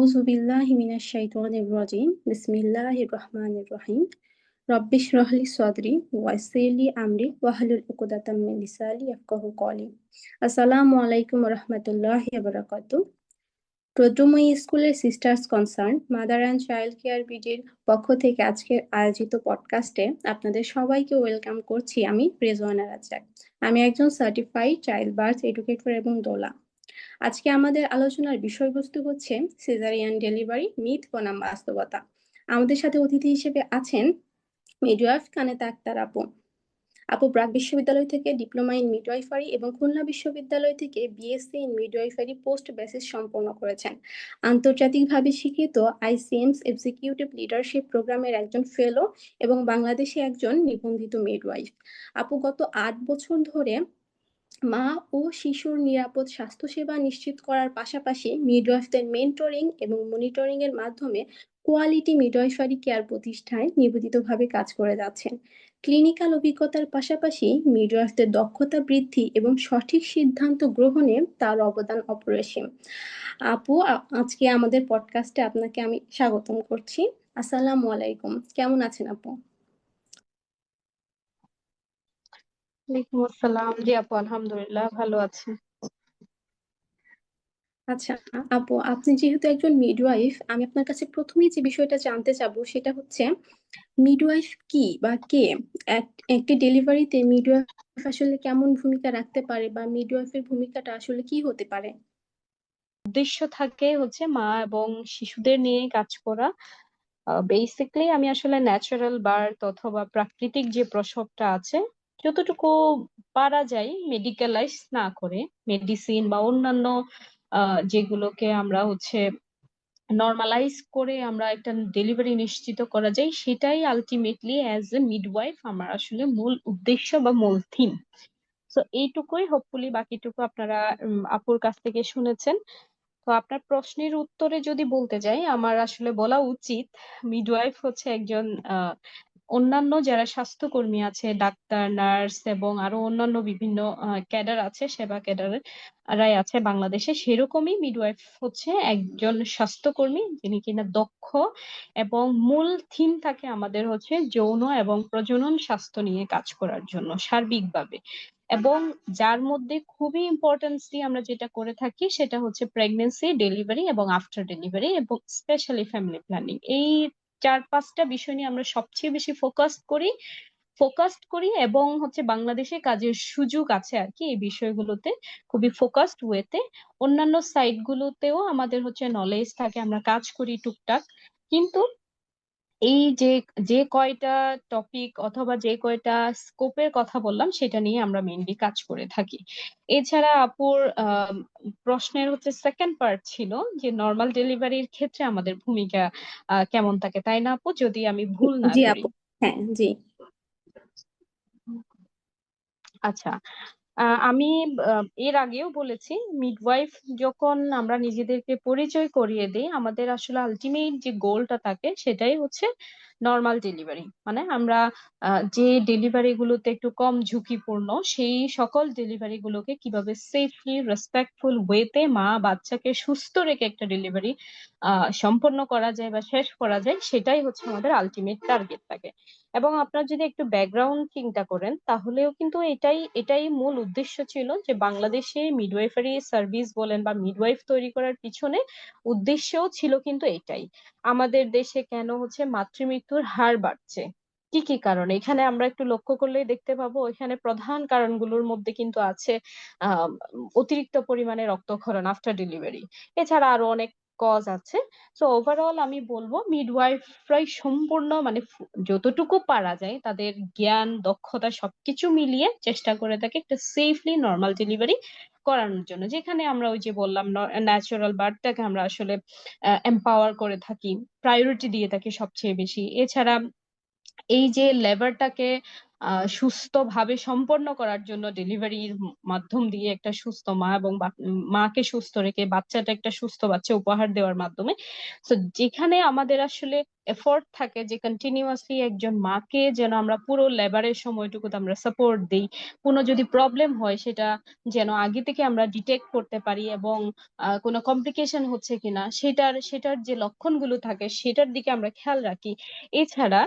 أعوذ بالله من الشيطان الرجيم بسم الله الرحمن الرحيم رب اشرح لي صدري ويسر لي أمري واحلل عقدة من لساني يفقهوا قولي আসসালামু আলাইকুম ওয়া রাহমাতুল্লাহি ওয়া বারাকাতুহু। রৌদ্রময়ী স্কুলের sisters concern mother and child care বিডির পক্ষ থেকে আজকের আয়োজিত পডকাস্টে আপনাদের সবাইকে ওয়েলকাম করছি আমি রেজওয়ানা রাজ্জাক। আমি একজন সার্টিফাইড চাইল্ড বার্থ এডুকেটর এবং দোলা। আজকে আমাদের আলোচনার বিষয়বস্তু হচ্ছে সিজারিয়ান ডেলিভারি মিথ বনাম বাস্তবতা। আমাদের সাথে অতিথি হিসেবে আছেন মিডওয়াইফ কানেতা আক্তার আপু। আপু ব্রাক বিশ্ববিদ্যালয় থেকে ডিপ্লোমা ইন মিডওয়াইফারি এবং খুলনা বিশ্ববিদ্যালয় থেকে BSc in midwifery post basis সম্পন্ন করেছেন। আন্তর্জাতিকভাবে স্বীকৃত আইসিএমস এক্সিকিউটিভ লিডারশিপ প্রোগ্রামের একজন ফেলো এবং বাংলাদেশে একজন নিবন্ধিত মিডওয়াইফ। আপু গত ৮ বছর ধরে মা ও শিশুর নিরাপদ স্বাস্থ্যসেবা নিশ্চিত করার পাশাপাশি মিডওয়াইফদের মেন্টরিং এবং মনিটরিং এর মাধ্যমে কোয়ালিটি মিডওয়াইফারি কেয়ার প্রতিষ্ঠায় নিবেদিতভাবে কাজ করে যাচ্ছেন। ক্লিনিক্যাল অভিজ্ঞতার পাশাপাশি মিডওয়াইফদের দক্ষতা বৃদ্ধি এবং সঠিক সিদ্ধান্ত গ্রহণে তার অবদান অপরিসীম। আপু আজকে আমাদের পডকাস্টে আপনাকে আমি স্বাগতম করছি। আসসালামু আলাইকুম, কেমন আছেন আপু? ওয়ালাইকুম আসসালাম। জি আপু, আলহামদুলিল্লাহ ভালো আছি। আচ্ছা আপু, আপনি যেহেতু একজন মিডওয়াইফ, আমি আপনার কাছে প্রথমেই যে বিষয়টা জানতে চাবো সেটা হচ্ছে মিডওয়াইফ কি বা কে? একটি ডেলিভারিতে মিডওয়াইফ আসলে কেমন ভূমিকা রাখতে পারে বা মিডওয়াইফের ভূমিকাটা আসলে কি হতে পারে? উদ্দেশ্য থাকে হচ্ছে মা এবং শিশুদের নিয়ে কাজ করা। বেসিক্যালি আমি আসলে ন্যাচারাল বার্থ অথবা প্রাকৃতিক যে প্রসবটা আছে যতটুকু পারা যায় মেডিকেলাইজ না করে, মেডিসিন বা অন্যান্য যেগুলোকে আমরা হচ্ছে নর্মালাইজ করে আমরা একটা ডেলিভারি নিশ্চিত করা যায়, সেটাই আলটিমেটলি অ্যাজ এ মিডওয়াইফ আমার আসলে মূল উদ্দেশ্য বা মূল থিম। তো এইটুকুই, হোপফুলি বাকিটুকু আপনারা আপুর কাছ থেকে শুনেছেন। তো আপনার প্রশ্নের উত্তরে যদি বলতে যাই, আমার আসলে বলা উচিত মিডওয়াইফ হচ্ছে একজন অন্যান্য যারা স্বাস্থ্যকর্মী আছে, ডাক্তার, নার্স এবং আরো অন্যান্য বিভিন্ন ক্যাডার আছে, সেবা ক্যাডারাই আছে বাংলাদেশে, সেরকমই মিডওয়াইফ হচ্ছে একজন স্বাস্থ্যকর্মী যিনি কিনা দক্ষ এবং মূল থিম থাকে আমাদের হচ্ছে যৌন এবং প্রজনন স্বাস্থ্য নিয়ে কাজ করার জন্য সার্বিকভাবে। এবং যার মধ্যে খুবই ইম্পর্টেন্সলি আমরা যেটা করে থাকি সেটা হচ্ছে প্রেগনেন্সি, ডেলিভারি এবং আফটার ডেলিভারি এবং স্পেশালি ফ্যামিলি প্ল্যানিং। এই ৪-৫টা বিষয় নিয়ে আমরা সবচেয়ে বেশি ফোকাসড করি এবং হচ্ছে বাংলাদেশে কাজের সুযোগ আছে আর কি এই বিষয়গুলোতে, খুবই ফোকাসড ওয়েতে। অন্যান্য সাইট গুলোতেও আমাদের হচ্ছে নলেজ থাকে, আমরা কাজ করি টুকটাক। কিন্তু এই যে যে কয়টা টপিক অথবা যে কয়টা স্কোপের কথা বললাম সেটা নিয়ে আমরা মেইনলি কাজ করে থাকি। এছাড়া আপুর প্রশ্নের হচ্ছে সেকেন্ড পার্ট ছিল যে নর্মাল ডেলিভারির ক্ষেত্রে আমাদের ভূমিকা কেমন থাকে, তাই না আপু? যদি আমি ভুল না জি করি। আপু, হ্যাঁ জি। আচ্ছা, আমি এর আগেও বলেছি, মিডওয়াইফ যখন আমরা নিজেদেরকে পরিচয় করিয়ে দিই, আমাদের আসলে আলটিমেট যে গোলটা থাকে সেটাই হচ্ছে নর্মাল ডেলিভারি। মানে আমরা যে ডেলিভারি গুলোতে একটু কম ঝুঁকিপূর্ণ সেই সকল ডেলিভারি গুলোকে কিভাবে সেফলি রেসপেক্টফুল ওয়েতে মা বাচ্চাকে সুস্থ রেখে একটা ডেলিভারি সম্পন্ন করা যায় বা শেষ করা যায়, সেটাই হচ্ছে আমাদের আলটিমেট টার্গেট থাকে। এবং আপনার যদি একটু ব্যাকগ্রাউন্ড চিন্তা করেন তাহলেও কিন্তু এটাই এটাই মূল উদ্দেশ্য ছিল যে বাংলাদেশে মিডওয়াইফারি সার্ভিস বলেন বা মিডওয়াইফ তৈরি করার পিছনে উদ্দেশ্যও ছিল কিন্তু এটাই। আমাদের দেশে কেন হচ্ছে মাতৃমৃত্যুর হার বাড়ছে, কি কি কারণে, এখানে আমরা একটু লক্ষ্য করলেই দেখতে পাবো এখানে প্রধান কারণগুলোর মধ্যে কিন্তু আছে আহ অতিরিক্ত পরিমাণে রক্তক্ষরণ আফটার ডেলিভারি। এছাড়া আরো অনেক কজ আছে। তো ওভারঅল আমি বলবো মিডওয়াইফরাই সম্পূর্ণ মানে যতটুকু পারা যায় তাদের জ্ঞান দক্ষতা সবকিছু মিলিয়ে চেষ্টা করে থাকে একটা সেফলি নর্মাল ডেলিভারি করানোর জন্য, যেখানে আমরা ওই যে বললাম ন্যাচারাল বার্থটাকে আমরা আসলে এম্পাওয়ার করে থাকি, প্রায়োরিটি দিয়ে থাকি সবচেয়ে বেশি। এছাড়া এই যে লেবারটাকে সুস্থভাবে সম্পন্ন করার জন্য, ডেলিভারির মাধ্যম দিয়ে একটা সুস্থ মা এবং মাকে সুস্থ রেখে বাচ্চাটা একটা সুস্থ বাচ্চা উপহার দেওয়ার মাধ্যমে। তো যেখানে আমাদের আসলে এফোর্ট থাকে যে কন্টিনিউয়াসলি একজন মাকে যেন আমরা পুরো লেবারের সময়টুকুতে আমরা সাপোর্ট দিই, কোনো যদি প্রবলেম হয় সেটা যেন আগে থেকে আমরা ডিটেক্ট করতে পারি, এবং কোনো কমপ্লিকেশন হচ্ছে কিনা সেটার যে লক্ষণগুলো থাকে সেটার দিকে আমরা খেয়াল রাখি। এছাড়া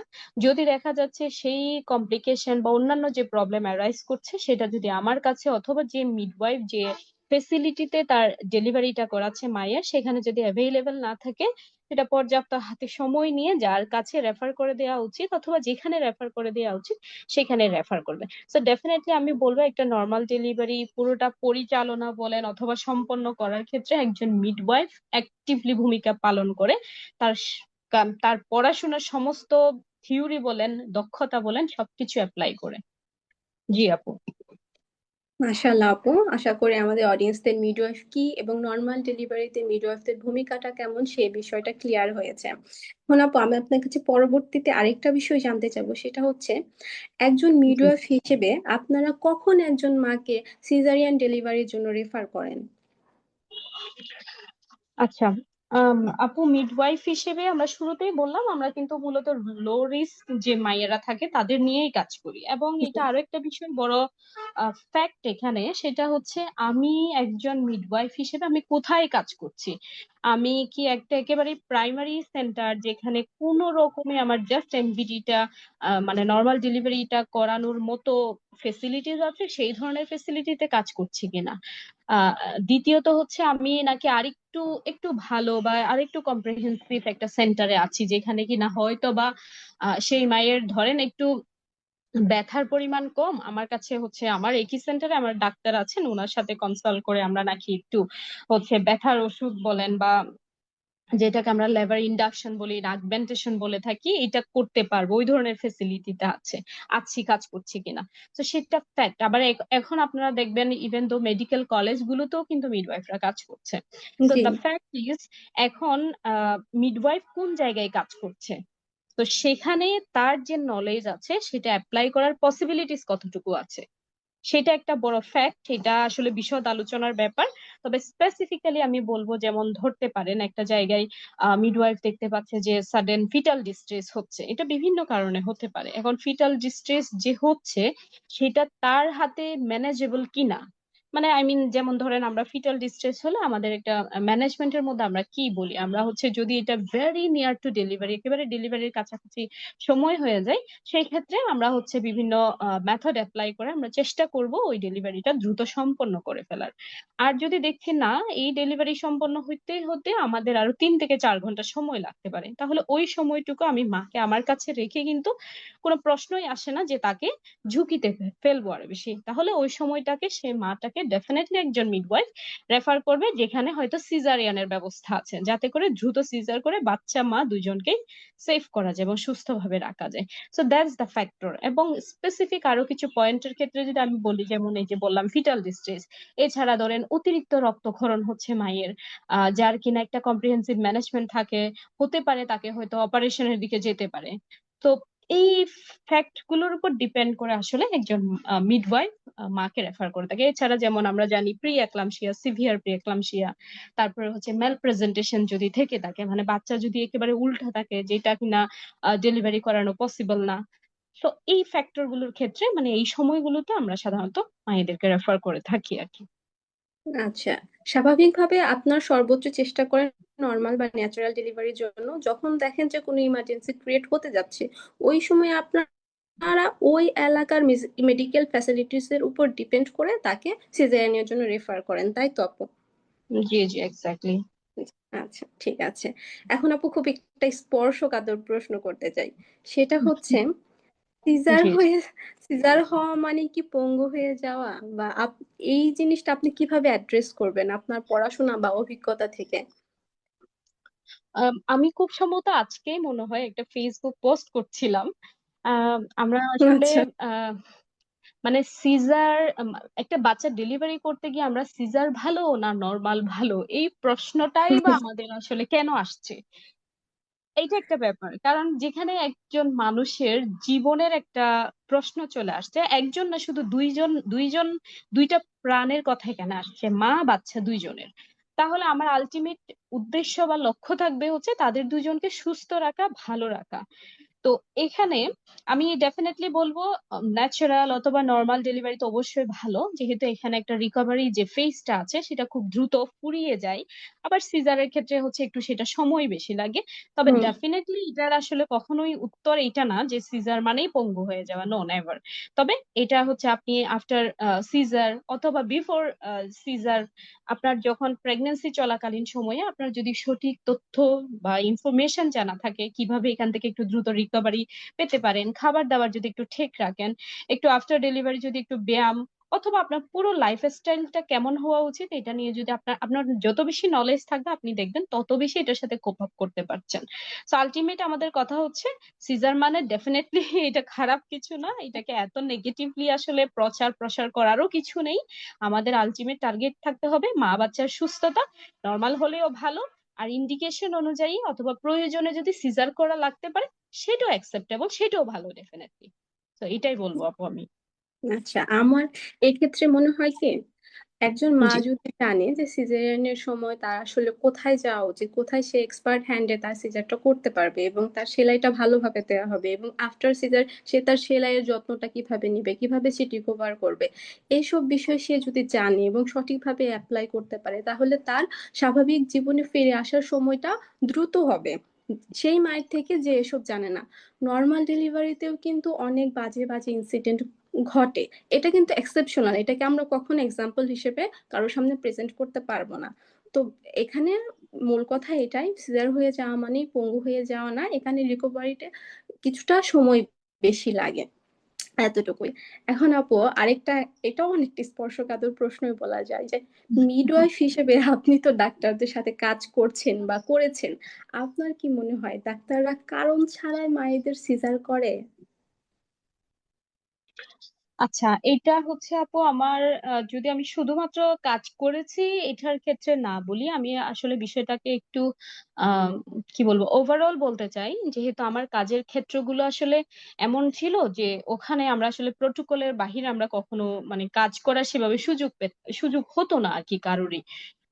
যদি দেখা যাচ্ছে সেই কমপ্লিকেশন বা অন্যান্য যে প্রবলেম অ্যারাইজ করছে সেটা যদি আমার কাছে অথবা যে মিডওয়াইফ যে ফেসিলিটিতে তার ডেলিভারিটা করাচ্ছে মায়ের, সেখানে যদি অ্যাভেইলেবল না থাকে, সেটা পর্যাপ্ত হাতে সময় নিয়ে যার কাছে রেফার করে দেওয়া উচিত অথবা যেখানে রেফার করে দেওয়া উচিত সেখানে রেফার করবে। সো ডেফিনেটলি আমি বলবো একটা নর্মাল ডেলিভারি পুরোটা পরিচালনা বলেন অথবা সম্পন্ন করার ক্ষেত্রে একজন মিডওয়াইফ অ্যাক্টিভলি ভূমিকা পালন করে, তার তার পড়াশোনার সমস্ত থিওরি বলেন, দক্ষতা বলেন, সবকিছু অ্যাপ্লাই করে। জি আপু। মাশাআল্লাহ আপু, আশা করি আমাদের অডিয়েন্সদের মিডওয়াইফ কি এবং নর্মাল ডেলিভারিতে মিডওয়াইফদের ভূমিকাটা কেমন সেই বিষয়টা ক্লিয়ার হয়েছে। এখন আপু আমি আপনার কাছে পরবর্তীতে আরেকটা বিষয় জানতে চাবো, সেটা হচ্ছে একজন জি। মিডওয়াইফ হিসেবে আপনারা কখন একজন মাকে সিজারিয়ান ডেলিভারির জন্য রেফার করেন? আচ্ছা, আপু মিডওয়াইফ হিসেবে আমরা শুরুতেই বললাম আমরা কিন্তু মূলত লো রিস্ক যে মায়েরা থাকে তাদের নিয়েই কাজ করি, এবং এটা আরো একটা বিষয় বড় ফ্যাক্ট এখানে, সেটা হচ্ছে আমি একজন মিডওয়াইফ হিসেবে আমি কোথায় কাজ করছি। আমি কি একটা একেবারে প্রাইমারি সেন্টার যেখানে কোনো রকমে আমার জাস্ট এমবিডিটা মানে নর্মাল ডেলিভারিটা করানোর মতো ফেসিলিটিস আছে, সেই ধরনের ফেসিলিটিতে কাজ করছি কিনা। আহ দ্বিতীয়ত হচ্ছে আমি নাকি আরেকটু একটু ভালো বা আরেকটু কম্প্রিহেন্সিভ একটা সেন্টারে আছি যেখানে কিনা হয়তো বা সেই মায়ের ধরেন একটু ব্যথার পরিমাণ কম, আমার কাছে হচ্ছে আমার একই সেন্টারে আমার ডাক্তার আছেন, ওনার সাথে কনসাল্ট করে আমরা নাকি একটু হচ্ছে ব্যথার ওষুধ বলেন বা যেটাকে আমরা লেবার ইন্ডাকশন বলি, আগমেন্টেশন বলে থাকি, এটা করতে পারবো, ওই ধরনের ফেসিলিটিটা আছি কাজ করছি কিনা। তো সেটা ফ্যাক্ট। আবার এখন আপনারা দেখবেন ইভেন দো মেডিকেল কলেজ গুলোতেও কিন্তু মিডওয়াইফরা কাজ করছে। তো জি। দ্য ফ্যাক্ট ইজ এখন মিডওয়াইফ কোন জায়গায় কাজ করছে, তো সেখানে তার যে নলেজ আছে সেটা অ্যাপ্লাই করার পসিবিলিটিস কতটুকু আছে, সেটা একটা বড় ফ্যাক্ট। এটা আসলে বিশদ আলোচনার ব্যাপার। তবে স্পেসিফিক্যালি আমি বলবো, যেমন ধরতে পারেন একটা জায়গায় মিডওয়াইফ দেখতে পাচ্ছে যে সাডেন ফিটাল ডিস্ট্রেস হচ্ছে, এটা বিভিন্ন কারণে হতে পারে। এখন ফিটাল ডিস্ট্রেস যে হচ্ছে সেটা তার হাতে ম্যানেজেবল কিনা, মানে আই মিন যেমন ধরেন আমরা ফিটাল ডিস্ট্রেস হলে আমাদের একটা ম্যানেজমেন্টের মধ্যে আমরা কি বলি, আমরা হচ্ছে যদি এটা ভেরি নিয়ার টু ডেলিভারি, একেবারে ডেলিভারির কাছাকাছি সময় হয়ে যায়, সেই ক্ষেত্রে আমরা হচ্ছে বিভিন্ন মেথড অ্যাপ্লাই করে আমরা চেষ্টা করব ওই ডেলিভারিটা দ্রুত সম্পন্ন করে ফেলার। আর যদি দেখছি না এই ডেলিভারি সম্পন্ন হইতে হতে আমাদের আরো 3 থেকে 4 ঘন্টা সময় লাগতে পারে, তাহলে ওই সময়টুকু আমি মাকে আমার কাছে রেখে কিন্তু কোনো প্রশ্নই আসে না যে তাকে ঝুঁকিতে ফেলবো আরো বেশি, তাহলে ওই সময়টাকে সে মাটাকে ডেফিনেটলি একজন মিডওয়াইফ রেফার করবে যেখানে হয়তো সিজারিয়ানের ব্যবস্থা আছে, যাতে করে দ্রুত সিজার করে বাচ্চা মা দুজনকেই সেভ করা যায় এবং সুস্থভাবে রাখা যায়। So that's the factor. এবং স্পেসিফিক আরো কিছু পয়েন্টের ক্ষেত্রে যদি আমি বলি, যেমন এই যে বললাম ফিটাল ডিস্ট্রেস, এছাড়া ধরেন অতিরিক্ত রক্তক্ষরণ হচ্ছে মায়ের, যার কিনা একটা কম্প্রিহেন্সিভ ম্যানেজমেন্ট থাকে, হতে পারে তাকে হয়তো অপারেশনের দিকে যেতে পারে। তো এই ফ্যাক্ট গুলোর উপর ডিপেন্ড করে আসলে একজন মিডওয়াইফ মাকে রেফার করে থাকে। এছাড়া যেমন আমরা জানি প্রি একলামশিয়া, সিভিয়ার প্রি একলামশিয়া, তারপরে হচ্ছে মেল প্রেজেন্টেশন যদি থেকে থাকে, মানে বাচ্চা যদি একেবারে উল্টা থাকে যেটা কিনা ডেলিভারি করানো পসিবল না। তো এই ফ্যাক্টর গুলোর ক্ষেত্রে মানে এই সময়গুলোতে আমরা সাধারণত মায়েদেরকে রেফার করে থাকি আর কি। আচ্ছা, স্বাভাবিকভাবে আপনার সর্বোচ্চ চেষ্টা করেন নর্মাল বা ন্যাচারাল ডেলিভারির জন্য। যখন দেখেন যে কোনো ইমার্জেন্সি ক্রিয়েট হতে যাচ্ছে, ওই সময় আপনারা ওই এলাকার মেডিকেল ফ্যাসিলিটিস এর উপর ডিপেন্ড করে তাকে সিজারিয়ানের জন্য রেফার করেন, তাই তো আপু? জি জি, এক্স্যাক্টলি। আচ্ছা, ঠিক আছে। এখন আপু খুব একটা স্পর্শকাতর প্রশ্ন করতে চাই, সেটা হচ্ছে সিজার জি জি। হয়ে সিজার হওয়া মানে কি পঙ্গু হয়ে যাওয়া? বা এই জিনিসটা আপনি কিভাবে অ্যাড্রেস করবেন আপনার পড়াশোনা বা অভিজ্ঞতা থেকে? আমি খুব সম্ভবত আজকেই মনে হয় একটা ফেসবুক পোস্ট করছিলাম। আমরা আসলে আচ্ছা। আহ, মানে সিজার, একটা বাচ্চা ডেলিভারি করতে গিয়ে আমরা সিজার ভালো না নর্মাল ভালো, এই প্রশ্নটাই বা আমাদের আসলে কেন আসছে। এইটা একটা ব্যাপার, কারণ যেখানে একজন মানুষের জীবনের একটা প্রশ্ন চলে আসছে, একজন না, শুধু দুইজন, দুইটা প্রাণের কথা এখানে আসছে, মা বাচ্চা দুইজনের, তাহলে আমার আলটিমেট উদ্দেশ্য বা লক্ষ্য থাকবে হচ্ছে তাদের দুজনকে সুস্থ রাখা, ভালো রাখা। তো এখানে আমি ডেফিনেটলি বলবো ন্যাচারাল অথবা নর্মাল ডেলিভারি তো অবশ্যই ভালো, যেহেতু এখানে একটা রিকভারি যে ফেজটা আছে সেটা খুব দ্রুত ফুরিয়ে যায়। আবার সিজারের ক্ষেত্রে হচ্ছে একটু সেটা সময় বেশি লাগে। তবে হুম। ডেফিনেটলি এটার আসলে কখনোই উত্তর এটা না যে সিজার মানেই পঙ্গু হয়ে যাওয়া, নো নেভার। তবে এটা হচ্ছে আপনি আফটার সিজার অথবা বিফোর সিজার, আপনার যখন প্রেগনেন্সি চলাকালীন সময়ে আপনার যদি সঠিক তথ্য বা ইনফরমেশন জানা থাকে কিভাবে এখান থেকে একটু দ্রুত রিকভারি পেতে পারেন, খাবার দাবার যদি একটু ঠিক রাখেন, একটু আফটার ডেলিভারি যদি একটু ব্যায়াম, অথবা আপনার পুরো লাইফ স্টাইলটা কেমন হওয়া উচিত এটা নিয়ে যদি আপনার আপনার যত বেশি নলেজ থাকবে আপনি দেখবেন তত বেশি এটার সাথে কোপ আপ করতে পারছেন। সো আলটিমেট আমাদের কথা হচ্ছে সিজার মানে ডেফিনেটলি এটা খারাপ কিছু না, এটাকে এত নেগেটিভলি আসলে প্রচার প্রসার করারও কিছু নেই। আমাদের আলটিমেট টার্গেট থাকতে হবে মা বাচ্চার সুস্থতা, নর্মাল হলেও ভালো, আর ইন্ডিকেশন অনুযায়ী অথবা প্রয়োজনে যদি সিজার করা লাগতে পারে সেটাও অ্যাকসেপ্টেবল, সেটাও ভালো ডেফিনেটলি। তো এটাই বলবো আপু আমি। আচ্ছা, আমার এক্ষেত্রে মনে হয় কি, একজন মা জি। যদি জানে যে সিজারিয়ানের সময় তার আসলে কোথায় যাওয়া উচিত, কোথায় সে এক্সপার্ট হ্যান্ডে তার সিজারটা করতে পারবে এবং তার সেলাইটা ভালোভাবে দেওয়া হবে, এবং আফটার সিজার সে তার সেলাইয়ের যত্নটা কিভাবে নিবে, কিভাবে সে রিকভার করবে, এইসব বিষয় সে যদি জানে এবং সঠিকভাবে অ্যাপ্লাই করতে পারে, তাহলে তার স্বাভাবিক জীবনে ফিরে আসার সময়টা দ্রুত হবে, সেই মায়ের থেকে যে এসব জানে না। নর্মাল ডেলিভারিতেও কিন্তু অনেক বাজে বাজে ইনসিডেন্ট ঘটে। এটা কিন্তু এক্সেপশনাল, এটাকে আমরা কখনো এক্সাম্পল হিসেবে কারোর সামনে প্রেজেন্ট করতে পারবো না। তো এখানে মূল কথা এটাই, সিজার হয়ে যাওয়া মানেই পঙ্গু হয়ে যাওয়া না, এখানে রিকভারিতে কিছুটা সময় বেশি লাগে, এতটুকুই। এখন আপু আরেকটা, এটাও অনেকটা স্পর্শকাতর প্রশ্নই বলা যায়, যে মিডওয়াইফ হিসেবে আপনি তো ডাক্তারদের সাথে কাজ করছেন বা করেছেন, আপনার কি মনে হয় ডাক্তাররা কারণ ছাড়াই মায়েদের সিজার করে? আচ্ছা, এটা হচ্ছে আপু আমার যদি আমি শুধুমাত্র কাজ করেছি এটার ক্ষেত্রে না বলি, আমি আসলে বিষয়টাকে একটু আহ কি বলবো, ওভারঅল বলতে চাই। যেহেতু আমার কাজের ক্ষেত্রগুলো আসলে এমন ছিল যে ওখানে আমরা আসলে প্রোটোকলের বাহিরে আমরা কখনো মানে কাজ করার সেভাবে সুযোগ হতো না আর কি কারোরই।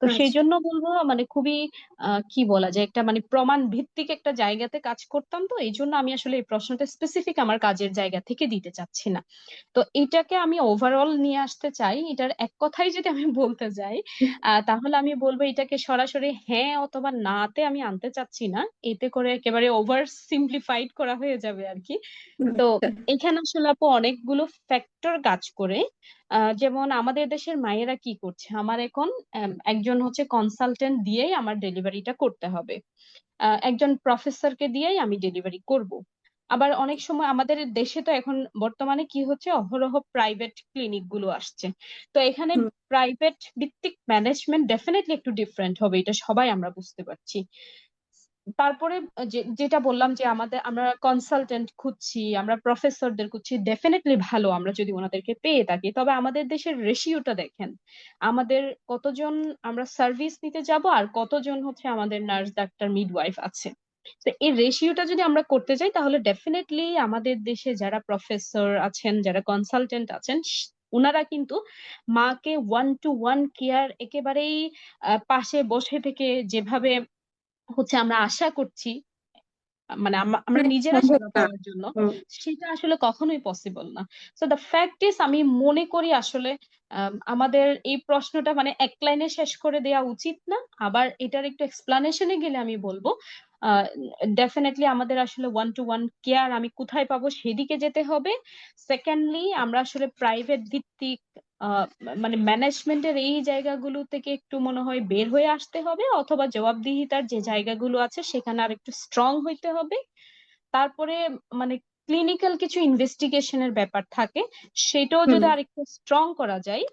তো সেই আচ্ছা। জন্য বলবো মানে খুবই কি বলা যায়, একটা মানে প্রমাণ ভিত্তিক একটা জায়গাতে কাজ করতাম, তো এই জন্য আমি আসলে এই প্রশ্নটা স্পেসিফিক আমার কাজের জায়গা থেকে দিতে চাচ্ছি না। তো এটাকে আমি ওভারঅল নিয়ে আসতে চাই, এটার এক কথাই যদি আমি বলতে যাই তাহলে আমি বলবো এটাকে সরাসরি হ্যাঁ অথবা নাতে আমি আনতে চাচ্ছি না, এতে করে একেবারে ওভার সিম্পলিফাইড করা হয়ে যাবে আর কি। তো আচ্ছা। এখানে আসলে আপু অনেকগুলো ফ্যাক্টর কাজ করে। যেমন আমাদের দেশের মায়েরা কি করছে, আমার এখন একজন হচ্ছে কনসালটেন্ট দিয়েই আমার ডেলিভারিটা করতে হবে, একজন প্রফেসরকে দিয়েই আমি ডেলিভারি করব। আবার অনেক সময় আমাদের দেশে তো এখন বর্তমানে কি হচ্ছে, অহরহ প্রাইভেট ক্লিনিক গুলো আসছে। তো এখানে হুম। প্রাইভেট ভিত্তিক ম্যানেজমেন্ট ডেফিনেটলি একটু ডিফারেন্ট হবে, এটা সবাই আমরা বুঝতে পারছি। তারপরে যেটা বললাম যে আমরা কনসালটেন্ট খুঁজছি, আমরা প্রফেসরদের খুঁজছি, ডেফিনেটলি ভালো আমরা যদি ওনাদেরকে পেয়ে থাকি। তবে আমাদের দেশের রেশিওটা দেখেন, আমাদের কতজন আমরা সার্ভিস নিতে যাব আর কতজন হচ্ছে আমাদের নার্স ডাক্তার মিডওয়াইফ আছে। তো এই রেশিওটা যদি আমরা করতে যাই তাহলে ডেফিনেটলি আমাদের দেশে যারা প্রফেসর আছেন, যারা কনসালটেন্ট আছেন, ওনারা কিন্তু মাকে ওয়ান টু ওয়ান কেয়ার একেবারেই পাশে বসে থেকে যেভাবে হচ্ছে আমরা আশা করছি, মানে আমরা হ্যাঁ, নিজেরা সম্ভব সেবা না। পাওয়ার জন্য, হুম। সেটা আসলে কখনোই পসিবল না। সো দ্য ফ্যাক্ট ইজ আমি মনে করি আসলে আমাদের এই প্রশ্নটা মানে এক লাইনে শেষ করে দেওয়া উচিত না। আবার এটার একটু এক্সপ্লানেশনে গেলে আমি বলবো ডেফিনেটলি আমাদের আসলে ওয়ান টু ওয়ান কেয়ার আমি কোথায় পাবো সেদিকে যেতে হবে। সেকেন্ডলি আমরা আসলে প্রাইভেট ভিত্তিক আহ, মানে ম্যানেজমেন্টের এই জায়গাগুলো থেকে একটু মনে হয় বের হয়ে আসতে হবে, অথবা জবাবদিহিতার যে জায়গাগুলো আছে সেখানে আর একটু স্ট্রং হইতে হবে। তারপরে মানে ক্লিনিক্যাল কিছু ইনভেস্টিগেশনের ব্যাপার থাকে, সেটাও হুম। যদি আরেকটু স্ট্রং করা যায়।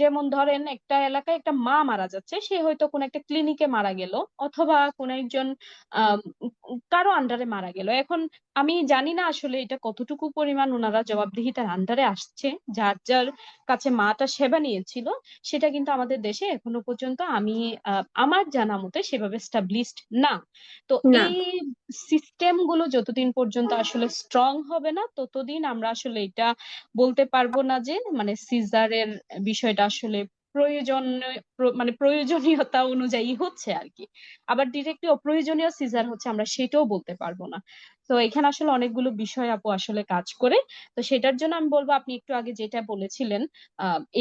যেমন ধরেন একটা এলাকায় একটা মা মারা যাচ্ছে, সে হয়তো কোন একটা ক্লিনিকে মারা গেল, অথবা কোন একজন আহ কারো আন্ডারে মারা গেল। এখন আমি জানি না আসলে এটা কতটুকু পরিমাণ ওনারা জবাবদিহিতার আন্ডারে আসছে, যার যার কাছে মাটা সেবা নিয়েছিল, সেটা কিন্তু আমাদের দেশে এখনো পর্যন্ত আমি আমার জানা মতে সেভাবে স্টাবলিশড না। তো না। এই সিস্টেম গুলো যতদিন পর্যন্ত আসলে স্ট্রং হবে না, ততদিন আমরা আসলে এটা বলতে পারবো না যে মানে সিজারের বিষয়টা আসলে প্রয়োজন, মানে প্রয়োজনীয়তা অনুযায়ী হচ্ছে আর কি। আবার ডিরেক্টলি অপ্রয়োজনীয় সিজার হচ্ছে, আমরা সেটাও বলতে পারবো না। তো এখানে আসলে অনেকগুলো বিষয় আপু আসলে কাজ করে। তো সেটার জন্য আমি বলবো, আপনি একটু আগে যেটা বলেছিলেন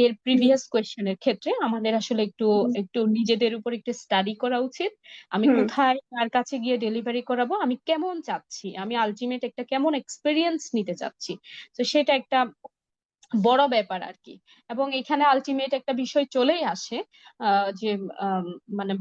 এর হুম। প্রিভিয়াস কোয়েশ্চেনের ক্ষেত্রে, আমাদের আসলে একটু হুম। একটু নিজেদের উপর একটু স্টাডি করা উচিত। আমি হুম। কোথায় কার কাছে গিয়ে ডেলিভারি করাবো, আমি কেমন চাচ্ছি, আমি আলটিমেট একটা কেমন এক্সপিরিয়েন্স নিতে চাচ্ছি। তো সেটা একটা বড় ব্যাপার আর কি। এবং এখানে আলটিমেট একটা বিষয় চলেই আসে, যে আম, মানে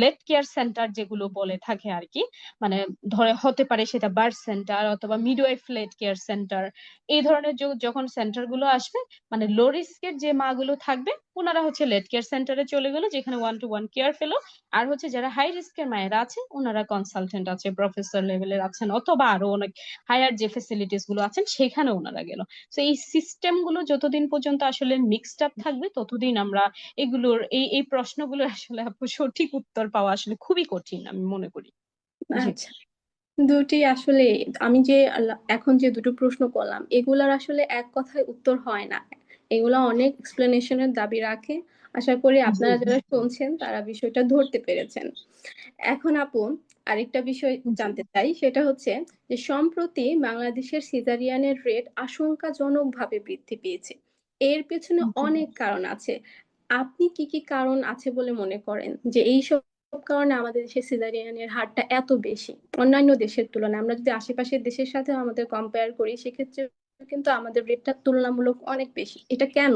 লেট কেয়ার সেন্টার যেগুলো বলে থাকে আর কি, মানে ধরে হতে পারে সেটা বার্থ সেন্টার অথবা মিডওয়াইফ লেট কেয়ার সেন্টার, এই ধরনের যখন সেন্টার গুলো আসবে, মানে লো রিস্কের যে মা গুলো থাকবে ওনারা হচ্ছে লেট কেয়ার সেন্টারে চলে গেলো, যেখানে 1-to-1 কেয়ার পেলো। আর হচ্ছে যারা হাই রিস্কের মায়েরা আছে, ওনারা কনসালটেন্ট আছে, প্রফেসর লেভেলের আছেন, অথবা আরো অনেক হায়ার যে ফেসিলিটিস গুলো আছেন সেখানে ওনারা গেল। তো এই সিস্টেম গুলো যতদিন পর্যন্ত আসলে মিক্সড আপ থাকবে, ততদিন আমরা এগুলোর এই এই প্রশ্নগুলোর আসলে আপু সঠিক উত্তর পাওয়া আসলে খুবই কঠিন আমি মনে করি। জি। আচ্ছা, দুটি আসলে আমি যে এখন যে দুটো প্রশ্ন করলাম এগুলার আসলে এক কথায় উত্তর হয় না, এগুলা অনেক এক্সপ্লেনেশনের দাবি রাখে। আশা করি জি। আপনারা যারা শুনছেন তারা বিষয়টা ধরতে পেরেছেন। এখন আপু আরেকটা বিষয় জি। জানতে চাই, সেটা হচ্ছে যে সম্প্রতি বাংলাদেশের সিজারিয়ানের রেট আশঙ্কাজনকভাবে বৃদ্ধি পেয়েছে। এর পেছনে জি। অনেক কারণ আছে। আপনি কি কি কারণ আছে বলে মনে করেন যে এইসব কারণে আমাদের দেশে সিজারিয়ানের হারটা এত বেশি অন্যান্য দেশের তুলনায়? আমরা যদি আশেপাশের দেশের সাথে আমাদের কম্পেয়ার করি সেক্ষেত্রে কিন্তু আমাদের রেটটা তুলনামূলক অনেক বেশি, এটা কেন?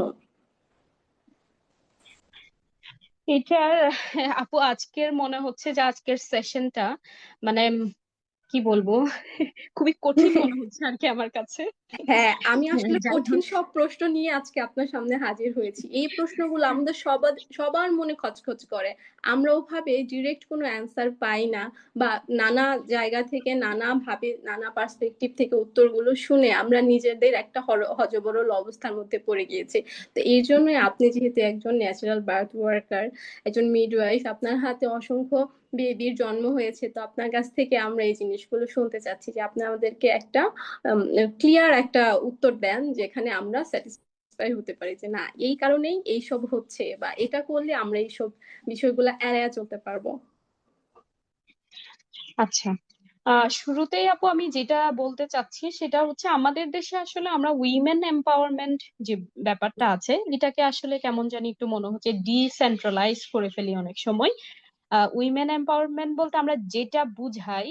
এটার আপু আজকের মনে হচ্ছে যে আজকের সেশনটা মানে কি বলবো, খুবই কঠিন মনে হচ্ছে আর কি আমার কাছে। হ্যাঁ, আমি আসলে যাই কঠিন হোক। সব প্রশ্ন নিয়ে আজকে আপনার সামনে হাজির হয়েছি। এই প্রশ্নগুলো আমাদের সবার মনে খচখচ করে। আমরা ওভাবে ডিরেক্ট কোনো অ্যান্সার পাই না, বা নানা জায়গা থেকে নানা ভাবে নানা পার্সপেক্টিভ থেকে উত্তরগুলো শুনে আমরা নিজেদের একটা হযবরল অবস্থার মধ্যে পড়ে গিয়েছি। তো এই জন্যই আপনি যেহেতু একজন ন্যাচারাল বার্থ ওয়ার্কার, একজন মিডওয়াইফ, আপনার হাতে অসংখ্য বেবির জন্ম হয়েছে, তো আপনার কাছ থেকে আমরা এই জিনিসগুলো শুনতে চাচ্ছি যে আপনি আমাদেরকে একটা ক্লিয়ার একটা উত্তর দেন যেখানে আমরা স্যাটিসফাই হতে পারি যে না এই কারণেই এইসব হচ্ছে, বা এটা করলে আমরা এইসব বিষয়গুলো এড়ায় চলতে পারবো। আচ্ছা, শুরুতেই আপু আমি যেটা বলতে চাচ্ছি সেটা হচ্ছে, আমাদের দেশে আসলে আমরা উইমেন এম্পাওয়ারমেন্ট যে ব্যাপারটা আছে, এটাকে আসলে কেমন জানি একটু মনে হচ্ছে ডিসেন্ট্রালাইজ করে ফেলি অনেক সময়। উইমেন এম্পাওয়ারমেন্ট বলতে আমরা যেটা বুঝাই,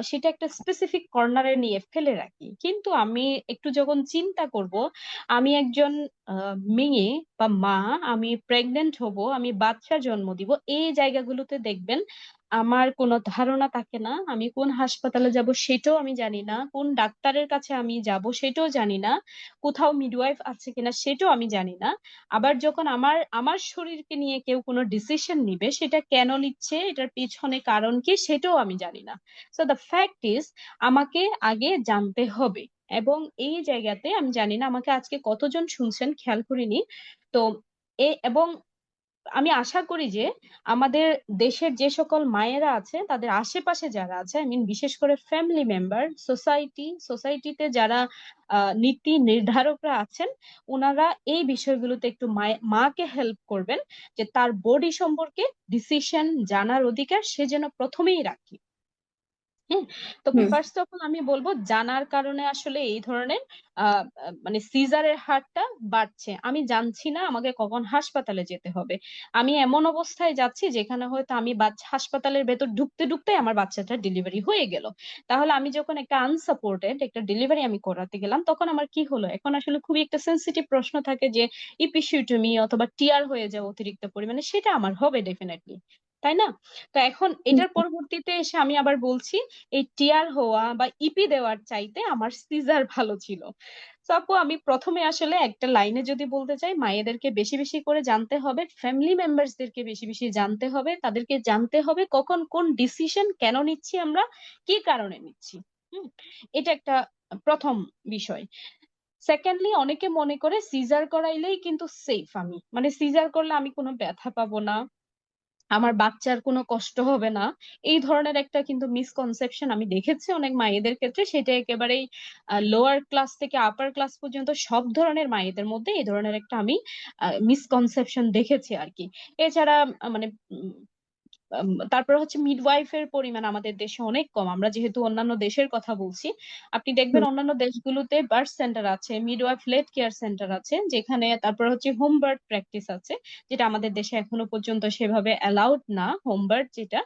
সেটা একটা স্পেসিফিক কর্নারে নিয়ে ফেলে রাখি। কিন্তু আমি একটু যখন চিন্তা করব, আমি একজন মেয়ে বা মা, আমি প্রেগনেন্ট হব, আমি বাচ্চা জন্ম দিব, এই জায়গাগুলোতে দেখবেন আমার কোনো ধারণা থাকে না। আমি কোন হাসপাতালে যাব সেটাও আমি জানি না, কোন ডাক্তারের কাছে আমি যাব সেটাও জানি না, কোথাও মিডওয়াইফ আছে কিনা সেটাও আমি জানি না। আবার যখন আমার আমার শরীরকে নিয়ে কেউ কোনো ডিসিশন নিবে, সেটা কেন নিচ্ছে, এটার পিছনে কারণ কি, সেটাও আমি জানি না। সো দ্য ফ্যাক্ট ইজ, আমাকে আগে জানতে হবে। এবং এই জায়গাতে আমি জানি না আমাকে আজকে কতজন শুনছেন খেয়াল করিনি। তো এবং আমি আশা করি যে আমাদের দেশের যে সকল মায়েরা আছে, তাদের আশেপাশে যারা আছে, আই মিন বিশেষ করে ফ্যামিলি মেম্বার, সোসাইটিতে যারা নীতি নির্ধারকরা আছেন, ওনারা এই বিষয়গুলোতে একটু মাকে হেল্প করবেন, যে তার বডি সম্পর্কে ডিসিশন জানার অধিকার সে যেন প্রথমেই রাখে। হ্যাঁ। তো হুম। ফার্স্ট অফ অল আমি বলবো, জানার কারণে আসলে এই ধরনের মানে সিজারের হারটা বাড়ছে। আমি জানছি না আমাকে কখন হাসপাতালে যেতে হবে, আমি এমন অবস্থায় যাচ্ছি যেখানে হয়তো আমি বাচ্চা হাসপাতালের ভেতর ঢুকতে ঢুকতে আমার বাচ্চাটা ডেলিভারি হয়ে গেল। তাহলে আমি যখন একটা আনসাপোর্টেড একটা ডেলিভারি আমি করাতে গেলাম, তখন আমার কি হলো? এখন আসলে খুবই একটা সেন্সিটিভ প্রশ্ন থাকে যে ইপিসিওটমি অথবা টিআর হয়ে যাওয়া অতিরিক্ত পরিমাণে, সেটা আমার হবে ডেফিনেটলি। তাই না? তো এখন এটার পরবর্তীতে এসে আমি আবার বলছি এই টিয়ার হওয়া বা ইপি দেওয়ার চাইতে আমার সিজার ভালো ছিল। তো আপু আমি প্রথমে আসলে একটা লাইনে যদি বলতে চাই, মায়েদেরকে বেশি বেশি করে জানতে হবে, ফ্যামিলি মেম্বার্সদেরকে বেশি বেশি জানতে হবে, তাদেরকে জানতে হবে কখন কোন ডিসিশন কেন নিচ্ছি আমরা, কি কারণে নিচ্ছি। হুম, এটা একটা প্রথম বিষয়। সেকেন্ডলি, অনেকে মনে করে সিজার করাইলেই কিন্তু সেফ, আমি মানে সিজার করলে আমি কোনো ব্যথা পাবো না, আমার বাচ্চার কোনো কষ্ট হবে না। এই ধরনের একটা কিন্তু মিসকনসেপশন আমি দেখেছি অনেক মায়েদের ক্ষেত্রে, সেটা একেবারেই লোয়ার ক্লাস থেকে আপার ক্লাস পর্যন্ত সব ধরনের মায়েদের মধ্যে এই ধরনের একটা আমি মিসকনসেপশন দেখেছি আর কি। এছাড়া মানে তারপর হচ্ছে মিডওয়াইফের পরিমাণ আমাদের দেশে অনেক কম, আমরা যেহেতু অন্যান্য দেশের কথা বলছি। আপনি দেখবেন অন্যান্য দেশগুলোতে বার্থ সেন্টার আছে, মিডওয়াইফ লেড কেয়ার সেন্টার আছে যেখানে, তারপর হচ্ছে হোম বার্থ প্র্যাকটিস আছে, যেটা আমাদের দেশে এখনো পর্যন্ত সেভাবে অ্যালাউড না, হোম বার্থ যেটা।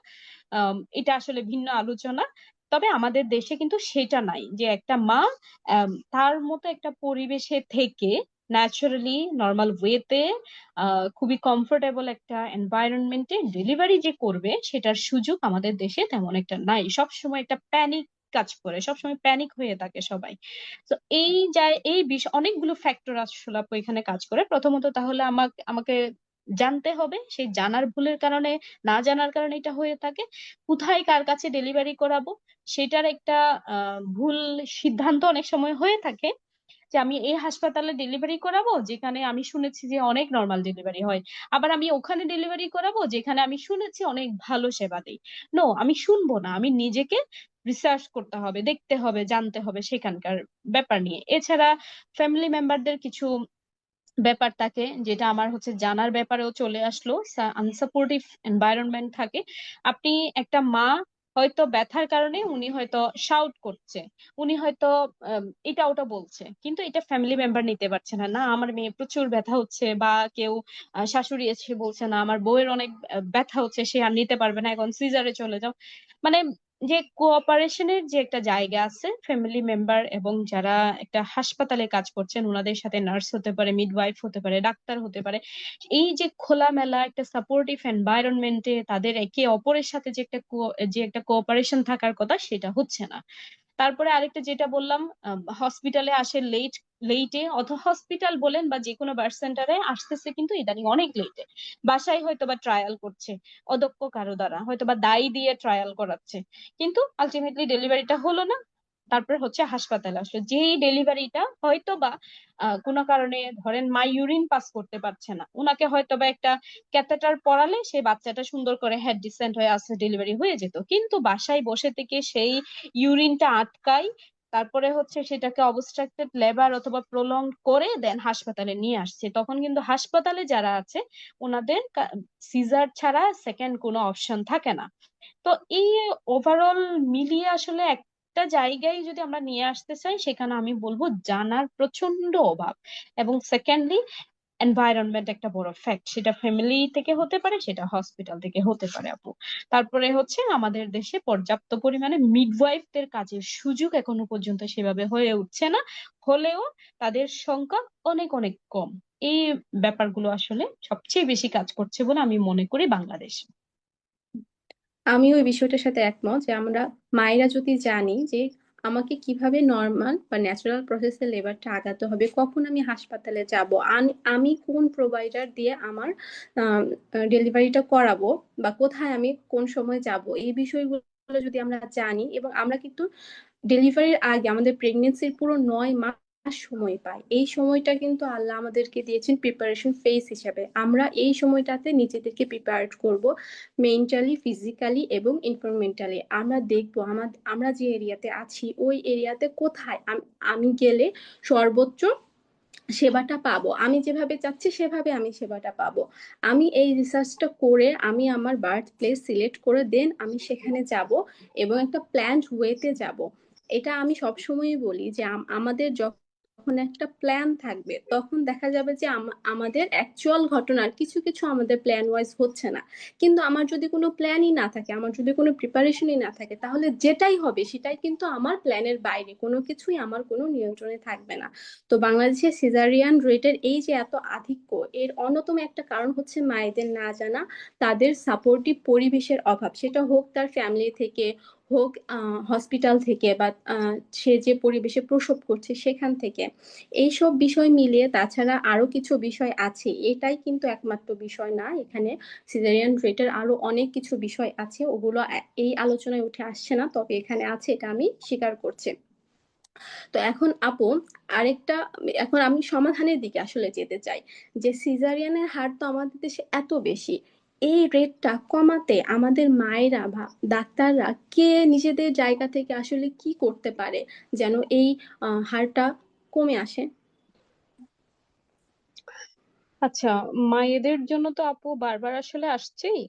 এটা আসলে ভিন্ন আলোচনা। তবে আমাদের দেশে কিন্তু সেটা নাই, যে একটা মা তার মতো একটা পরিবেশে থেকে ন্যাচারালি নর্মাল ওয়েতে খুবই কমফোর্টেবল একটা এনভায়রনমেন্টে ডেলিভারি যে করবে, সেটার সুযোগ আমাদের দেশে তেমন একটা নাই। সব সময় একটা প্যানিক কাজ করে, সবসময় প্যানিক হয়ে থাকে সবাই। তো এই যায় এই বিষয় অনেকগুলো ফ্যাক্টর আসলে আপু এখানে কাজ করে। প্রথমত তাহলে আমাকে আমাকে জানতে হবে, সেই জানার ভুলের কারণে, না জানার কারণে এটা হয়ে থাকে। কোথায় কার কাছে ডেলিভারি করাবো সেটার একটা ভুল সিদ্ধান্ত অনেক সময় হয়ে থাকে, যে আমি এই হাসপাতালে ডেলিভারি করাবো যেখানে আমি শুনেছি যে অনেক নর্মাল ডেলিভারি হয়, আবার আমি ওখানে ডেলিভারি করাবো যেখানে আমি শুনেছি অনেক ভালো সেবা দেয়। নো, আমি শুনবো না, আমি নিজেকে রিসার্চ করতে হবে, দেখতে হবে, জানতে হবে সেখানকার ব্যাপার নিয়ে। এছাড়া ফ্যামিলি মেম্বারদের কিছু ব্যাপার থাকে যেটা আমার হচ্ছে জানার ব্যাপারেও চলে আসলো, আনসাপোর্টিভ এনভায়রনমেন্ট থাকে। আপনি একটা মা হয়তো ব্যথার কারণে উনি হয়তো শাউট করছে, উনি হয়তো এটা ওটা বলছে, কিন্তু এটা ফ্যামিলি মেম্বার নিতে পারছে না, না আমার মেয়ে প্রচুর ব্যথা হচ্ছে, বা কেউ শাশুড়ি এসে বলছে না আমার বউয়ের অনেক ব্যথা হচ্ছে, সে আর নিতে পারবে না, এখন সিজারে চলে যাও। মানে যে কোঅপারেশনের যে একটা জায়গা আছে ফ্যামিলি মেম্বার এবং যারা একটা হাসপাতালে কাজ করছেন, ওনাদের সাথে নার্স হতে পারে, মিডওয়াইফ হতে পারে, ডাক্তার হতে পারে, এই যে খোলামেলা একটা সাপোর্টিভ এনভায়রনমেন্টে তাদের একে অপরের সাথে যে একটা কোঅপারেশন থাকার কথা, সেটা হচ্ছে না। তারপরে আরেকটা যেটা বললাম, হসপিটালে আসে লেটে, অথবা হসপিটাল বলেন বা যে কোনো বার্থ সেন্টারে আসতেছে কিন্তু ইদানিং অনেক লেটে, বাসায় হয়তো বা ট্রায়াল করছে অদক্ষ কারো দ্বারা, হয়তো বা দায় দিয়ে ট্রায়াল করাচ্ছে, কিন্তু আলটিমেটলি ডেলিভারিটা হলো না। তারপর হচ্ছে হাসপাতালে আসলো, যেই ডেলিভারিটা হয়তো বা কোনো কারণে ধরেন মা ইউরিন পাস করতে পারছে না, ওনাকে হয়তো বা একটা ক্যাথেটার পরালে সেই বাচ্চাটা সুন্দর করে হেড ডিসেন্ট হয়ে আসছে, ডেলিভারি হয়ে যেত, কিন্তু বাসায় বসে থেকে সেই ইউরিনটা আটকায়, তারপরে হচ্ছে সেটাকে অবস্ট্রাকটেড লেবার অথবা প্রলং করে দেন হাসপাতালে নিয়ে আসছে, তখন কিন্তু হাসপাতালে যারা আছে ওনাদের সিজার ছাড়া সেকেন্ড কোনো অপশন থাকে না। তো এই ওভারঅল মিলিয়ে আসলে একটা জায়গায় যদি আমরা নিয়ে আসতে চাই, সেখানে আমি বলবো জানার প্রচন্ড অভাব, এবং সেকেন্ডলি এনভায়রনমেন্ট একটা বড় ফ্যাক্ট, সেটা ফ্যামিলি থেকে হতে পারে, সেটা হসপিটাল থেকে হতে পারে আপু। তারপরে হচ্ছে আমাদের দেশে পর্যাপ্ত পরিমাণে মিডওয়াইফদের কাজের সুযোগ এখনো পর্যন্ত সেভাবে হয়ে উঠছে না, হলেও তাদের সংখ্যা অনেক অনেক কম। এই ব্যাপারগুলো আসলে সবচেয়ে বেশি কাজ করছে বলে আমি মনে করি বাংলাদেশে। আমি ওই বিষয়টার সাথে একমত যে আমরা মায়েরা যদি জানি যে আমাকে কিভাবে নর্মাল বা ন্যাচারাল প্রসেসে লেবারটা আগাতে হবে, কখন আমি হাসপাতালে যাব, আমি কোন প্রোভাইডার দিয়ে আমার ডেলিভারিটা করাবো, বা কোথায় আমি কোন সময় যাব, এই বিষয়গুলো যদি আমরা জানি, এবং আমরা কিন্তু ডেলিভারির আগে আমাদের প্রেগনেন্সির পুরো 9 মাস সময় পাই, এই সময়টা কিন্তু আল্লাহ আমাদেরকে দিয়েছেন প্রিপারেশন ফেজ হিসাবে। আমরা এই সময়টাতে নিজেদেরকে প্রিপেয়ার করব, মেন্টালি, ফিজিক্যালি এবং ইনফরমেন্টালি। আমরা দেখবো আমরা যে এরিয়াতে আছি ওই এরিয়াতে কোথায় আমি গেলে সর্বোচ্চ সেবাটা পাবো, আমি যেভাবে চাচ্ছি সেভাবে আমি সেবাটা পাবো। আমি এই রিসার্চটা করে আমি আমার বার্থ প্লেস সিলেক্ট করে দেন আমি সেখানে যাব, এবং একটা প্ল্যান্ড ওয়েতে যাব। এটা আমি সবসময়ই বলি যে আমাদের যখন একটা প্ল্যান থাকবে তখন দেখা যাবে যে আমাদের অ্যাকচুয়াল ঘটনার কিছু কিছু আমাদের প্ল্যান ওয়াইজ হচ্ছে না। কিন্তু আমার যদি কোনো প্ল্যানই না থাকে, আমার যদি কোনো প্রিপারেশনই না থাকে, তাহলে যেটাই হবে সেটাই কিন্তু আমার প্ল্যানের বাইরে, কোনো কিছুই আমার কোনো নিয়ন্ত্রণে থাকবে না। তো বাংলাদেশে সিজারিয়ান রেটের এই যে এত আধিক্য, এর অন্যতম একটা কারণ হচ্ছে মায়েদের না জানা, তাদের সাপোর্টিভ পরিবেশের অভাব, সেটা হোক তার ফ্যামিলি থেকে, হোক হসপিটাল থেকে, বা সে যে পরিবেশে প্রসব করছে সেখান থেকে। এইসব বিষয় মিলিয়ে তাছাড়া আরো কিছু বিষয় আছে, এটাই কিন্তু একমাত্র বিষয় না এখানে। সিজারিয়ান রেটের আরো অনেক কিছু বিষয় আছে, ওগুলো এই আলোচনায় উঠে আসছে না, তবে এখানে আছে, এটা আমি স্বীকার করছি। তো এখন আপু, আরেকটা, এখন আমি সমাধানের দিকে আসলে যেতে চাই, যে সিজারিয়ানের হার তো আমাদের দেশে এত বেশি, এই রেটটা কমাতে আমাদের মায়েরা বা ডাক্তাররা কে নিজেদের জায়গা থেকে আসলে কি করতে পারে যেন এই হারটা কমে আসে? আচ্ছা, মায়েদের জন্য তো আপু বারবার আসলে আসছেই।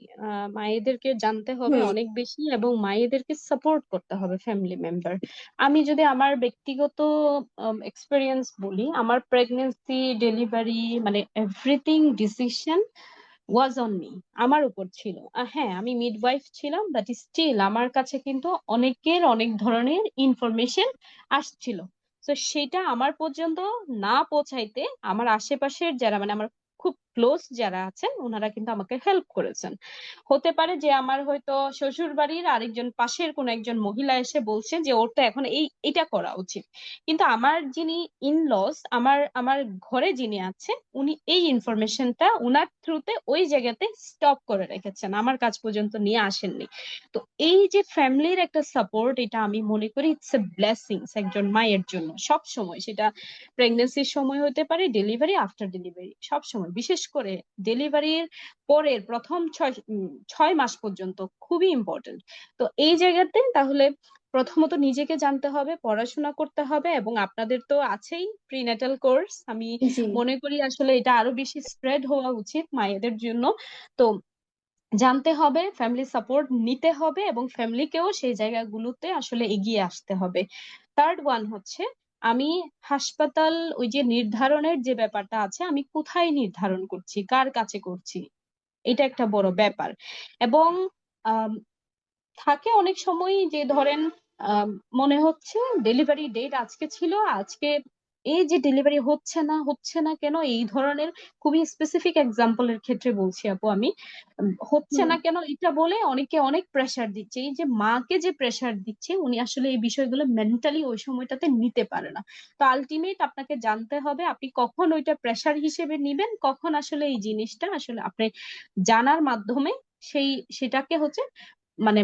মায়েদেরকে জানতে হবে হুম। অনেক বেশি, এবং মায়েদেরকে সাপোর্ট করতে হবে ফ্যামিলি মেম্বার। আমি যদি আমার ব্যক্তিগত এক্সপিরিয়েন্স বলি, আমার প্রেগনেন্সি, ডেলিভারি, মানে everything decision was on me, আমার উপর ছিল। হ্যাঁ, আমি মিডওয়াইফ ছিলাম, বাট স্টিল আমার কাছে কিন্তু অনেকের অনেক ধরনের ইনফরমেশন আসছিল। তো সেটা আমার পর্যন্ত না পৌঁছাইতে আমার আশেপাশের যারা, মানে আমার খুব ক্লোজ যারা আছেন, ওনারা কিন্তু আমাকে হেল্প করেছেন। হতে পারে যে আমার হয়তো শ্বশুর বাড়ির আরেকজন, পাশের কোন একজন মহিলা এসে বলছে যে ওর তো এখন এটা করা উচিত, কিন্তু আমার যিনি ইনলস, আমার আমার ঘরে যিনি আছে, উনি এই ইনফরমেশনটা উনার থ্রুতে ওই জায়গাতে স্টপ করে রেখেছেন, আমার কাছ পর্যন্ত নিয়ে আসেননি। তো এই যে ফ্যামিলির একটা সাপোর্ট, এটা আমি মনে করি ইটস এ ব্লেসিংস একজন মায়ের জন্য সব সময়। সেটা প্রেগনেন্সির সময় হতে পারে, ডেলিভারি, আফটার ডেলিভারি, সব সময়, বিশেষ করে ডেলিভারির পরের প্রথম 6 মাস পর্যন্ত খুবই ইম্পর্টেন্ট। তো এই জায়গাতে তাহলে প্রথমত নিজেকে জানতে হবে, পড়াশোনা করতে হবে, এবং আপনাদের তো আছেই প্রিন্যাটাল কোর্স, আমি জি। মনে করি আসলে এটা আরো বেশি স্প্রেড হওয়া উচিত মায়েদের জন্য। তো জানতে হবে, ফ্যামিলি সাপোর্ট নিতে হবে, এবং ফ্যামিলিকেও সেই জায়গাগুলোতে আসলে এগিয়ে আসতে হবে। থার্ড ওয়ান হচ্ছে, আমি হাসপাতাল, ওই যে নির্ধারণের যে ব্যাপারটা আছে, আমি কোথায় নির্ধারণ করছি, কার কাছে করছি, এটা একটা বড় ব্যাপার। এবং আম, থাকে অনেক সময় যে ধরেন, আম, মনে হচ্ছে ডেলিভারি ডেট আজকে ছিল, আজকে এই যে ডেলিভারি হচ্ছে না কেন, এই ধরনের খুবই স্পেসিফিক এক্সাম্পলের ক্ষেত্রে বলছি আপু আমি, হচ্ছে হুম। না কেন এটা বলে অনেকে অনেক প্রেসার দিচ্ছে। এই যে মাকে যে প্রেসার দিচ্ছে, উনি আসলে এই বিষয়গুলো মেন্টালি ওই সময়টাতে নিতে পারে না। তো আলটিমেট আপনাকে জানতে হবে আপনি কখন ওইটা প্রেসার হিসেবে নিবেন, কখন আসলে এই জিনিসটা আসলে আপনি জানার মাধ্যমে সেই সেটাকে হচ্ছে, মানে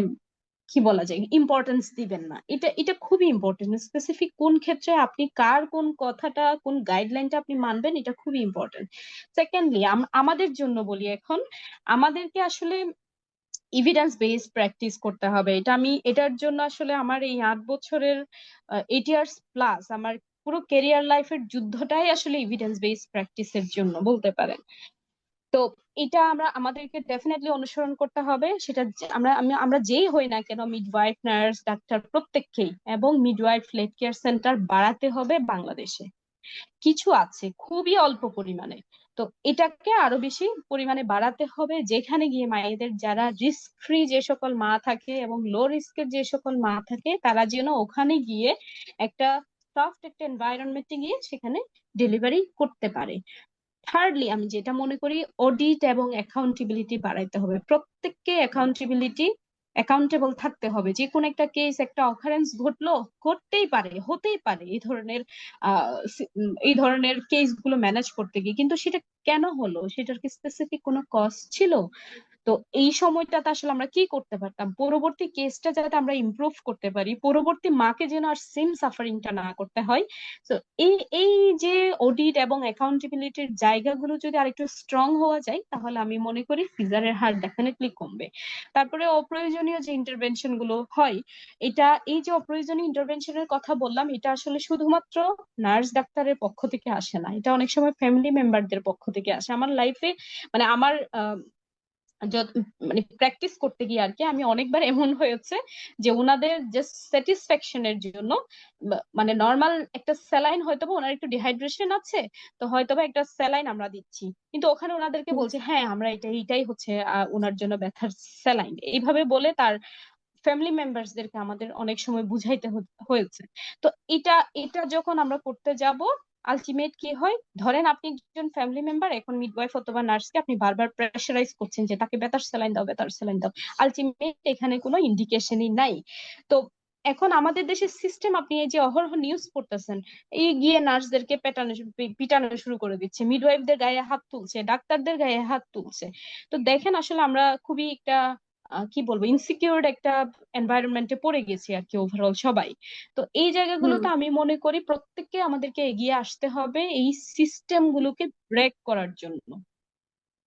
কি বলা যায়, ইম্পর্টেন্স দিবেন না। এটা এটা খুবই ইম্পর্টেন্ট। স্পেসিফিক কোন ক্ষেত্রে আপনি কার কোন কথাটা, কোন গাইডলাইনটা আপনি মানবেন, এটা খুবই ইম্পর্টেন্ট। সেকেন্ডলি, আমাদের জন্য বলি এখন, আমাদেরকে আসলে এভিডেন্স বেসড প্র্যাকটিস করতে হবে। এটার জন্য আসলে আমার এই 8 বছরের, 8 ইয়ার্স প্লাস আমার পুরো কেরিয়ার লাইফের যুদ্ধটাই আসলে এভিডেন্স বেসড প্র্যাকটিসের জন্য বলতে পারেন। তো এটা আমাদেরকে ডেফিনেটলি অনুসরণ করতে হবে। সেটা আমরা যেই হই না কেন, মিডওয়াইফ, নার্স, ডাক্তার, প্রত্যেককেই, এবং মিডওয়াইফ লেড কেয়ার সেন্টার বাড়াতে হবে বাংলাদেশে। কিছু আছে খুবই অল্প পরিমাণে, তো এটাকে আরো বেশি পরিমাণে বাড়াতে হবে, যেখানে গিয়ে মায়েদের, যারা রিস্ক ফ্রি যে সকল মা থাকে এবং লো রিস্কের যে সকল মা থাকে, তারা যেন ওখানে গিয়ে একটা সফট একটা এনভায়রনমেন্টে গিয়ে সেখানে ডেলিভারি করতে পারে। থার্ডলি, আমি যেটা মনে করি, অডিট এবং অ্যাকাউন্টেবিলিটি বাড়াইতে হবে। প্রত্যেককে অ্যাকাউন্টেবল থাকতে হবে। যে কোনো একটা কেস, একটা অকারেন্স ঘটলো, ঘটতেই পারে, হতেই পারে এই ধরনের কেস গুলো ম্যানেজ করতে গিয়ে, কিন্তু সেটা কেন হলো, সেটার কি স্পেসিফিক কোনো কজ ছিল? তো এই সময়টাতে আসলে আমরা কি করতে পারতাম, পরবর্তী কেসটা যাতে আমরা ইমপ্রুভ করতে পারি, পরবর্তী মাকে যেন আর সেম সাফারিংটা না করতে হয়। তো এই এই যে অডিট এবং অ্যাকাউন্টেবিলিটির জায়গাগুলো যদি আরেকটু স্ট্রং হওয়া যায়, তাহলে আমি মনে করি সিজারের হার ডেফিনেটলি কমবে। তারপরে অপ্রয়োজনীয় যে ইন্টারভেনশন গুলো হয়, এই যে অপ্রয়োজনীয় ইন্টারভেনশনের কথা বললাম, এটা আসলে শুধুমাত্র নার্স ডাক্তারের পক্ষ থেকে আসে না, এটা অনেক সময় ফ্যামিলি মেম্বারদের পক্ষ থেকে আসে। আমার লাইফে, মানে আমার মানে প্র্যাকটিস করতে গিয়ে আর কি আমি অনেকবার এমন হয়েছে যে ওনাদের জাস্ট স্যাটিসফ্যাকশনের জন্য মানে নর্মাল একটা স্যালাইন হয়তোবা ওনার একটু ডিহাইড্রেশন আছে, তো হয়তোবা একটা স্যালাইন আমরা দিচ্ছি, কিন্তু ওখানে ওনাদেরকে বলছে হ্যাঁ আমরা এটাই হচ্ছে ওনার জন্য ব্যথার স্যালাইন, এইভাবে বলে তার ফ্যামিলি মেম্বার্সদেরকে আমাদের অনেক সময় বুঝাইতে হয়েছে। তো এটা এটা যখন আমরা করতে যাব, আলটিমেট কি হয়, ধরেন আপনি একজন ফ্যামিলি মেম্বার, এখন মিডওয়াইফ অথবা নার্সকে আপনি বারবার প্রেশারাইজ করছেন যে তাকে বেতার স্যালাইন দাও, বেতার স্যালাইন দাও, আলটিমেট এখানে কোনো ইন্ডিকেশনই নাই। তো এখন আমাদের দেশের সিস্টেম, আপনি এই যে অহরহ নিউজ পড়তেছেন, এই গিয়ে নার্সদেরকে পিটানো শুরু করে দিচ্ছে, মিডওয়াইফদের গায়ে হাত তুলছে, ডাক্তারদের গায়ে হাত তুলছে। তো দেখেন আসলে আমরা খুবই একটা কি বলবো ইনসিকিউর একটা এনভায়রনমেন্টে পড়ে গেছি আর কি ওভারঅল সবাই। তো এই হুম। জায়গাগুলোতে আমি মনে করি প্রত্যেককে আমাদেরকে এগিয়ে আসতে হবে এই সিস্টেম গুলোকে ব্রেক করার জন্য।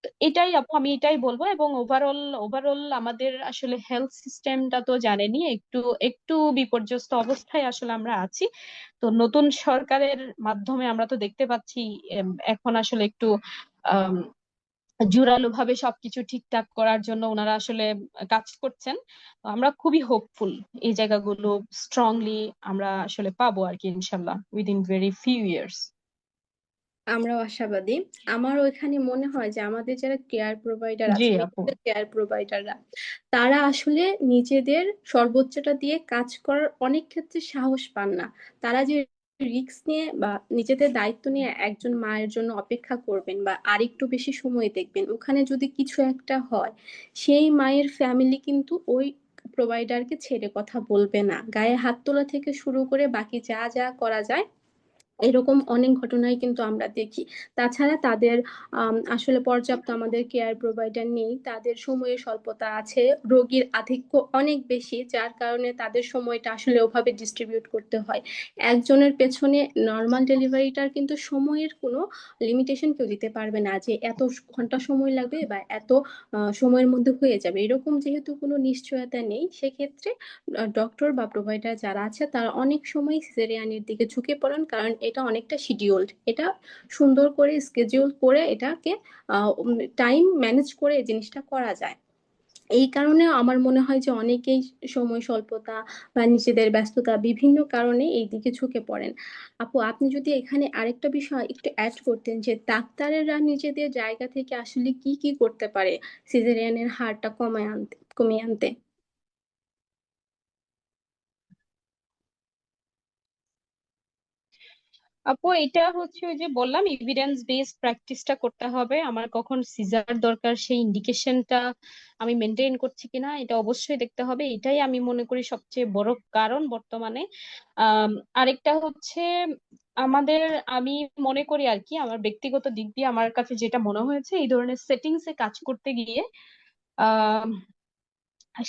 তো এটাই আপু, আমি এটাই বলবো। এবং ওভারঅল ওভারঅল আমাদের আসলে হেলথ সিস্টেমটা তো জানেনই একটু একটু বিপর্যস্ত অবস্থায় আসলে আমরা আছি। তো নতুন সরকারের মাধ্যমে আমরা তো দেখতে পাচ্ছি এখন আসলে একটু জোরালো ভাবে সবকিছু ঠিকঠাক করার জন্য ওনারা আসলে কাজ করছেন। তো আমরা খুবই হোপফুল এই জায়গাগুলো স্ট্রংলি আমরা আসলে পাবো আর কি ইনশাল্লাহ উইদিন ভেরি ফিউ ইয়ার্স। আমরাও আশাবাদী। আমার ওইখানে মনে হয় যে আমাদের যারা কেয়ার প্রোভাইডার জি আছে, আপু। মেডিকেল কেয়ার প্রোভাইডাররা, তারা আসলে নিজেদের সর্বোচ্চটা দিয়ে কাজ করার অনেক ক্ষেত্রে সাহস পান না। তারা যে রিস্ক নিয়ে বা নিজেদের দায়িত্ব নিয়ে একজন মায়ের জন্য অপেক্ষা করবেন বা আরেকটু বেশি সময় দেখবেন, ওখানে যদি কিছু একটা হয়, সেই মায়ের ফ্যামিলি কিন্তু ওই প্রোভাইডারকে ছেড়ে কথা বলবে না। গায়ে হাত তোলা থেকে শুরু করে বাকি যা যা করা যায় এরকম অনেক ঘটনাই কিন্তু আমরা দেখি। তাছাড়া তাদের আসলে পর্যাপ্ত আমাদের কেয়ার প্রোভাইডার নেই, তাদের সময়ের স্বল্পতা আছে, রোগীর আধিক্য অনেক বেশি, যার কারণে তাদের সময়টা আসলে ওভাবে ডিস্ট্রিবিউট করতে হয়। একজনের পেছনে নর্মাল ডেলিভারিটার কিন্তু সময়ের কোনো লিমিটেশন কেউ দিতে পারবে না যে এত ঘন্টা সময় লাগবে বা এত সময়ের মধ্যে হয়ে যাবে, এরকম যেহেতু কোনো নিশ্চয়তা নেই, সেক্ষেত্রে ডক্টর বা প্রোভাইডার যারা আছে তারা অনেক সময় সিজারিয়ানের দিকে ঝুঁকে পড়েন, কারণ এটা অনেকটা শিডিউলড, এটা সুন্দর করে স্কেডিউল করে এটাকে টাইম ম্যানেজ করে এই জিনিসটা করা যায়। এই কারণে আমার মনে হয় যে অনেকেই সময় স্বল্পতা বা নিজেদের ব্যস্ততা বিভিন্ন কারণে এই দিকে ঝুঁকে পড়েন। আপু, আপনি যদি এখানে আরেকটা বিষয় একটু অ্যাড করতেন যে ডাক্তারেরা নিজেদের জায়গা থেকে আসলে কি কি করতে পারে সিজারিয়ানের হারটা কমিয়ে আনতে। আপু এটা হচ্ছে ওই যে বললাম এভিডেন্স বেসড প্র্যাকটিসটা করতে হবে, আমার কখন সিজার দরকার সেই ইন্ডিকেশনটা আমি মেনটেন করছি কিনা এটা অবশ্যই দেখতে হবে, এটাই আমি মনে করি সবচেয়ে বড় কারণ বর্তমানে। আম, আরেকটা হচ্ছে আমাদের, আমি মনে করি আর কি আমার ব্যক্তিগত দিক দিয়ে আমার কাছে যেটা মনে হয়েছে এই ধরনের সেটিংসে কাজ করতে গিয়ে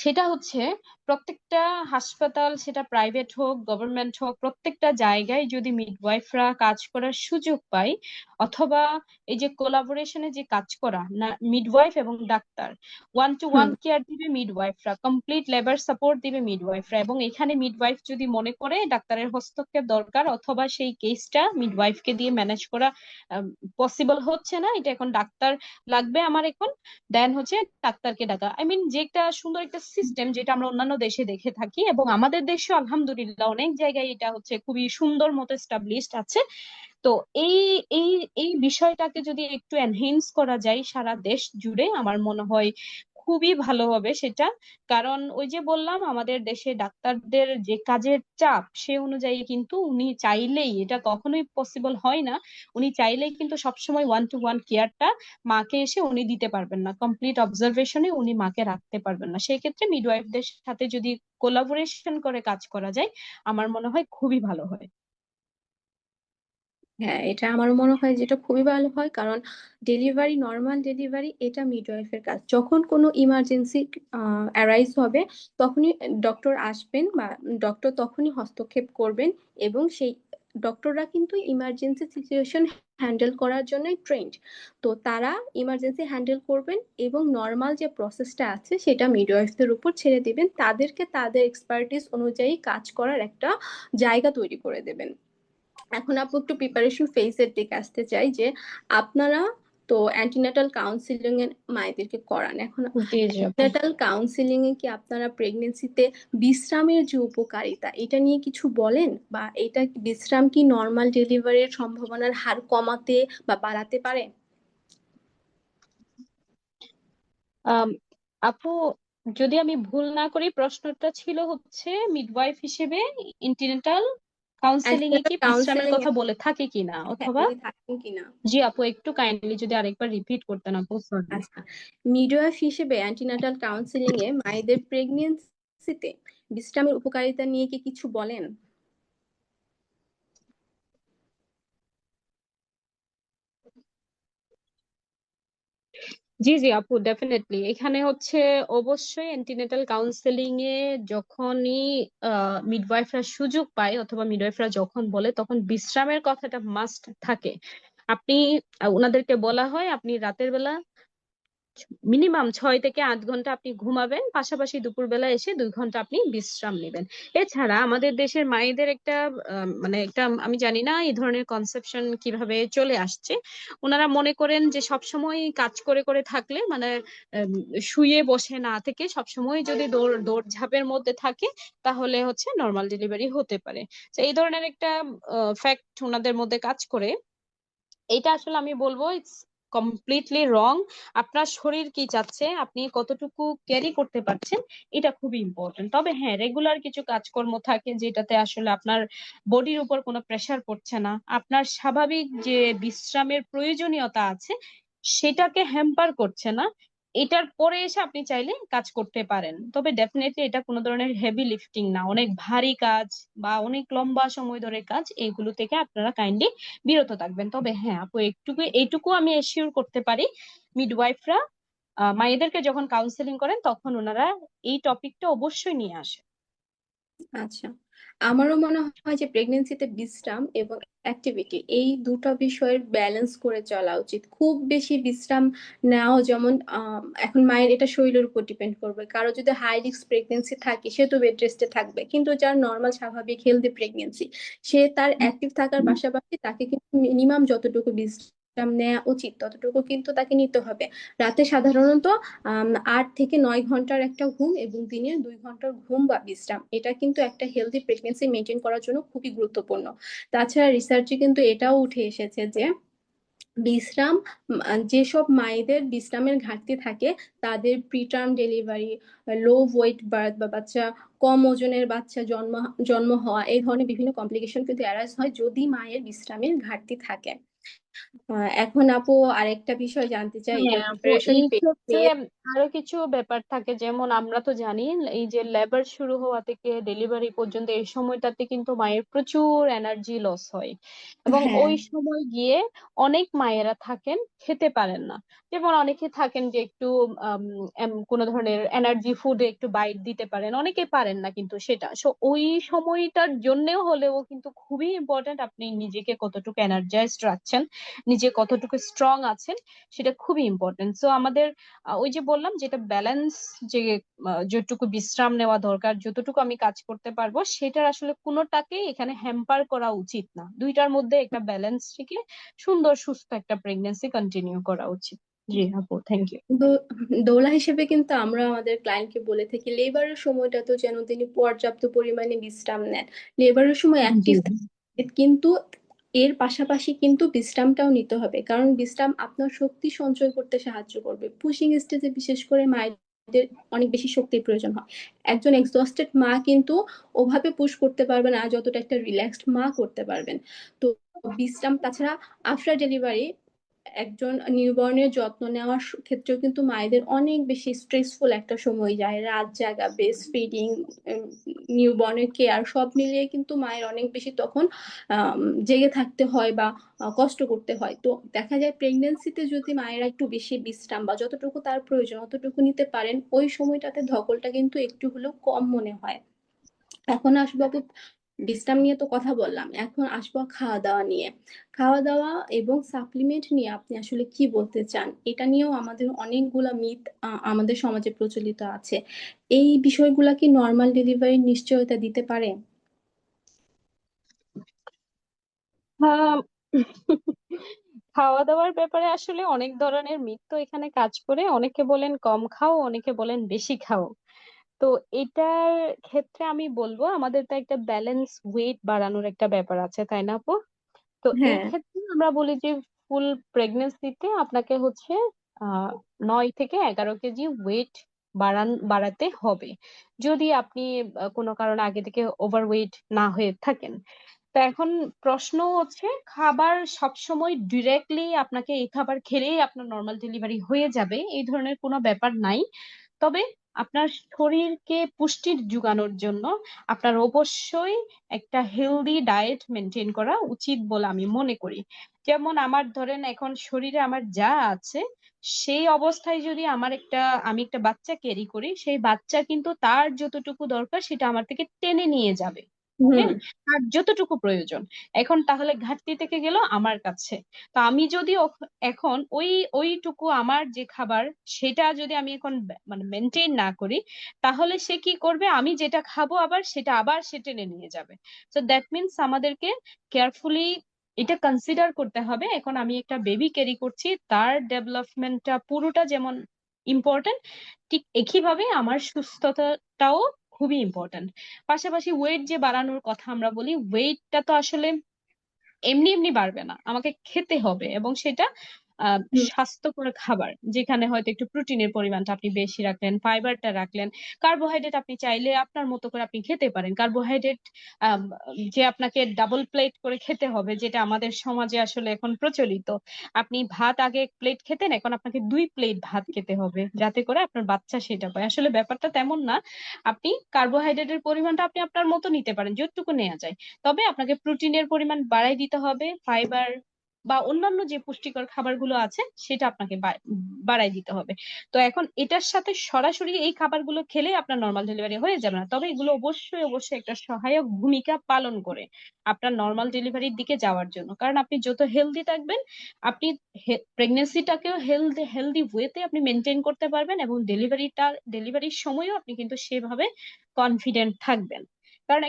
সেটা হচ্ছে প্রত্যেকটা হাসপাতাল, সেটা প্রাইভেট হোক গভর্নমেন্ট হোক, প্রত্যেকটা জায়গায় যদি মিডওয়াইফরা কাজ করার সুযোগ পায়, অথবা এই যে কোলাবোরেশনে যে কাজ করা না, মিডওয়াইফ এবং ডাক্তার ওয়ান টু ওয়ান হুম। কেয়ার দিবে মিডওয়াইফরা, কমপ্লিট লেবার সাপোর্ট দিবে মিডওয়াইফরা, এবং এখানে মিডওয়াইফ যদি মনে করে ডাক্তারের হস্তক্ষেপ দরকার অথবা সেই কেসটা মিডওয়াইফকে দিয়ে ম্যানেজ করা পসিবল হচ্ছে না, এটা এখন ডাক্তার লাগবে আমার এখন, দেন হচ্ছে ডাক্তারকে ডাকা। আই মিন যে একটা সুন্দর একটা সিস্টেম যেটা আমরা অন্যান্য দেশে দেখে থাকি, এবং আমাদের দেশে আলহামদুলিল্লাহ অনেক জায়গায় এটা হচ্ছে খুবই সুন্দর মতো এস্টাবলিশড আছে। তো এই এই এই বিষয়টাকে যদি একটু এনহেন্স করা যায় সারা দেশ জুড়ে, আমার মনে হয় খুবই ভালো হবে সেটা। কারণ ওই যে বললাম আমাদের দেশে ডাক্তারদের যে কাজের চাপ সে অনুযায়ী কিন্তু উনি চাইলেই, এটা কখনোই পসিবল হয় না, উনি চাইলেই কিন্তু সবসময় ওয়ান টু ওয়ান কেয়ারটা মাকে এসে উনি দিতে পারবেন না, কমপ্লিট অবজারভেশনে উনি মাকে রাখতে পারবেন না। সেই ক্ষেত্রে মিডওয়াইফদের সাথে যদি কোলাবোরেশন করে কাজ করা যায় আমার মনে হয় খুবই ভালো হয়। হ্যাঁ, এটা আমার মনে হয় যেটা খুবই ভালো হয়, কারণ ডেলিভারি, নর্মাল ডেলিভারি এটা মিডওয়াইফের কাজ। যখন কোনো ইমার্জেন্সি অ্যারাইজ হবে তখনই ডক্টর আসবেন বা ডক্টর তখনই হস্তক্ষেপ করবেন, এবং সেই ডক্টররা কিন্তু ইমার্জেন্সি সিচুয়েশন হ্যান্ডেল করার জন্যই ট্রেন্ড। তো তারা ইমার্জেন্সি হ্যান্ডেল করবেন এবং নর্মাল যে প্রসেসটা আছে সেটা মিডওয়াইফদের উপর ছেড়ে দিবেন, তাদেরকে তাদের এক্সপার্টিস অনুযায়ী কাজ করার একটা জায়গা তৈরি করে দেবেন। এখন আপু একটু প্রিপারেশন ফেজের দিকে আসতে চাই যে আপনারা তো অ্যান্টিনাটাল কাউন্সিলিং এর মায়েদেরকে করান। এখন জি জি আপু। অ্যান্টিনাটাল কাউন্সিলিং এ কি আপনারা প্রেগনেন্সিতে বিশ্রামের যে উপকারিতা এটা নিয়ে কিছু বলেন, বা এটা বিশ্রাম কি নর্মাল ডেলিভারির সম্ভাবনার হার কমাতে বা বাড়াতে পারে? আম, আপু, যদি আমি ভুল না করি প্রশ্নটা ছিল হচ্ছে মিডওয়াইফ হিসেবে ইন্টিনেটাল কাউন্সেলিং এ অ্যান্টিনাটাল কি বিশ্রামের কাউন্সিলিং কথা বলে থাকে কিনা, হ্যাঁ অথবা বলে থাকেন কিনা? জি আপু, একটু কাইন্ডলি যদি আরেকবার রিপিট করতেন আপু, সরি। আচ্ছা, মিডওয়াইফ হিসেবে অ্যান্টিনাটাল কাউন্সিলিং এ মায়েদের প্রেগনেন্সিতে বিশ্রামের উপকারিতা নিয়ে কি কিছু বলেন? জি জি আপু, ডেফিনেটলি এখানে হচ্ছে অবশ্যই অ্যান্টিনেটাল কাউন্সেলিং এ যখনই মিডওয়াইফরা সুযোগ পায় অথবা মিডওয়াইফরা যখন বলে তখন বিশ্রামের কথাটা মাস্ট থাকে। আপনি ওনাদেরকে বলা হয় আপনি রাতের বেলা মিনিমাম 6 থেকে 8 ঘন্টা আপনি ঘুমাবেন, পাশাপাশি দুপুরবেলা এসে 2 ঘন্টা আপনি বিশ্রাম নেবেন। এছাড়া আমাদের দেশের মায়েদের একটা মানে একটা, আমি জানি না এই ধরনের কনসেপশন কিভাবে চলে আসছে। ওনারা মনে করেন যে সব সময় কাজ করে করে থাকলে মানে আম, শুয়ে বসে না থেকে সব সময় যদি দৌড়ঝাঁপের মধ্যে থাকে তাহলে হচ্ছে নর্মাল ডেলিভারি হতে পারে। তো এই ধরনের একটা ফ্যাক্ট ওনাদের মধ্যে কাজ করে। এটা আসলে আমি বলবো ইটস কমপ্লিটলি রং। আপনার শরীর কি চাচ্ছে, আপনি কতটুকু ক্যারি করতে পারছেন, এটা খুবই ইম্পর্টেন্ট। তবে হ্যাঁ, রেগুলার কিছু কাজকর্ম থাকে যেটাতে আসলে আপনার বডির উপর কোনো প্রেসার পড়ছে না, আপনার স্বাভাবিক যে বিশ্রামের প্রয়োজনীয়তা আছে সেটাকে হ্যাম্পার করছে না, এটার পরে এসে আপনি চাইলে কাজ করতে পারেন। তবে ডেফিনেটলি এটা কোনো ধরনের হেভি লিফটিং না, অনেক ভারী কাজ বা অনেক লম্বা সময় ধরে কাজ, এইগুলো থেকে আপনারা কাইন্ডলি বিরত থাকবেন। তবে হ্যাঁ আপু, এইটুকু আমি এসিওর করতে পারি, মিডওয়াইফরা মায়েদেরকে যখন কাউন্সেলিং করেন তখন ওনারা এই টপিকটা অবশ্যই নিয়ে আসে। আচ্ছা, আমারও মনে হয় যে প্রেগনেন্সিতে বিশ্রাম এবং অ্যাক্টিভিটি এই দুটো বিষয়ের ব্যালেন্স করে চলা উচিত। খুব বেশি বিশ্রাম নেওয়া যেমন এখন মায়ের এটা শরীরের উপর ডিপেন্ড করবে। কারো যদি হাই রিস্ক প্রেগনেন্সি থাকে সে তো বেড রেস্টে থাকবে, কিন্তু যার নর্মাল স্বাভাবিক হেলদি প্রেগনেন্সি সে তার অ্যাক্টিভ থাকার পাশাপাশি তাকে কিন্তু মিনিমাম যতটুকু বিশ্রাম নেওয়া উচিত ততটুকু কিন্তু তাকে নিতে হবে। রাতে সাধারণত 8 থেকে 9 ঘন্টার একটা ঘুম এবং দিনে 2 ঘন্টার ঘুম বা বিশ্রাম, এটা কিন্তু একটা হেলদি প্রেগনেন্সি মেনটেন করার জন্য খুবই গুরুত্বপূর্ণ। তাছাড়া রিসার্চে কিন্তু এটাও উঠে এসেছে যে বিশ্রাম, যেসব মায়েদের বিশ্রামের ঘাটতি থাকে তাদের প্রিটার্ম ডেলিভারি, লো ওয়েট বার্থ বা বাচ্চা কম ওজনের বাচ্চা জন্ম জন্ম হওয়া এই ধরনের বিভিন্ন কমপ্লিকেশন কিন্তু অ্যারাইজ হয় যদি মায়ের বিশ্রামের ঘাটতি থাকে। এখন আপু আরেকটা বিষয় জানতে চাই, এটা হ্যাঁ আপু, প্রিপারেশন এই ক্ষেত্রে আরো কিছু ব্যাপার থাকে, যেমন আমরা তো জানি এই যে লেবার শুরু হওয়া থেকে ডেলিভারি পর্যন্ত এই সময়টাতে কিন্তু মায়ের প্রচুর এনার্জি লস হয়, এবং হ্যাঁ। ওই সময় গিয়ে অনেক মায়েরা থাকেন খেতে পারেন না। যেমন অনেকে থাকেন যে একটু কোনো ধরনের এনার্জি ফুডে একটু বাইট দিতে পারেন, অনেকে পারেন না, কিন্তু সেটা ওই সময়টার জন্যেও হলেও কিন্তু খুবই ইম্পর্ট্যান্ট আপনি নিজেকে কতটুকু এনার্জাইজড রাখছেন, নিজে কতটুকু স্ট্রং আছেন, সেটা খুবই ইম্পর্টেন্ট। সো আমাদের ওই যে বললাম যেটা ব্যালেন্স, যে যতটুকু বিশ্রাম নেওয়া দরকার, যতটুকু আমি কাজ করতে পারবো, সেটার আসলে কোনোটাকেই এখানে হ্যাম্পার করা উচিত না। দুইটার মধ্যে একটা ব্যালেন্স রেখে সুন্দর সুস্থ একটা প্রেগনেন্সি কন্টিনিউ করা উচিত। জি আপু, থ্যাংক ইউ। দোলা হিসেবে কিন্তু আমরা আমাদের ক্লায়েন্টকে বলে থাকি লেবারের সময়টা তো যেন তিনি পর্যাপ্ত পরিমাণে বিশ্রাম নেন। লেবারের সময় জি অ্যাক্টিভ কিন্তু এর পাশাপাশি কিন্তু বিশ্রামটাও নিতে হবে, কারণ বিশ্রাম আপনার শক্তি সঞ্চয় করতে সাহায্য করবে। পুশিং স্টেজে বিশেষ করে মায়েদের অনেক বেশি শক্তির প্রয়োজন হয়। একজন এক্সস্টেড মা কিন্তু ওভাবে পুশ করতে পারবে না যতটা একটা রিল্যাক্সড মা করতে পারবেন। তো বিশ্রাম, তাছাড়া আফটার ডেলিভারি একজন নিউবর্নের যত্ন নেওয়ার ক্ষেত্রেও কিন্তু মায়েদের অনেক বেশি স্ট্রেসফুল একটা সময় যায়, রাত জাগা, ব্রেস্ট ফিডিং, নিউবর্নের কেয়ার সব মিলিয়ে কিন্তু মায়ের অনেক বেশি তখন জেগে থাকতে হয় বা কষ্ট করতে হয়। তো দেখা যায় প্রেগনেন্সিতে যদি মায়েরা একটু বেশি বিশ্রাম বা যতটুকু তার প্রয়োজন অতটুকু নিতে পারেন ওই সময়টাতে ধকলটা কিন্তু একটু হলেও কম মনে হয়। এখন আসবো আপু, বিশ্রাম নিয়ে তো কথা বললাম, এখন আসবো খাওয়া দাওয়া নিয়ে। খাওয়া দাওয়া এবং সাপ্লিমেন্ট নিয়ে আপনি আসলে কি বলতে চান? এটা নিয়েও আমাদের অনেকগুলা মিথ আমাদের সমাজে প্রচলিত আছে। এই বিষয়গুলা কি নর্মাল ডেলিভারির নিশ্চয়তা দিতে পারে? আহ, খাওয়া দাওয়ার ব্যাপারে আসলে অনেক ধরনের মিথ তো এখানে কাজ করে। অনেকে বলেন কম খাও, অনেকে বলেন বেশি খাও। তো এটার ক্ষেত্রে আমি বলবো আমাদের তো একটা ব্যালেন্স ওয়েট বাড়ানোর একটা ব্যাপার আছে, তাই না আপু? তো এই হ্যাঁ, ক্ষেত্রে আমরা বলি যে ফুল প্রেগনেন্সিতে আপনাকে হচ্ছে 9 থেকে 11 কেজি ওয়েট বাড়াতে হবে, যদি আপনি কোনো কারণে আগে থেকে ওভারওয়েট না হয়ে থাকেন। তো এখন প্রশ্ন হচ্ছে, খাবার সবসময় ডিরেক্টলি আপনাকে এই খাবার খেলেই আপনার নর্মাল ডেলিভারি হয়ে যাবে এই ধরনের কোনো ব্যাপার নাই। তবে আপনার শরীরকে পুষ্টির যোগানোর জন্য আপনার অবশ্যই একটা হেলদি ডায়েট মেনটেন করা উচিত বলে আমি মনে করি। যেমন আমার ধরেন এখন শরীরে আমার যা আছে, সেই অবস্থায় যদি আমি একটা বাচ্চা ক্যারি করি, সেই বাচ্চা কিন্তু তার যতটুকু দরকার সেটা আমার থেকে টেনে নিয়ে যাবে। হুম, হ্যাঁ, তার যতটুকু প্রয়োজন। এখন তাহলে ঘাটতি থেকে গেল আমার কাছে। তো আমি যদি এখন ওইটুকু আমার যে খাবার, সেটা যদি আমি এখন মানে মেনটেন না করি, তাহলে সে কি করবে, আমি যেটা খাবো আবার সেটা আবার সে টেনে নিয়ে যাবে। তো দ্যাট মিনস আমাদেরকে কেয়ারফুলি এটা কনসিডার করতে হবে। এখন আমি একটা বেবি ক্যারি করছি, তার ডেভেলপমেন্টটা পুরোটা যেমন ইম্পর্টেন্ট, ঠিক একইভাবে আমার সুস্থতাটাও খুবই ইম্পর্টেন্ট। পাশাপাশি ওয়েট যে বাড়ানোর কথা আমরা বলি, ওয়েটটা তো আসলে এমনি এমনি বাড়বে না, আমাকে খেতে হবে, এবং সেটা আহ হুম। স্বাস্থ্যকর খাবার, যেখানে হয়তো একটু প্রোটিনের পরিমাণটা আপনি বেশি রাখলেন, ফাইবারটা রাখলেন। কার্বোহাইড্রেট আপনি চাইলে আপনার মতো করে আপনি খেতে পারেন। কার্বোহাইড্রেট যে আপনাকে ডাবল প্লেট করে খেতে হবে, যেটা আমাদের সমাজে আসলে এখন প্রচলিত। আপনি ভাত আগে 1 প্লেট খেতেন, এখন আপনাকে 2 প্লেট ভাত খেতে হবে যাতে করে আপনার বাচ্চা সেটা পায়। আসলে ব্যাপারটা তেমন না। আপনি কার্বোহাইড্রেটের পরিমাণটা আপনি আপনার মতো নিতে পারেন, যতটুকু নেওয়া যায়। তবে আপনাকে প্রোটিনের পরিমাণ বাড়াই দিতে হবে, ফাইবার বা অন্যান্য যে পুষ্টিকর খাবারগুলো আছে সেটা আপনাকে বাড়াই দিতে হবে। তো এখন এটার সাথে সরাসরি এই খাবারগুলো খেলে আপনার নর্মাল ডেলিভারি হয়ে যাবে না, তবে এগুলো অবশ্যই অবশ্যই একটা সহায়ক ভূমিকা পালন করে আপনার নর্মাল ডেলিভারির দিকে যাওয়ার জন্য। কারণ আপনি যত হেলদি থাকবেন, আপনি প্রেগনেন্সিটাকেও হেলদি হেলদি ওয়েতে আপনি মেনটেন করতে পারবেন, এবং ডেলিভারির সময়ও আপনি কিন্তু সেভাবে কনফিডেন্ট থাকবেন। কারণ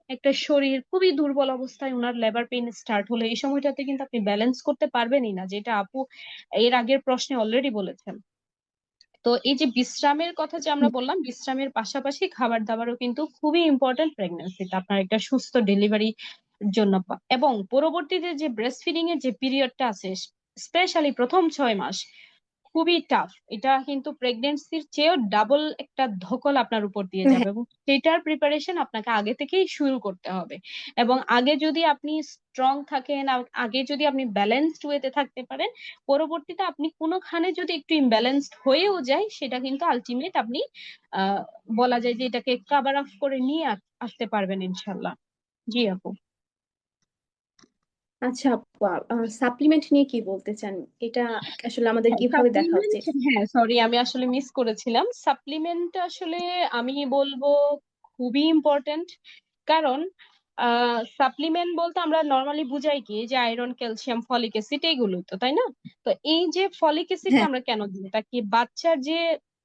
একটা শরীর খুবই দুর্বল অবস্থায় ওনার লেবার পেইন স্টার্ট হলে এই সময়টাতে কিন্তু আপনি ব্যালেন্স করতে পারবেনই না, যেটা আপু এর আগের প্রশ্নে অলরেডি বলেছেন। তো এই যে বিশ্রামের কথা যে আমরা বললাম, বিশ্রামের পাশাপাশি খাবার দাবারও কিন্তু খুবই ইম্পর্টেন্ট প্রেগনেন্সিতে আপনার একটা সুস্থ ডেলিভারি জন্য। এবং পরবর্তীতে যে ব্রেস্ট ফিডিং এর যে পিরিয়ডটা আছে, স্পেশালি প্রথম 6 মাস খুবই টাফ। এটা কিন্তু প্রেগনেন্সির চেয়েও ডাবল একটা ধকল আপনার উপর দিয়ে হ্যাঁ, যাবে, এবং সেটার প্রিপারেশন আপনাকে আগে থেকেই শুরু করতে হবে। এবং আগে যদি আপনি স্ট্রং থাকেন, আগে যদি আপনি ব্যালেন্সড ওয়েতে থাকতে পারেন, পরবর্তীতে আপনি কোনোখানে যদি একটু ইমব্যালেন্সড হয়েও যায়, সেটা কিন্তু আলটিমেট আপনি আহ বলা যায় যে এটাকে কাভার আপ করে নিয়ে আসতে পারবেন ইনশাল্লাহ। জি আপু। আচ্ছা আপু, সাপ্লিমেন্ট নিয়ে কি বলতে চান? এটা আসলে আমাদের হ্যাঁ, কিভাবে দেখা সাপ্লিমেন্ট, উচিত? হ্যাঁ সরি আমি আসলে মিস করেছিলাম। সাপ্লিমেন্ট আসলে আমি বলবো খুবই ইম্পর্টেন্ট। কারণ সাপ্লিমেন্ট বলতে আমরা নর্মালি বুঝাই কি, যে আয়রন, ক্যালসিয়াম, ফলিক অ্যাসিড, এইগুলোই তো, তাই না? তো এই যে ফলিক অ্যাসিডটা হ্যাঁ, আমরা কেন দিই, তা কি বাচ্চার যে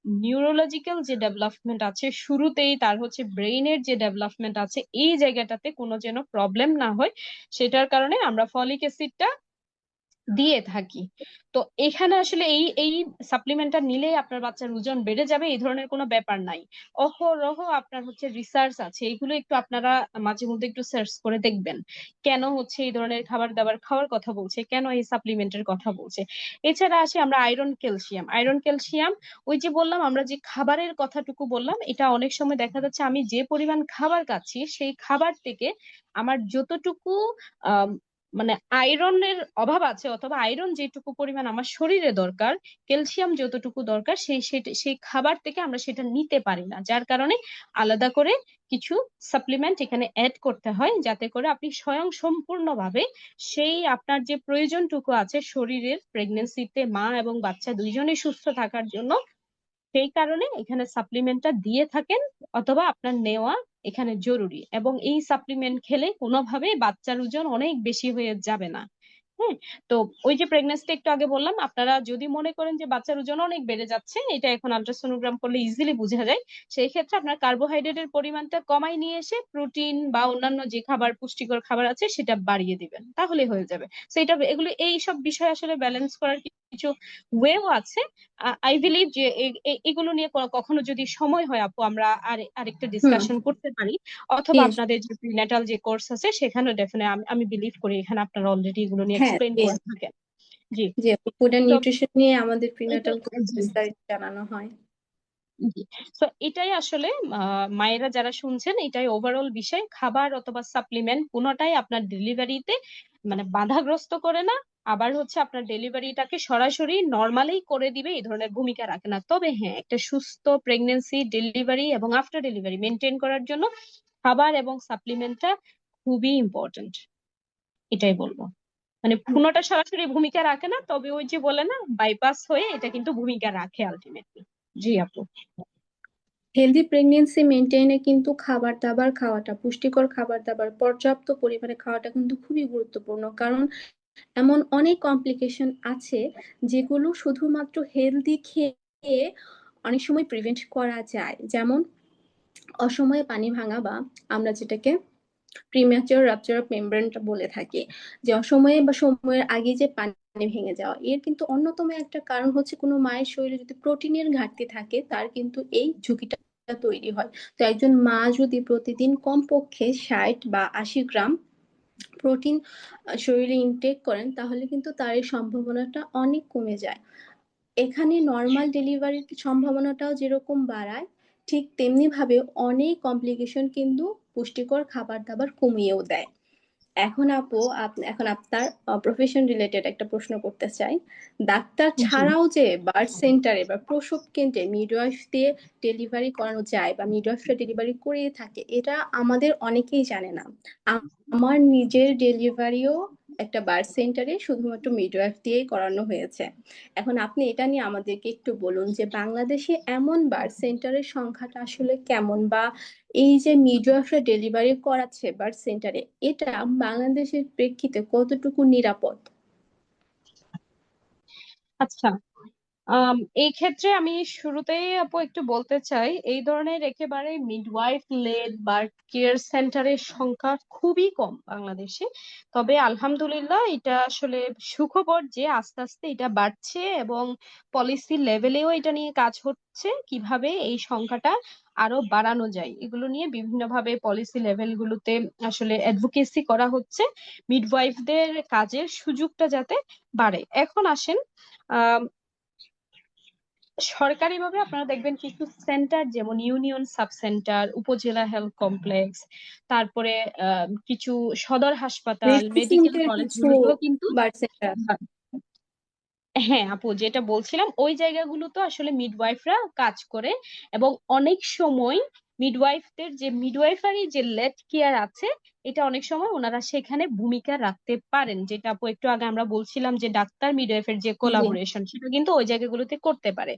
নিউরোলজিক্যাল যে ডেভেলপমেন্ট আছে শুরুতেই, তার হচ্ছে ব্রেইনের যে ডেভেলপমেন্ট আছে, এই জায়গাটাতে কোনো যেন প্রবলেম না হয়, সেটার কারণে আমরা ফলিক অ্যাসিডটা দিয়ে থাকি। তো এখানে আসলে এই এই সাপ্লিমেন্টটা নিলে আপনার বাচ্চার ওজন বেড়ে যাবে এই ধরনের কোনো ব্যাপার নাই। অহরহ আপনার হচ্ছে রিসার্চ আছে, এগুলো একটু আপনারা মাঝে মধ্যে একটু সার্চ করে দেখবেন, কেন হচ্ছে এই ধরনের খাবার দাবার খাওয়ার কথা বলছে, কেন এই সাপ্লিমেন্টের কথা বলছে। এছাড়া আসে আমরা আয়রন ক্যালসিয়াম। আয়রন ক্যালসিয়াম, ওই যে বললাম আমরা যে খাবারের কথাটুকু বললাম, এটা অনেক সময় দেখা যাচ্ছে আমি যে পরিমাণ খাবার খাচ্ছি সেই খাবার থেকে আমার যতটুকু মানে আয়রনের অভাব আছে, অথবা আয়রন যেটুকু পরিমাণ আমার শরীরে দরকার, ক্যালসিয়াম যতটুকু দরকার, সেই খাবার থেকে আমরা সেটা নিতে পারি না, যার কারণে আলাদা করে কিছু সাপ্লিমেন্ট এখানে অ্যাড করতে হয়, যাতে করে আপনি স্বয়ং সম্পূর্ণভাবে সেই আপনার যে প্রয়োজনটুকু আছে শরীরের, প্রেগনেন্সিতে মা এবং বাচ্চা দুইজনেই সুস্থ থাকার জন্য, সেই কারণে এখানে সাপ্লিমেন্টটা দিয়ে থাকেন, অথবা আপনার নেওয়া এখানে জরুরি। এবং এই সাপ্লিমেন্ট খেলে কোনোভাবেই বাচ্চার ওজন অনেক বেশি হয়ে যাবে না। হ্যাঁ, তো ওই যে প্রেগনেন্সিটা একটু আগে বললাম, আপনারা যদি মনে করেন যে বাচ্চার ওজন অনেক বেড়ে যাচ্ছে, এটা এখন আল্ট্রাসোনোগ্রাম করলে ইজিলি বোঝা যায়, সেই ক্ষেত্রে আপনার কার্বোহাইড্রেটের পরিমাণটা কমাই নিয়ে এসে প্রোটিন বা অন্যান্য যে খাবার, পুষ্টিকর খাবার আছে সেটা বাড়িয়ে দিবেন, তাহলে হয়ে যাবে। সেটা এগুলো এই সব বিষয় আসলে ব্যালেন্স করার কিছু ওয়েও আছে। আই বিলিভ যে এগুলো নিয়ে কখনো যদি সময় হয় আপু, আমরা আরেকটা হুম। ডিসকাশন করতে পারি, অথবা জি। আপনাদের যে প্রিন্যাটাল যে কোর্স আছে সেখানে ডেফিনেটলি আমি বিলিভ করি এখানে আপনারা অলরেডি এগুলো নিয়ে হ্যাঁ, এক্সপ্লেন জি। করে থাকেন। জি। যে ফুড অ্যান্ড তো নিউট্রিশন নিয়ে আমাদের এটা প্রিন্যাটাল জি বিস্তারিত জানানো হয়। জি। তো এটাই আসলে মায়েরা যারা শুনছেন, এটাই ওভারঅল বিষয়, খাবার অথবা সাপ্লিমেন্ট কোনোটাই আপনার ডেলিভারিতে মানে বাধাগ্রস্ত করে না, আবার হচ্ছে আপনার ডেলিভারিটাকে সরাসরি নর্মালি করে দিবে এই ধরনের ভূমিকা রাখে না। তবে হ্যাঁ, একটা সুস্থ প্রেগনেন্সি, ডেলিভারি এবং আফটার ডেলিভারি মেনটেন করার জন্য খাবার এবং সাপ্লিমেন্টটা খুবই ইম্পর্টেন্ট, এটাই বলবো। মানে খুনোটা সরাসরি ভূমিকা রাখে না, তবে ওই যে বলে না, বাইপাস হয়ে এটা কিন্তু ভূমিকা রাখে আলটিমেটলি। জি আপু। হেলদি প্রেগনেন্সি মেনটেনে কিন্তু খাবার দাবার খাওয়াটা, পুষ্টিকর খাবার দাবার পর্যাপ্ত পরিমাণে খাওয়াটা কিন্তু খুবই গুরুত্বপূর্ণ। কারণ এমন অনেক কমপ্লিকেশন আছে যেগুলো শুধুমাত্র হেলদি খেয়ে অনেক সময় প্রিভেন্ট করা যায়। যেমন অসময়ে পানি ভাঙা, বা আমরা যেটাকে প্রিম্যাচিওর রাপচার অফ মেমব্রেনটা বলে থাকি, যে অসময়ে বা সময়ের আগে যে পানি ভেঙে যাওয়া, এর কিন্তু অন্যতম একটা কারণ হচ্ছে কোনো মায়ের শরীরে যদি প্রোটিনের ঘাটতি থাকে, তার কিন্তু এই ঝুঁকিটা তৈরি হয়। তো একজন মা যদি প্রতিদিন কমপক্ষে 60 বা 80 গ্রাম প্রোটিন শরীরে ইনটেক করেন, তাহলে কিন্তু তার এই সম্ভাবনাটা অনেক কমে যায়। এখানে নর্মাল ডেলিভারির সম্ভাবনাটাও যেরকম বাড়ায়, ঠিক তেমনি ভাবে অনেক কমপ্লিকেশন কিন্তু পুষ্টিকর খাবার দাবার কমিয়েও দেয়। এখন আপু, এখন আপনার প্রফেশন রিলেটেড একটা প্রশ্ন করতে চাই। ডাক্তার জি। ছাড়াও যে বার্থ সেন্টারে বা প্রসব কেন্দ্রে মিডওয়াইফ দিয়ে ডেলিভারি করানো যায় বা মিডওয়াইফরা ডেলিভারি করিয়ে থাকে, এটা আমাদের অনেকেই জানে না। আমার নিজের ডেলিভারিও একটা বার্থ সেন্টারে শুধুমাত্র মিডওয়াইফ দিয়েই করানো হয়েছে। এখন আপনি এটা নিয়ে আমাদেরকে একটু বলুন যে বাংলাদেশে এমন বার্থ সেন্টারের সংখ্যাটা আসলে কেমন, বা এই যে মিডওয়াইফরা ডেলিভারি করাচ্ছে বার্থ সেন্টারে, এটা বাংলাদেশের প্রেক্ষিতে কতটুকু নিরাপদ? আচ্ছা, এই ক্ষেত্রে আমি শুরুতেই আপু একটু বলতে চাই, এই ধরনের একেবারে মিডওয়াইফ লেড বা কেয়ার সেন্টারের সংখ্যা খুবই কম বাংলাদেশে। তবে আলহামদুলিল্লাহ, এটা আসলে সুখবর যে আস্তে আস্তে এটা বাড়ছে, এবং পলিসি লেভেলেও এটা নিয়ে কাজ হচ্ছে কিভাবে এই সংখ্যাটা আরো বাড়ানো যায়, এগুলো নিয়ে বিভিন্নভাবে পলিসি লেভেলগুলোতে আসলে অ্যাডভোকেসি করা হচ্ছে মিডওয়াইফদের কাজের সুযোগটা যাতে বাড়ে। এখন আসেন, সরকারিভাবে আপনারা দেখবেন কিছু সেন্টার, যেমন ইউনিয়ন সাব সেন্টার, উপজেলা হেলথ কমপ্লেক্স, তারপরে কিছু সদর হাসপাতাল, মেডিকেল রিসেন্টের কিছু কলেজগুলো কিন্তু বার্থ সেন্টার। হ্যাঁ আপু, যেটা বলছিলাম, ওই জায়গাগুলো তো আসলে মিডওয়াইফরা কাজ করে, এবং অনেক সময় মিডওয়াইফদের যে মিডওয়াইফারি যে লেট কেয়ার আছে, এটা অনেক সময় ওনারা সেখানে ভূমিকা রাখতে পারেন, যেটা আপু একটু আগে আমরা বলছিলাম যে ডাক্তার মিডওয়াইফের যে জি। কোলাবোরেশন, সেটা কিন্তু ওই জায়গাগুলোতে করতে পারে।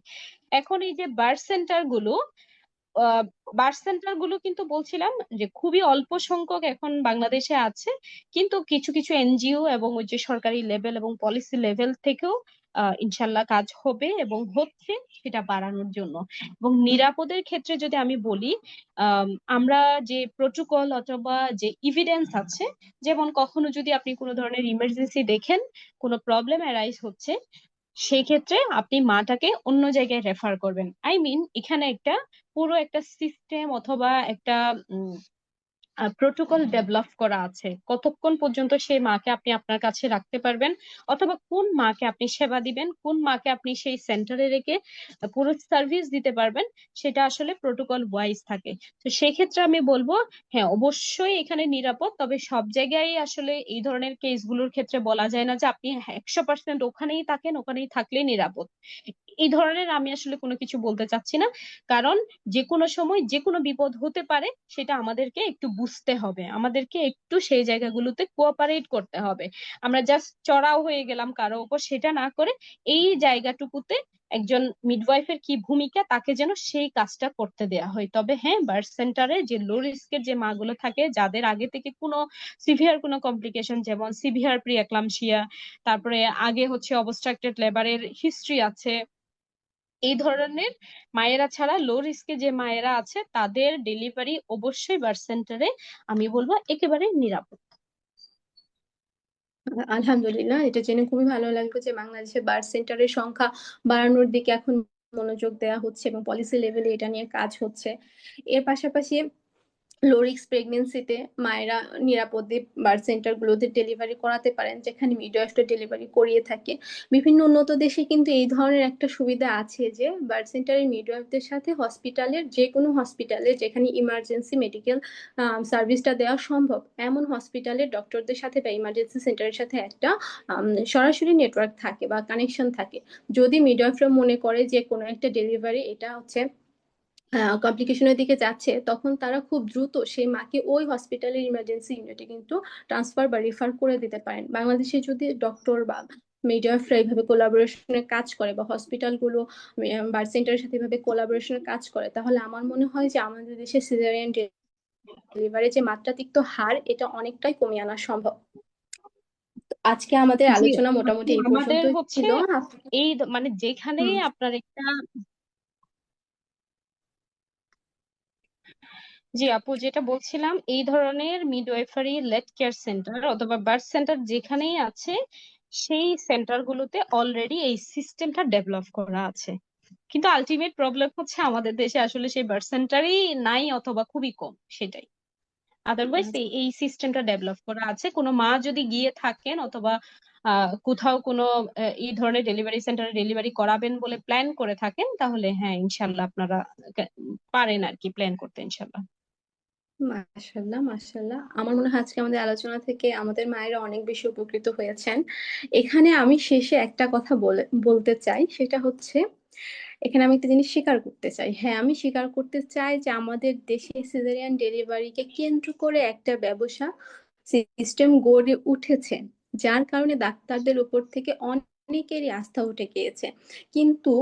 এখন এই যে বার্থ সেন্টার গুলো, বার্থ সেন্টার গুলো কিন্তু বলছিলাম যে খুবই অল্প সংখ্যক এখন বাংলাদেশে আছে, কিন্তু কিছু কিছু এনজিও এবং ওই যে সরকারি লেভেল এবং পলিসি লেভেল থেকেও ইনশাল্লাহ কাজ হবে এবং হচ্ছে সেটা বাড়ানোর জন্য। এবং নিরাপদের ক্ষেত্রে যদি আমি বলি, আমরা যে প্রোটোকল অথবা যে ইভিডেন্স আছে, যেমন কখনো যদি আপনি কোনো ধরনের ইমার্জেন্সি দেখেন, কোনো প্রবলেম অ্যারাইজ হচ্ছে, সেই ক্ষেত্রে আপনি মাটাকে অন্য জায়গায় রেফার করবেন। আই মিন, এখানে একটা পুরো একটা সিস্টেম অথবা একটা প্রোটোকল ডেভেলপ করা আছে, কতক্ষণ পর্যন্ত সেই মাকে আপনি আপনার কাছে রাখতে পারবেন, অথবা কোন মাকে আপনি সেবা দিবেন, কোন মাকে আপনি সেই সেন্টারে রেখে পুরো সার্ভিস দিতে পারবেন, সেটা আসলে প্রোটোকল ওয়াইজ থাকে। তো সেই ক্ষেত্রে আমি বলবো, হ্যাঁ অবশ্যই এখানে নিরাপদ, তবে সব জায়গায় আসলে এই ধরনের কেসগুলোর ক্ষেত্রে বলা যায় না যে আপনি 100% ওখানেই থাকেন, ওখানেই থাকলেই নিরাপদ, এই ধরনের আমি আসলে কোনো কিছু বলতে চাচ্ছি না। কারণ যে কোনো সময় যে কোনো বিপদ হতে পারে, সেটা আমাদেরকে একটু বুঝতে বুঝতে হবে, আমাদেরকে একটু সেই জায়গাগুলোতে কোঅপারেট করতে হবে। আমরা জাস্ট চড়াও হয়ে গেলাম কারো উপর, সেটা না করে এই জায়গাটুকুতে একজন মিডওয়াইফের কি ভূমিকা, তাকে যেন সেই কাজটা করতে দেয়া হয়। তবে হ্যাঁ, বার্থ সেন্টারে যে লো রিস্কের যে মাগুলো থাকে, যাদের আগে থেকে কোনো সিভিয়ার কোনো কমপ্লিকেশন, যেমন সিভিয়ার প্রি একলামশিয়া, তারপরে আগে হচ্ছে অবস্ট্রাকটেড লেবারের হিস্ট্রি আছে, এই ধরনের মায়েরা ছাড়া লো রিস্কে যে মায়েরা আছে তাদের ডেলিভারি অবশ্যই বার্থ সেন্টারে আমি বলবো একেবারে নিরাপদ। আলহামদুলিল্লাহ, এটা জেনে খুবই ভালো লাগলো যে বাংলাদেশে বার্থ সেন্টারের সংখ্যা বাড়ানোর দিকে এখন মনোযোগ দেওয়া হচ্ছে এবং পলিসি লেভেলে এটা নিয়ে কাজ হচ্ছে। এর পাশাপাশি লো রিস্ক প্রেগনেন্সিতে মায়েরা নিরাপদে বার্থ সেন্টার গুলোতে ডেলিভারি করাতে পারেন, যেখানে মিডওয়াইফরা ডেলিভারি করিয়ে থাকে। বিভিন্ন উন্নত দেশে কিন্তু এই ধরনের একটা সুবিধা আছে যে বার্থ সেন্টারের মিডওয়াইফদের সাথে হসপিটালের যে কোনো হসপিটালে যেখানে ইমার্জেন্সি মেডিকেল সার্ভিসটা দেওয়া সম্ভব, এমন হসপিটালের ডক্টরদের সাথে বা ইমার্জেন্সি সেন্টারের সাথে একটা সরাসরি নেটওয়ার্ক থাকে বা কানেকশন থাকে। যদি মিডওয়াইফরা মনে করে যে কোনো একটা ডেলিভারি এটা হচ্ছে কমপ্লিকেশনের দিকে যাচ্ছে, তখন তারা খুব দ্রুত সেই মাকে ওই হসপিটালের ইমার্জেন্সি ইউনিটে কিন্তু ট্রান্সফার বা রেফার করে দিতে পারেন। বাংলাদেশে যদি ডক্টর বা মিডওয়াইফরা এইভাবে কোলাবোরেশনে কাজ করে বা হসপিটালগুলো বার্থ সেন্টারের সাথে এভাবে কোলাবোরেশনে কাজ করে, তাহলে আমার মনে হয় যে আমাদের দেশে সিজারিয়ান ডেলিভারি যে মাত্রাতিরিক্ত হার, এটা অনেকটাই কমিয়ে আনা সম্ভব। আজকে আমাদের জি, আলোচনা মোটামুটি এই আমাদের পর্যন্তই হচ্ছে ছিল। এই মানে যেখানেই হুম। আপনার একটা, জি আপু যেটা বলছিলাম, এই ধরনের মিডওয়াইফারি লেড কেয়ার সেন্টার অথবা বার্থ সেন্টার যেখানেই আছে, সেই সেন্টারগুলোতে অলরেডি এই সিস্টেমটা ডেভেলপ করা আছে। কিন্তু আলটিমেট প্রবলেম হচ্ছে আমাদের দেশে আসলে সেই বার্থ সেন্টারই নাই অথবা খুবই কম, সেটাই। আদারওয়াইজ এই এই সিস্টেমটা ডেভেলপ করা আছে। কোনো মা যদি গিয়ে থাকেন অথবা কোথাও কোনো এই ধরনের ডেলিভারি সেন্টারে ডেলিভারি করাবেন বলে প্ল্যান করে থাকেন, তাহলে হ্যাঁ ইনশাল্লাহ আপনারা পারেন আর কি প্ল্যান করতে, ইনশাল্লাহ। মাশাল্লাহ, মাশাল্লাহ, আমার মনে হয় আজকে আমাদের আলোচনা থেকে আমাদের মায়েরা অনেক বেশি উপকৃত হয়েছেন। এখানে আমি শেষে একটা কথা বলতে চাই, সেটা হচ্ছে এখানে আমি একটা জিনিস স্বীকার করতে চাই। হ্যাঁ, আমি স্বীকার করতে চাই যে আমাদের দেশে সিজারিয়ান ডেলিভারিকে কেন্দ্র করে একটা ব্যবসা সিস্টেম গড়ে উঠেছে, যার কারণে ডাক্তারদের উপর থেকে অনেকেরই আস্থা উঠে গিয়েছে। কিন্তু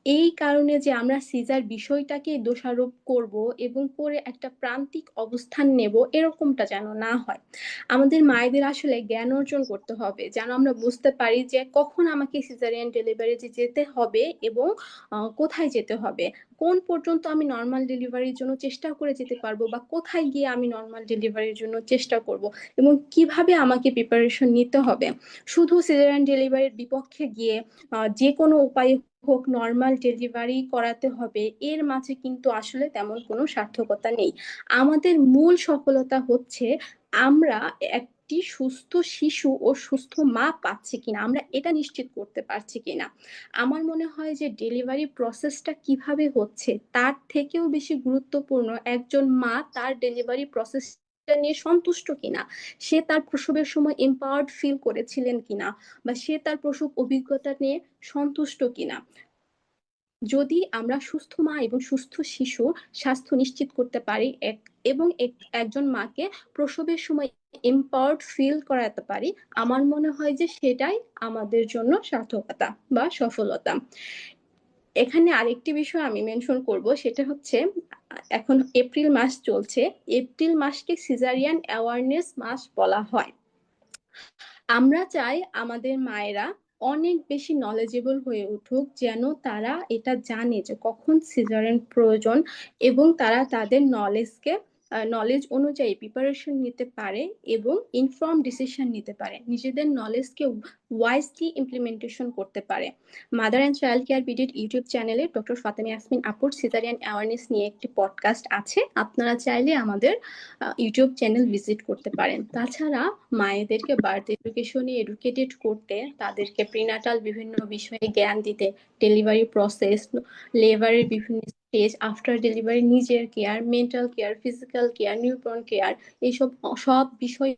এই কারণে যে আমরা সিজার বিষয়টাকে দোষারোপ করব এবং করে একটা প্রান্তিক অবস্থান নেব, এরকমটা যেন না হয়। আমাদের মায়েদের আসলে জ্ঞান অর্জন করতে হবে, যেন আমরা বুঝতে পারি যে কখন আমাকে সিজারিয়ান ডেলিভারি যেতে হবে এবং কোথায় যেতে হবে, কোন পর্যন্ত আমি নর্মাল ডেলিভারির জন্য চেষ্টা করে যেতে পারবো বা কোথায় গিয়ে আমি নর্মাল ডেলিভারির জন্য চেষ্টা করব, এবং কিভাবে আমাকে প্রিপারেশন নিতে হবে। শুধু সিজারিয়ান ডেলিভারির বিপক্ষে গিয়ে যে কোনো উপায়ে হোক নর্মাল ডেলিভারি করাতে হবে, এর মাঝে কিন্তু আসলে তেমন কোনো সার্থকতা নেই। আমাদের মূল সফলতা হচ্ছে আমরা একটি সুস্থ শিশু ও সুস্থ মা পাচ্ছি কিনা, আমরা এটা নিশ্চিত করতে পারছি কিনা। আমার মনে হয় যে ডেলিভারি প্রসেসটা কিভাবে হচ্ছে তার থেকেও বেশি গুরুত্বপূর্ণ একজন মা তার ডেলিভারি প্রসেসটা নিয়ে সন্তুষ্ট কিনা, সে তার প্রসবের সময় এম্পাওয়ার্ড ফিল করেছিলেন কিনা, বা সে তার প্রসব অভিজ্ঞতা নিয়ে সন্তুষ্ট কিনা। যদি আমরা সুস্থ মা এবং সুস্থ শিশু স্বাস্থ্য নিশ্চিত করতে পারি এবং একজন মাকে প্রসবের সময় এম্পাওয়ার্ড ফিল করাতে পারি, আমার মনে হয় যে সেটাই আমাদের জন্য সার্থকতা বা সফলতা। এখানে আরেকটি বিষয় আমি মেনশন করব, সেটা হচ্ছে এখন এপ্রিল মাস চলছে, এপ্রিল মাসকে সিজারিয়ান অ্যাওয়ারনেস মাস বলা হয়। আমরা চাই আমাদের মায়েরা অনেক বেশি নলেজেবল হয়ে উঠুক, যেন তারা এটা জানে যে কখন সিজারিয়ান প্রয়োজন এবং তারা তাদের নলেজ অনুযায়ী প্রিপারেশন নিতে পারে এবং ইনফর্ম ডিসিশন নিতে পারে, নিজেদের নলেজকে ওয়াইজলি ইমপ্লিমেন্টেশন করতে পারে। মাদার অ্যান্ড চাইল্ড কেয়ার বিডির ইউটিউব চ্যানেলে ডক্টর ফাতেমা ইয়াসমিন আপুর সিজারিয়ান অ্যাওয়ারনেস নিয়ে একটি পডকাস্ট আছে, আপনারা চাইলে আমাদের ইউটিউব চ্যানেল ভিজিট করতে পারেন। তাছাড়া মায়েদেরকে বার্থ এডুকেশনে এডুকেটেড করতে, তাদেরকে প্রিনাটাল বিভিন্ন বিষয়ে জ্ঞান দিতে, ডেলিভারি প্রসেস, লেবারের বিভিন্ন স্টেজ, আফটার ডেলিভারি নিজের care, mental care, physical care, newborn care, এইসব সব বিষয়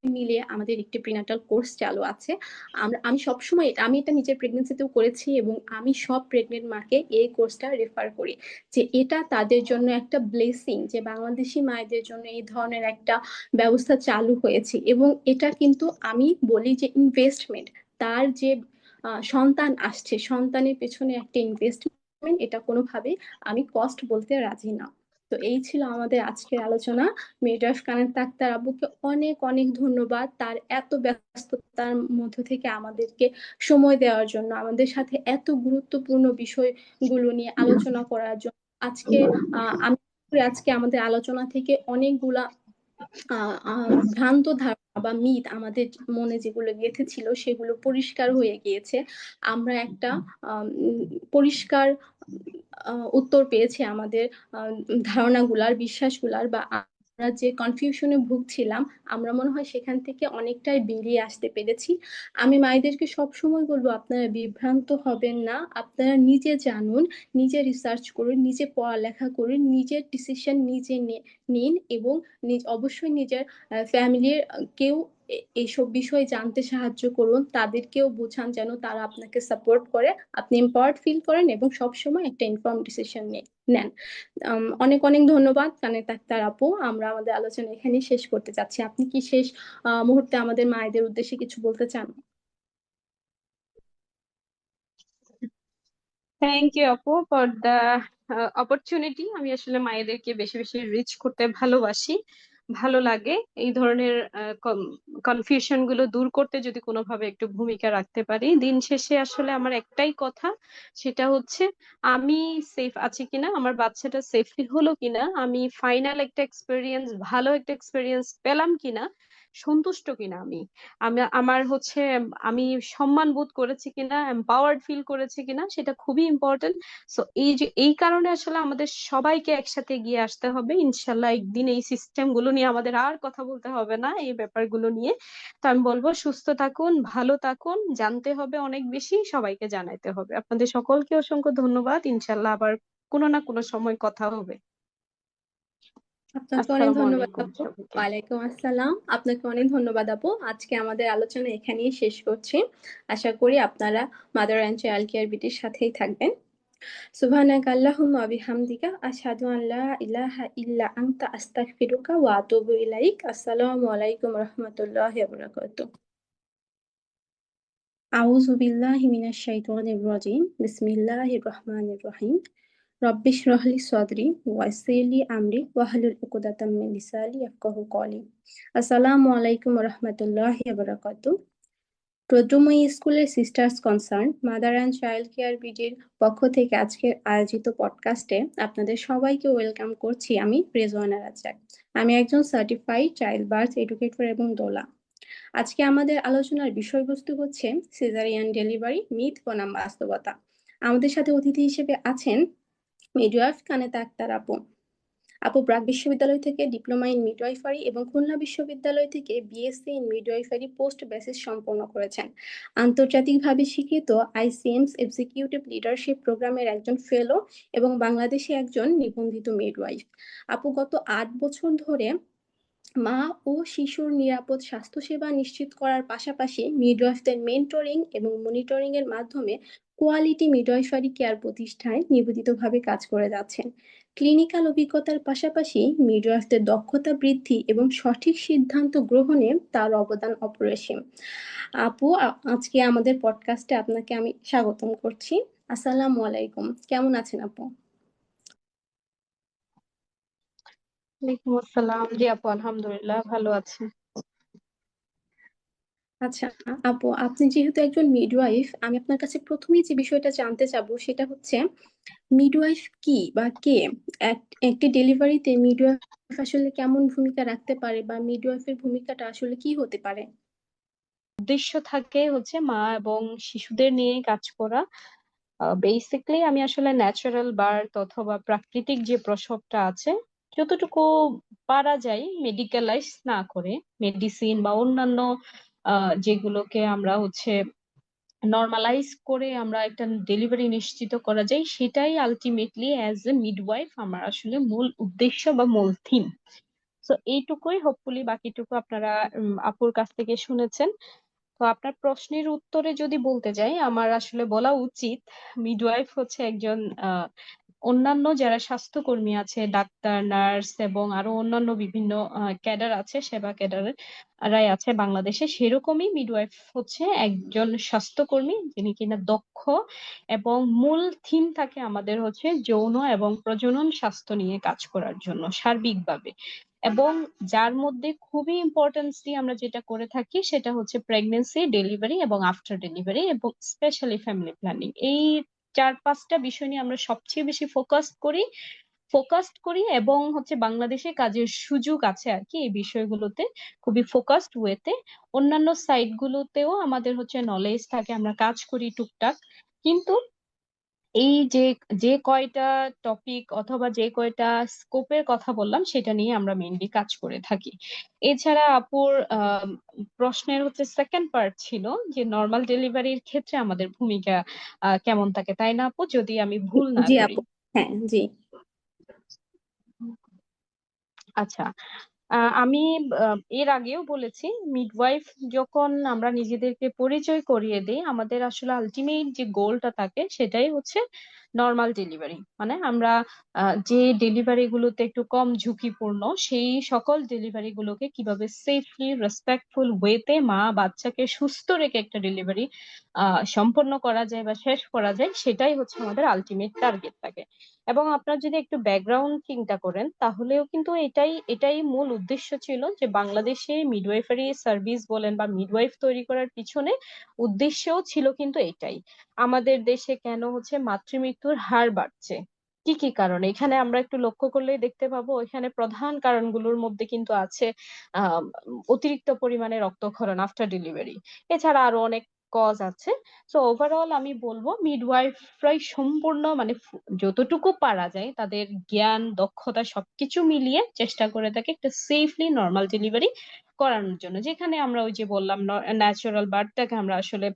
মিলে আমাদের একটি প্রিনাটাল কোর্স চালু আছে। আমি সবসময় আমি এটা নিজের প্রেগনেন্সিতেও করেছি এবং আমি সব প্রেগনেন্ট মাকে এই কোর্সটা রেফার করি যে এটা তাদের জন্য একটা ব্লেসিং যে বাংলাদেশি মায়েদের জন্য এই ধরনের একটা ব্যবস্থা চালু হয়েছে এবং এটা কিন্তু আমি বলি যে ইনভেস্টমেন্ট। তার যে সন্তান আসছে, সন্তানের পেছনে একটা ইনভেস্টমেন্ট, এটা কোনোভাবে আমি কস্ট বলতে রাজি না। তো এই ছিল আমাদের আজকের আলোচনা। মিডওয়াইফ কানেক্ট আক্তার আব্বুকে অনেক অনেক ধন্যবাদ তার এত ব্যস্ততার মধ্য থেকে আমাদেরকে সময় দেওয়ার জন্য, আমাদের সাথে এত গুরুত্বপূর্ণ বিষয়গুলো নিয়ে আলোচনা করার জন্য। আজকে আমি আজকে আমাদের আলোচনা থেকে অনেকগুলা ভ্রান্ত ধারণা বা মিথ আমাদের মনে যেগুলো গেঁথে ছিল সেগুলো পরিষ্কার হয়ে গিয়েছে। আমরা একটা পরিষ্কার উত্তর পেয়েছি আমাদের ধারণাগুলার, বিশ্বাসগুলার, বা আমরা যে কনফিউশনে ভুগছিলাম আমরা মনে হয় সেখান থেকে অনেকটাই বেরিয়ে আসতে পেরেছি। আমি মায়েদেরকে সবসময় বলবো আপনারা বিভ্রান্ত হবেন না, আপনারা নিজে জানুন, নিজে রিসার্চ করুন, নিজে পড়ালেখা করুন, নিজের ডিসিশন নিজে নিন এবং অবশ্যই নিজের ফ্যামিলির কেউ এইসব বিষয় জানতে সাহায্য করুন, তাদেরকেও বোঝান যেন তারা আপনাকে সাপোর্ট করে, আপনি এম্পাওয়ার্ড ফিল করেন এবং সবসময় একটা ইনফর্ম ডিসিশন নেন। অনেক অনেক ধন্যবাদ কানেক্ট আক্তার আপু। আমরা আমাদের আলোচনা এখানেই শেষ করতে চাচ্ছি। আপনি কি শেষ মুহূর্তে আমাদের মায়েদের উদ্দেশ্যে কিছু বলতে চান? থ্যাংক ইউ আপু ফর দ্য অপরচুনিটি। আমি আসলে মায়েদেরকে বেশি বেশি রিচ করতে ভালোবাসি, ভালো লাগে এই ধরনের কনফিউশন গুলো দূর করতে যদি কোনোভাবে একটু ভূমিকা রাখতে পারি। দিন শেষে আসলে আমার একটাই কথা, সেটা হচ্ছে আমি সেফ আছি কিনা, আমার বাচ্চাটা সেফলি হলো কিনা, আমি ফাইনাল একটা এক্সপিরিয়েন্স, ভালো একটা এক্সপিরিয়েন্স পেলাম কিনা, সন্তুষ্ট কিনা আমি, আমার হচ্ছে আমি সম্মান বোধ করেছি কিনা, এম্পাওয়ার্ড ফিল করেছি কিনা, সেটা খুবই ইম্পর্টেন্ট। সো এই যে এই কারণে আসলে আমাদের সবাইকে একসাথে এগিয়ে আসতে হবে ইনশাল্লাহ। একদিন এই সিস্টেম গুলো নিয়ে আমাদের আর কথা বলতে হবে না, এই ব্যাপারগুলো নিয়ে। তো আমি বলবো সুস্থ থাকুন, ভালো থাকুন, জানতে হবে অনেক বেশি, সবাইকে জানাইতে হবে। আপনাদের সকলকে অসংখ্য ধন্যবাদ। ইনশাল্লাহ আবার কোনো না কোনো সময় কথা হবে। আপনাকে অনেক আসসালামু ধন্যবাদ আলাইকুম আপু। সবাইকে। ওয়ালাইকুম আসসালাম। আপনাকে অনেক ধন্যবাদ আপু। আজকে আমাদের আলোচনা এখানেই শেষ করছি। আশা করি আপনারা মাদার অ্যান্ড চাইল্ড কেয়ার বিটির সাথেই থাকবেন। সুবহানাকা আল্লাহুম্মা ওয়া বিহামদিকা আশহাদু আন লা ইলাহা ইল্লা আনতা আস্তাগফিরুকা ওয়া আতুবু ইলাইক। আসসালামু আলাইকুম ওয়া রাহমাতুল্লাহি ওয়া বারাকাতুহু। আউযু বিল্লাহি মিনাশ শাইতানির রাজিম। বিসমিল্লাহির রহমানির রহিম। রব্বি ইশরাহ লি সাদরি ওয়াইসির লি আমরি ওয়াহলুল উকদাতাম মিন লিসানি ইয়াফকাহু কওলি। আসসালামু আলাইকুম ওয়া রাহমাতুল্লাহি ওয়া বারাকাতুহু। রুদ্রময়ী স্কুলের sisters concern mother and child care বিডির পক্ষ থেকে আজকের আয়োজিত পডকাস্টে আপনাদের সবাইকে ওয়েলকাম করছি আমি রেজওয়ানা রাজ্জাক। আমি একজন সার্টিফাইড চাইল্ড বার্থ এডুকেটর এবং দোলা। আজকে আমাদের আলোচনার বিষয়বস্তু হচ্ছে সিজারিয়ান ডেলিভারি মিথ বনাম বাস্তবতা। আমাদের সাথে অতিথি হিসেবে আছেন মিডওয়াইফ কানেতা আক্তার আপু। আপু ব্রাক বিশ্ববিদ্যালয় থেকে ডিপ্লোমা ইন মিডওয়াইফারি এবং খুলনা বিশ্ববিদ্যালয় থেকে BSc in midwifery post basis সম্পন্ন করেছেন। আন্তর্জাতিকভাবে স্বীকৃত আইসিএমস এক্সিকিউটিভ লিডারশিপ প্রোগ্রামের একজন ফেলো এবং বাংলাদেশে একজন নিবন্ধিত মিডওয়াইফ। আপু গত ৮ বছর ধরে মা ও শিশুর নিরাপদ স্বাস্থ্যসেবা নিশ্চিত করার পাশাপাশি মিডওয়াইফদের মেন্টরিং এবং মনিটরিং এর মাধ্যমে কোয়ালিটি মিডওয়াইফারি কেয়ার প্রতিষ্ঠায় নিবেদিতভাবে কাজ করে যাচ্ছেন। ক্লিনিক্যাল অভিজ্ঞতার পাশাপাশি মিডওয়াইফদের দক্ষতা বৃদ্ধি এবং সঠিক সিদ্ধান্ত গ্রহণে তার অবদান অপরিসীম। আপু আজকে আমাদের পডকাস্টে আপনাকে আমি স্বাগতম করছি। আসসালামু আলাইকুম, কেমন আছেন আপু? ওয়ালাইকুম আসসালাম। জি আপু, আলহামদুলিল্লাহ ভালো আছি। আচ্ছা আপু, আপনি যেহেতু একজন মিডওয়াইফ, আমি আপনার কাছে প্রথমেই যে বিষয়টা জানতে চাবো সেটা হচ্ছে মিডওয়াইফ কি বা কে? একটি ডেলিভারিতে মিডওয়াইফ আসলে কেমন ভূমিকা রাখতে পারে বা মিডওয়াইফের ভূমিকাটা আসলে কি হতে পারে? উদ্দেশ্য থাকে হচ্ছে মা এবং শিশুদের নিয়ে কাজ করা। বেসিক্যালি আমি আসলে ন্যাচারাল বার্থ অথবা প্রাকৃতিক যে প্রসবটা আছে, যতটুকু পারা যায় মেডিকেলাইজ না করে, মেডিসিন বা অন্যান্য যেগুলোকে আমরা হচ্ছে নর্মালাইজ করে আমরা একটা ডেলিভারি নিশ্চিত করা যায়, সেটাই আলটিমেটলি অ্যাজ এ মিডওয়াইফ আমার আসলে মূল উদ্দেশ্য বা মূল থিম। তো এইটুকুই, হোপফুলি বাকিটুকু আপনারা আপুর কাছ থেকে শুনেছেন। তো আপনার প্রশ্নের উত্তরে যদি বলতে যাই, আমার আসলে বলা উচিত মিডওয়াইফ হচ্ছে একজন অন্যান্য যারা স্বাস্থ্যকর্মী আছে, ডাক্তার, নার্স এবং আরো অন্যান্য বিভিন্ন ক্যাডার আছে, সেবা ক্যাডাররাই আছে বাংলাদেশে, সেরকমই মিডওয়াইফ হচ্ছে একজন স্বাস্থ্যকর্মী যিনি কিনা দক্ষ, এবং মূল থিম থাকে আমাদের হচ্ছে যৌন এবং প্রজনন স্বাস্থ্য নিয়ে কাজ করার জন্য সার্বিকভাবে। এবং যার মধ্যে খুবই ইম্পর্টেন্স দিয়ে আমরা যেটা করে থাকি সেটা হচ্ছে প্রেগনেন্সি, ডেলিভারি এবং আফটার ডেলিভারি এবং স্পেশালি ফ্যামিলি প্ল্যানিং। এই 4-5টা বিষয় নিয়ে আমরা সবচেয়ে বেশি ফোকাসড করি এবং হচ্ছে বাংলাদেশে কাজের সুযোগ আছে আর কি এই বিষয়গুলোতে, খুবই ফোকাসড ওয়েতে। অন্যান্য সাইট গুলোতেও আমাদের হচ্ছে নলেজ থাকে, আমরা কাজ করি টুকটাক, কিন্তু এই যে যে কয়টা টপিক অথবা যে কয়টা স্কোপের কথা বললাম সেটা নিয়ে আমরা মেইনলি কাজ করে থাকি। এছাড়া আপুর প্রশ্নের হচ্ছে সেকেন্ড পার্ট ছিল যে নর্মাল ডেলিভারির ক্ষেত্রে আমাদের ভূমিকা কেমন থাকে, তাই না আপু, যদি আমি ভুল না জি করি? আপু। হ্যাঁ, জি। আচ্ছা, আমি এর আগেও বলেছি, মিডওয়াইফ যখন আমরা নিজেদেরকে পরিচয় করিয়ে দিই, আমাদের আসলে আলটিমেট যে গোলটা থাকে সেটাই হচ্ছে নর্মাল ডেলিভারি। মানে আমরা যে ডেলিভারি গুলোতে একটু কম ঝুঁকিপূর্ণ, সেই সকল ডেলিভারি গুলোকে কিভাবে সেফলি রেসপেক্টফুল ওয়েতে মা বাচ্চাকে সুস্থ রেখে একটা ডেলিভারি সম্পন্ন করা যায় বা শেষ করা যায়, সেটাই হচ্ছে আমাদের আলটিমেট টার্গেট থাকে। এবং আপনার যদি একটু ব্যাকগ্রাউন্ড চিন্তা করেন তাহলেও কিন্তু এটাই এটাই মূল উদ্দেশ্য ছিল, যে বাংলাদেশে মিডওয়াইফারি সার্ভিস বলেন বা মিডওয়াইফ তৈরি করার পিছনে উদ্দেশ্যও ছিল কিন্তু এটাই। আমাদের দেশে কেন হচ্ছে মাতৃমৃত্যুর হার বাড়ছে, কি কি কারণে, এখানে আমরা একটু লক্ষ্য করলেই দেখতে পাবো। এখানে প্রধান কারণগুলোর মধ্যে কিন্তু আছে আহ অতিরিক্ত পরিমাণে রক্তক্ষরণ আফটার ডেলিভারি, এছাড়া আরো অনেক কজ আছে। তো ওভারঅল আমি বলবো মিডওয়াইফরাই সম্পূর্ণ মানে যতটুকু পারা যায় তাদের জ্ঞান দক্ষতা সবকিছু মিলিয়ে চেষ্টা করে থাকে একটা সেফলি নর্মাল ডেলিভারি করানোর জন্য, যেখানে আমরা ওই যে বললাম ন্যাচারাল বার্থটাকে আমরা আসলে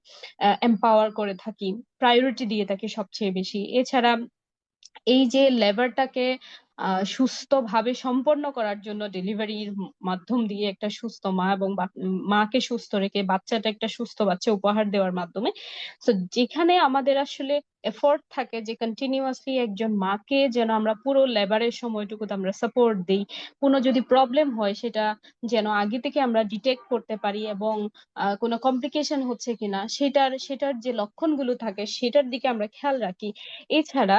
এম্পাওয়ার করে থাকি, প্রায়োরিটি দিয়ে থাকি সবচেয়ে বেশি। এছাড়া এই যে লেবারটাকে সুস্থভাবে সম্পন্ন করার জন্য ডেলিভারির মাধ্যম দিয়ে একটা সুস্থ মা এবং মাকে সুস্থ রেখে বাচ্চাটা একটা সুস্থ বাচ্চা উপহার দেওয়ার মাধ্যমে, তো যেখানে আমাদের আসলে এফোর্ট থাকে যে কন্টিনিউয়াসলি একজন মাকে যেন আমরা পুরো লেবারের সময়টুকু আমরা সাপোর্ট দিই, কোনো যদি প্রবলেম হয় সেটা যেন আগে থেকে আমরা ডিটেক্ট করতে পারি, এবং কোনো কমপ্লিকেশন হচ্ছে কিনা সেটার যে লক্ষণগুলো থাকে সেটার দিকে আমরা খেয়াল রাখি। এছাড়া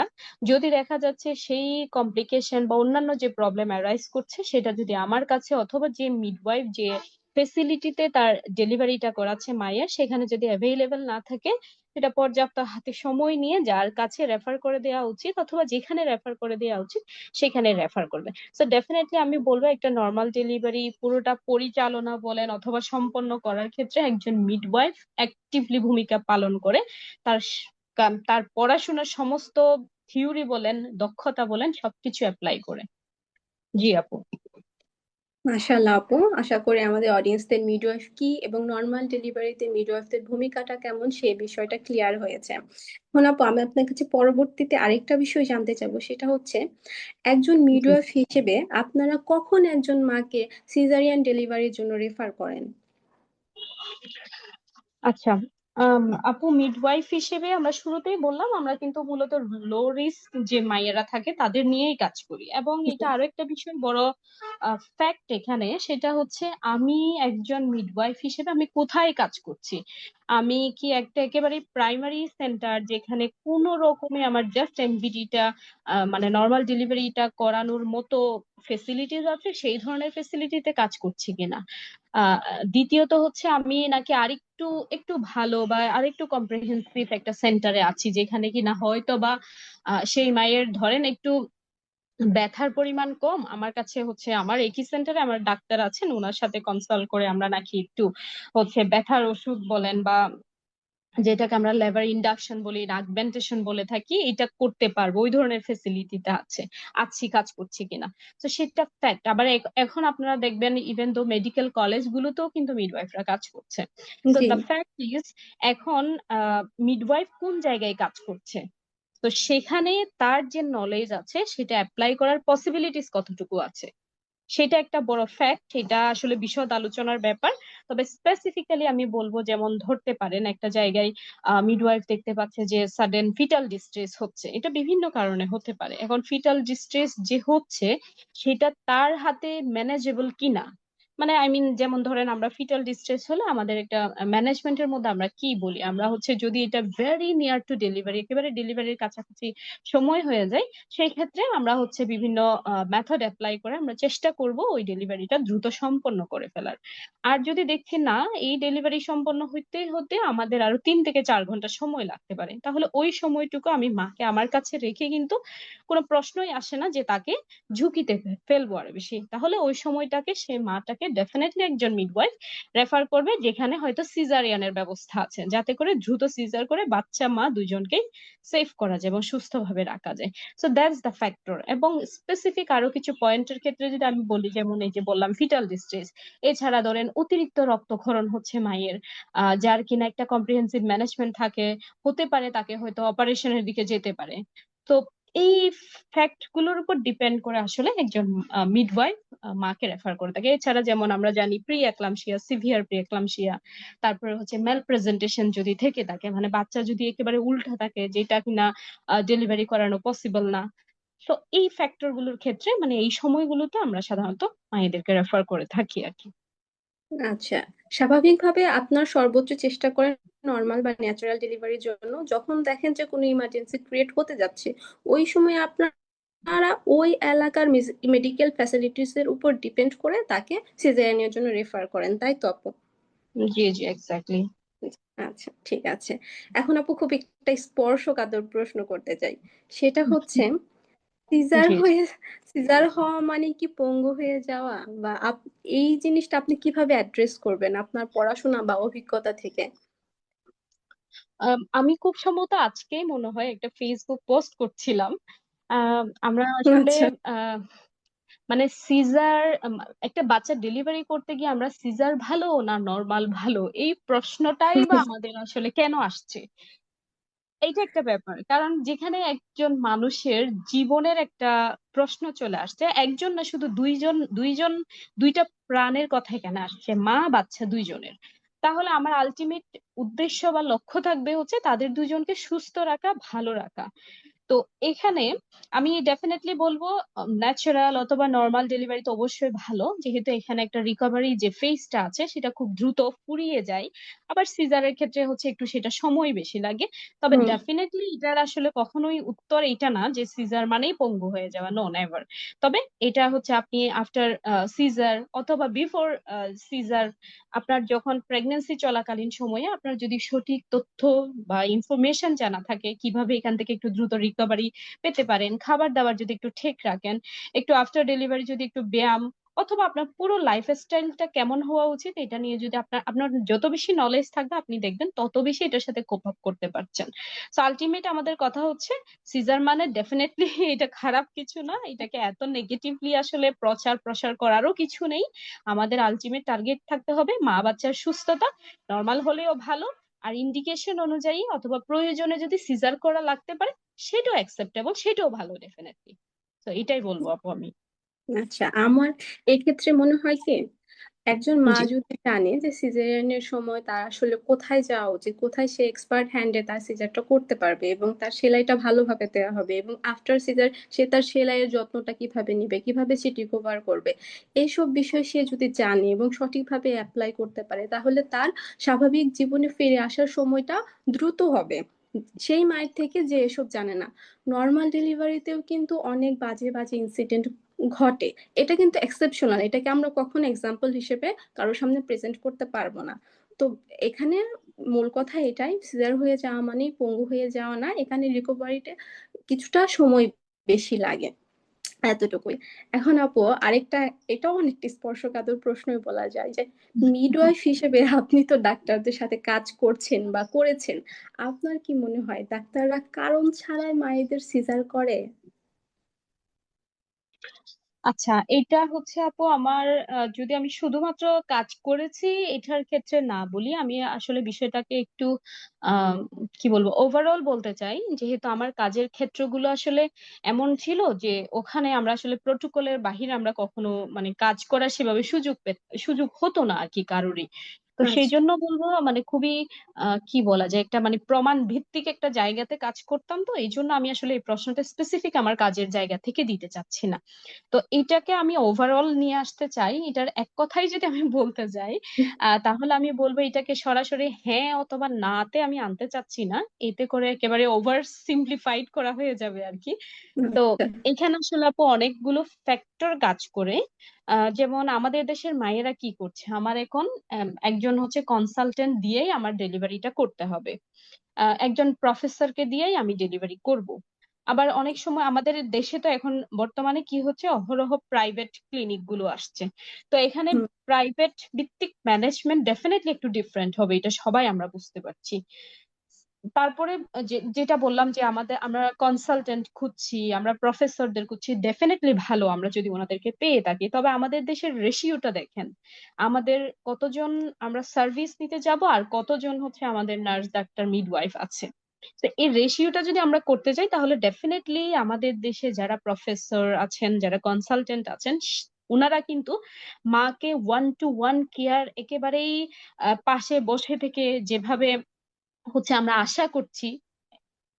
যদি দেখা যাচ্ছে সেই কমপ্লিকেশন বা অন্যান্য যে প্রবলেম অ্যারাইজ করছে সেটা যদি আমার কাছে অথবা যে মিডওয়াইফ যে ফেসিলিটিতে তার ডেলিভারিটা করাচ্ছে মায়ের, সেখানে যদি অ্যাভেইলেবল না থাকে, সেটা পর্যাপ্ত হাতে সময় নিয়ে যার কাছে রেফার করে দেওয়া উচিত অথবা যেখানে রেফার করে দেওয়া উচিত সেখানে রেফার করবে। সো ডেফিনেটলি আমি বলবো একটা নর্মাল ডেলিভারি পুরোটা পরিচালনা বলেন অথবা সম্পন্ন করার ক্ষেত্রে একজন মিডওয়াইফ অ্যাক্টিভলি ভূমিকা পালন করে, তার তার পড়াশোনার সমস্ত থিওরি বলেন দক্ষতা বলেন সবকিছু অ্যাপ্লাই করে। জি আপু। মাশাআল্লাহ আপু, আশা করি আমাদের অডিয়েন্সদের মিডওয়াইফ কি এবং নর্মাল ডেলিভারিতে মিডওয়াইফদের ভূমিকাটা কেমন সেই বিষয়টা ক্লিয়ার হয়েছে। এখন আপু আমি আপনার কাছে পরবর্তীতে আরেকটা বিষয় জানতে চাবো, সেটা হচ্ছে একজন জি। মিডওয়াইফ হিসেবে আপনারা কখন একজন মাকে সিজারিয়ান ডেলিভারির জন্য রেফার করেন? আচ্ছা, আপু মিডওয়াইফ হিসেবে আমরা শুরুতেই বললাম আমরা কিন্তু মূলত লো রিস্ক যে মায়েরা থাকে তাদের নিয়েই কাজ করি। এবং এটা আরো একটা বিষয় বড় ফ্যাক্ট এখানে, সেটা হচ্ছে আমি একজন মিডওয়াইফ হিসেবে আমি কোথায় কাজ করছি। আমি কি একটা একেবারে প্রাইমারি সেন্টার যেখানে কোনো রকমে আমার জাস্ট এমবিডিটা মানে নর্মাল ডেলিভারিটা করানোর মতো ফেসিলিটিস আছে, সেই ধরনের ফেসিলিটিতে কাজ করছি কিনা। আহ দ্বিতীয়ত হচ্ছে আমি নাকি আরেকটু একটু ভালো বা আরেকটু কম্প্রিহেন্সিভ একটা সেন্টারে আছি, যেখানে কিনা হয়তো বা সেই মায়ের ধরেন একটু ব্যথার পরিমাণ কম, আমার কাছে হচ্ছে আমার একই সেন্টারে আমার ডাক্তার আছেন, ওনার সাথে কনসাল্ট করে আমরা নাকি একটু হচ্ছে ব্যথার ওষুধ বলেন বা যেটাকে আমরা লেবার ইন্ডাকশন বলি, আগমেন্টেশন বলে থাকি, এটা করতে পারবো, ওই ধরনের ফেসিলিটিটা আছি কাজ করছি কিনা। তো সেটা ফ্যাক্ট। আবার এখন আপনারা দেখবেন ইভেন দো মেডিকেল কলেজ গুলোতেও কিন্তু মিডওয়াইফরা কাজ করছে। তো জি। দ্য ফ্যাক্ট ইজ এখন মিডওয়াইফ কোন জায়গায় কাজ করছে, তো সেখানে তার যে নলেজ আছে সেটা অ্যাপ্লাই করার পসিবিলিটিস কতটুকু আছে, সেটা একটা বড় ফ্যাক্ট, এটা আসলে বিশদ আলোচনার ব্যাপার। তবে স্পেসিফিক্যালি আমি বলবো, যেমন ধরতে পারেন একটা জায়গায় মিডওয়াইফ দেখতে পাচ্ছে যে সাডেন ফিটাল ডিস্ট্রেস হচ্ছে, এটা বিভিন্ন কারণে হতে পারে। এখন ফিটাল ডিস্ট্রেস যে হচ্ছে সেটা তার হাতে ম্যানেজেবল কিনা, মানে আই মিন যেমন ধরেন আমরা ফিটাল ডিস্ট্রেস হলে আমাদের একটা ম্যানেজমেন্টের মধ্যে আমরা কি বলি, আমরা হচ্ছে যদি এটা ভেরি নিয়ার টু ডেলিভারি, একেবারে ডেলিভারির কাছাকাছি সময় হয়ে যায়, সেই ক্ষেত্রে আমরা হচ্ছে বিভিন্ন মেথড অ্যাপ্লাই করে আমরা চেষ্টা করব ওই ডেলিভারিটা দ্রুত সম্পন্ন করে ফেলার। আর যদি দেখছি না এই ডেলিভারি সম্পন্ন হইতে হতে আমাদের আরো 3 থেকে 4 ঘন্টা সময় লাগতে পারে, তাহলে ওই সময়টুকু আমি মাকে আমার কাছে রেখে কিন্তু কোনো প্রশ্নই আসে না যে তাকে ঝুঁকিতে ফেলবো আরো বেশি। তাহলে ওই সময়টাকে সে মাটাকে ডেফিনেটলি একজন মিডওয়াইফ রেফার করবে, যেখানে হয়তো সিজারিয়ানের ব্যবস্থা আছে, যাতে করে দ্রুত সিজার করে বাচ্চা মা দুজনকেই সেভ করা যায় এবং সুস্থভাবে রাখা যায়। So that's the factor. এবং স্পেসিফিক আরো কিছু পয়েন্টের ক্ষেত্রে যদি আমি বলি, যেমন এই যে বললাম ফিটাল ডিস্ট্রেস, এছাড়া ধরেন অতিরিক্ত রক্তক্ষরণ হচ্ছে মায়ের, যার কিনা একটা কম্প্রিহেন্সিভ ম্যানেজমেন্ট থাকে, হতে পারে তাকে হয়তো অপারেশনের দিকে যেতে পারে। তো এই ফ্যাক্ট গুলোর উপর ডিপেন্ড করে আসলে একজন মিডওয়াইফ মাকে রেফার করে থাকে। এছাড়া যেমন আমরা জানি প্রি একলামশিয়া, সিভিয়ার প্রি একলামশিয়া, তারপরে হচ্ছে মেল প্রেজেন্টেশন যদি থেকে থাকে, মানে বাচ্চা যদি একেবারে উল্টা থাকে যেটা কিনা ডেলিভারি করানো পসিবল না। তো এই ফ্যাক্টর গুলোর ক্ষেত্রে মানে এই সময়গুলোতে আমরা সাধারণত মায়েদেরকে রেফার করে থাকি আর কি। আচ্ছা, স্বাভাবিকভাবে আপনার সর্বোচ্চ চেষ্টা করেন নর্মাল বা ন্যাচারাল ডেলিভারির জন্য। যখন দেখেন যে কোনো ইমার্জেন্সি ক্রিয়েট হতে যাচ্ছে, ওই সময় আপনারা ওই এলাকার মেডিকেল ফ্যাসিলিটিস এর উপর ডিপেন্ড করে তাকে সিজারিয়ানের জন্য রেফার করেন, তাই তো আপু? জি জি, এক্স্যাক্টলি। আচ্ছা, ঠিক আছে। এখন আপু খুব একটা স্পর্শকাতর প্রশ্ন করতে চাই। সেটা হচ্ছে, সিজার জি জি। হয়ে সিজার হওয়া মানে কি পঙ্গু হয়ে যাওয়া? বা এই জিনিসটা আপনি কিভাবে অ্যাড্রেস করবেন আপনার পড়াশোনা বা অভিজ্ঞতা থেকে? আমি খুব সম্ভবত আজকেই মনে হয় একটা ফেসবুক পোস্ট করছিলাম। আমরা আসলে আচ্ছা। আহ, মানে সিজার, একটা বাচ্চা ডেলিভারি করতে গিয়ে আমরা সিজার ভালো না নর্মাল ভালো, এই প্রশ্নটাই বা আমাদের আসলে কেন আসছে, এইটা একটা ব্যাপার। কারণ যেখানে একজন মানুষের জীবনের একটা প্রশ্ন চলে আসছে, একজন না শুধু দুইজন, দুইটা প্রাণের কথা এখানে আসছে, মা বাচ্চা দুইজনের। তাহলে আমার আলটিমেট উদ্দেশ্য বা লক্ষ্য থাকবে হচ্ছে তাদের দুজনকে সুস্থ রাখা, ভালো রাখা। তো এখানে আমি ডেফিনেটলি বলবো ন্যাচারাল অথবা নর্মাল ডেলিভারি তো অবশ্যই ভালো, যেহেতু এখানে একটা রিকভারি যে ফেজটা আছে সেটা খুব দ্রুত ফুরিয়ে যায়। আবার সিজারের ক্ষেত্রে হচ্ছে একটু সেটা সময় বেশি লাগে। তবে হুম। ডেফিনেটলি এটার আসলে কখনোই উত্তর এটা না যে সিজার মানেই পঙ্গু হয়ে যাওয়া, নো নেভার। তবে এটা হচ্ছে আপনি আফটার সিজার অথবা বিফোর সিজার, আপনার যখন প্রেগন্যান্সি চলাকালীন সময়ে আপনার যদি সঠিক তথ্য বা ইনফরমেশন জানা থাকে কিভাবে এখান থেকে একটু দ্রুত রিকভারি পেতে পারেন, খাবার দাবার যদি একটু ঠিক রাখেন, একটু আফটার ডেলিভারি যদি একটু ব্যায়াম, অথবা আপনার পুরো লাইফ স্টাইলটা কেমন হওয়া উচিত এটা নিয়ে যদি আপনার আপনার যত বেশি নলেজ থাকবে আপনি দেখবেন তত বেশি এটার সাথে কোপ আপ করতে পারছেন। সো আলটিমেট আমাদের কথা হচ্ছে সিজার মানে ডেফিনেটলি এটা খারাপ কিছু না, এটাকে এত নেগেটিভলি আসলে প্রচার প্রসার করারও কিছু নেই। আমাদের আলটিমেট টার্গেট থাকতে হবে মা বাচ্চার সুস্থতা, নর্মাল হলেও ভালো, আর ইন্ডিকেশন অনুযায়ী অথবা প্রয়োজনে যদি সিজার করা লাগতে পারে সেটাও অ্যাকসেপ্টেবল, সেটাও ভালো ডেফিনেটলি। তো এটাই বলবো আপু আমি। আচ্ছা, আমার এক্ষেত্রে মনে হয় কি, একজন মা জি যদি জানে যে সিজারিয়ানের সময় তার আসলে কোথায় যাওয়া উচিত, কোথায় সে এক্সপার্ট হ্যান্ডে তার সিজারটা করতে পারবে এবং তার সেলাইটা ভালোভাবে দেওয়া হবে, এবং আফটার সিজার সে তার সেলাইয়ের যত্নটা কিভাবে নিবে, কিভাবে সে রিকভার করবে, এইসব বিষয় সে যদি জানে এবং সঠিকভাবে অ্যাপ্লাই করতে পারে, তাহলে তার স্বাভাবিক জীবনে ফিরে আসার সময়টা দ্রুত হবে, সেই মায়ের থেকে যে এসব জানে না। নর্মাল ডেলিভারিতেও কিন্তু অনেক বাজে বাজে ইনসিডেন্ট ঘটে। এটা কিন্তু এক্সেপশনাল, এটাকে আমরা কখনো এক্সাম্পল হিসেবে কারোর সামনে প্রেজেন্ট করতে পারবো না। তো এখানে মূল কথা এটাই, সিজার হয়ে যাওয়া মানেই পঙ্গু হয়ে যাওয়া না, এখানে রিকভারিতে কিছুটা সময় বেশি লাগে, এতটুকুই। এখন আপু আরেকটা, এটাও অনেকটা স্পর্শকাতর প্রশ্নই বলা যায়, যে মিডওয়াইফ হিসেবে আপনি তো ডাক্তারদের সাথে কাজ করছেন বা করেছেন, আপনার কি মনে হয় ডাক্তাররা কারণ ছাড়াই মায়েদের সিজার করে? আচ্ছা, এটা হচ্ছে আপু আমার যদি আমি শুধুমাত্র কাজ করেছি এটার ক্ষেত্রে না বলি, আমি আসলে বিষয়টাকে একটু আহ কি বলবো ওভারঅল বলতে চাই। যেহেতু আমার কাজের ক্ষেত্রগুলো আসলে এমন ছিল যে ওখানে আমরা আসলে প্রোটোকলের বাহিরে আমরা কখনো মানে কাজ করার সেভাবে সুযোগ হতো না আর কি কারোরই। তো সেই আচ্ছা। জন্য বলবো মানে খুবই কি বলা যায় একটা মানে প্রমাণ ভিত্তিক একটা জায়গাতে কাজ করতাম, তো এই জন্য আমি আসলে এই প্রশ্নটা স্পেসিফিক আমার কাজের জায়গা থেকে দিতে চাচ্ছি না। তো এটাকে আমি ওভারঅল নিয়ে আসতে চাই, এটার এক কথাই যদি আমি বলতে যাই তাহলে আমি বলবো এটাকে সরাসরি হ্যাঁ অথবা নাতে আমি আনতে চাচ্ছি না, এতে করে একেবারে ওভার সিম্পলিফাইড করা হয়ে যাবে আর কি। তো আচ্ছা। এখানে আসলে আপু অনেকগুলো ফ্যাক্টর কাজ করে। যেমন আমাদের দেশের মায়েরা কি করছে, আমার এখন একজন হচ্ছে কনসালটেন্ট দিয়েই আমার ডেলিভারিটা করতে হবে, একজন প্রফেসরকে দিয়েই আমি ডেলিভারি করব। আবার অনেক সময় আমাদের দেশে তো এখন বর্তমানে কি হচ্ছে, অহরহ প্রাইভেট ক্লিনিক গুলো আসছে। তো এখানে হুম। প্রাইভেট ভিত্তিক ম্যানেজমেন্ট ডেফিনেটলি একটু ডিফারেন্ট হবে, এটা সবাই আমরা বুঝতে পারছি। তারপরে যেটা বললাম যে আমরা কনসালটেন্ট খুঁজছি, আমরা প্রফেসরদের খুঁজছি, ডেফিনেটলি ভালো আমরা যদি ওনাদেরকে পেয়ে থাকি, তবে আমাদের দেশের রেশিওটা দেখেন, আমাদের কতজন আমরা সার্ভিস নিতে যাব আর কতজন হচ্ছে আমাদের নার্স ডাক্তার মিডওয়াইফ আছে। তো এই রেশিওটা যদি আমরা করতে যাই তাহলে ডেফিনেটলি আমাদের দেশে যারা প্রফেসর আছেন, যারা কনসালটেন্ট আছেন, ওনারা কিন্তু মাকে ওয়ান টু ওয়ান কেয়ার একেবারেই পাশে বসে থেকে যেভাবে হচ্ছে আমরা আশা করছি,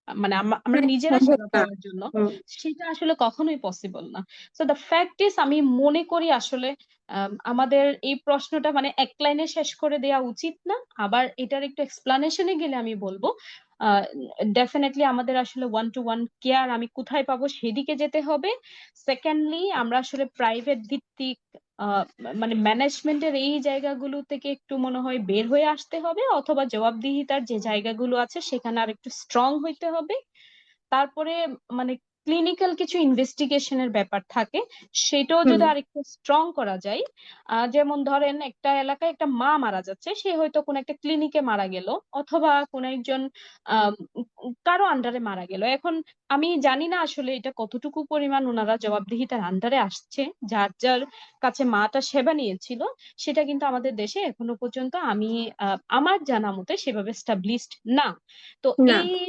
মানে আমরা হ্যাঁ, নিজেরা সম্ভব সেবা না। পাওয়ার জন্য, হুম। সেটা আসলে কখনোই পসিবল না। সো দ্য ফ্যাক্ট ইজ আমি মনে করি আসলে আমাদের এই প্রশ্নটা মানে এক লাইনে শেষ করে দেওয়া উচিত না। আবার এটার একটু এক্সপ্লানেশনে গেলে আমি বলবো ডেফিনেটলি আমাদের আসলে ওয়ান টু ওয়ান কেয়ার আমি কোথায় পাবো সেদিকে যেতে হবে। সেকেন্ডলি আমরা আসলে প্রাইভেট ভিত্তিক আহ, মানে ম্যানেজমেন্টের এই জায়গাগুলো থেকে একটু মনে হয় বের হয়ে আসতে হবে, অথবা জবাবদিহিতার যে জায়গাগুলো আছে সেখানে আর একটু স্ট্রং হইতে হবে। তারপরে মানে ক্লিনিক্যাল কিছু ইনভেস্টিগেশনের ব্যাপার থাকে, সেটাও হুম। যদি আরেকটু স্ট্রং করা যায়। যেমন ধরেন একটা এলাকায় একটা মা মারা যাচ্ছে, সে হয়তো কোন একটা ক্লিনিকে মারা গেল, অথবা কোন একজন আহ কারো আন্ডারে মারা গেল। এখন আমি জানি না আসলে এটা কতটুকু পরিমাণ ওনারা জবাবদিহিতার আন্ডারে আসছে, যার যার কাছে মাটা সেবা নিয়েছিল সেটা কিন্তু আমাদের দেশে এখনো পর্যন্ত আমি আমার জানা মতে সেভাবে স্টাবলিশড না। তো না। এই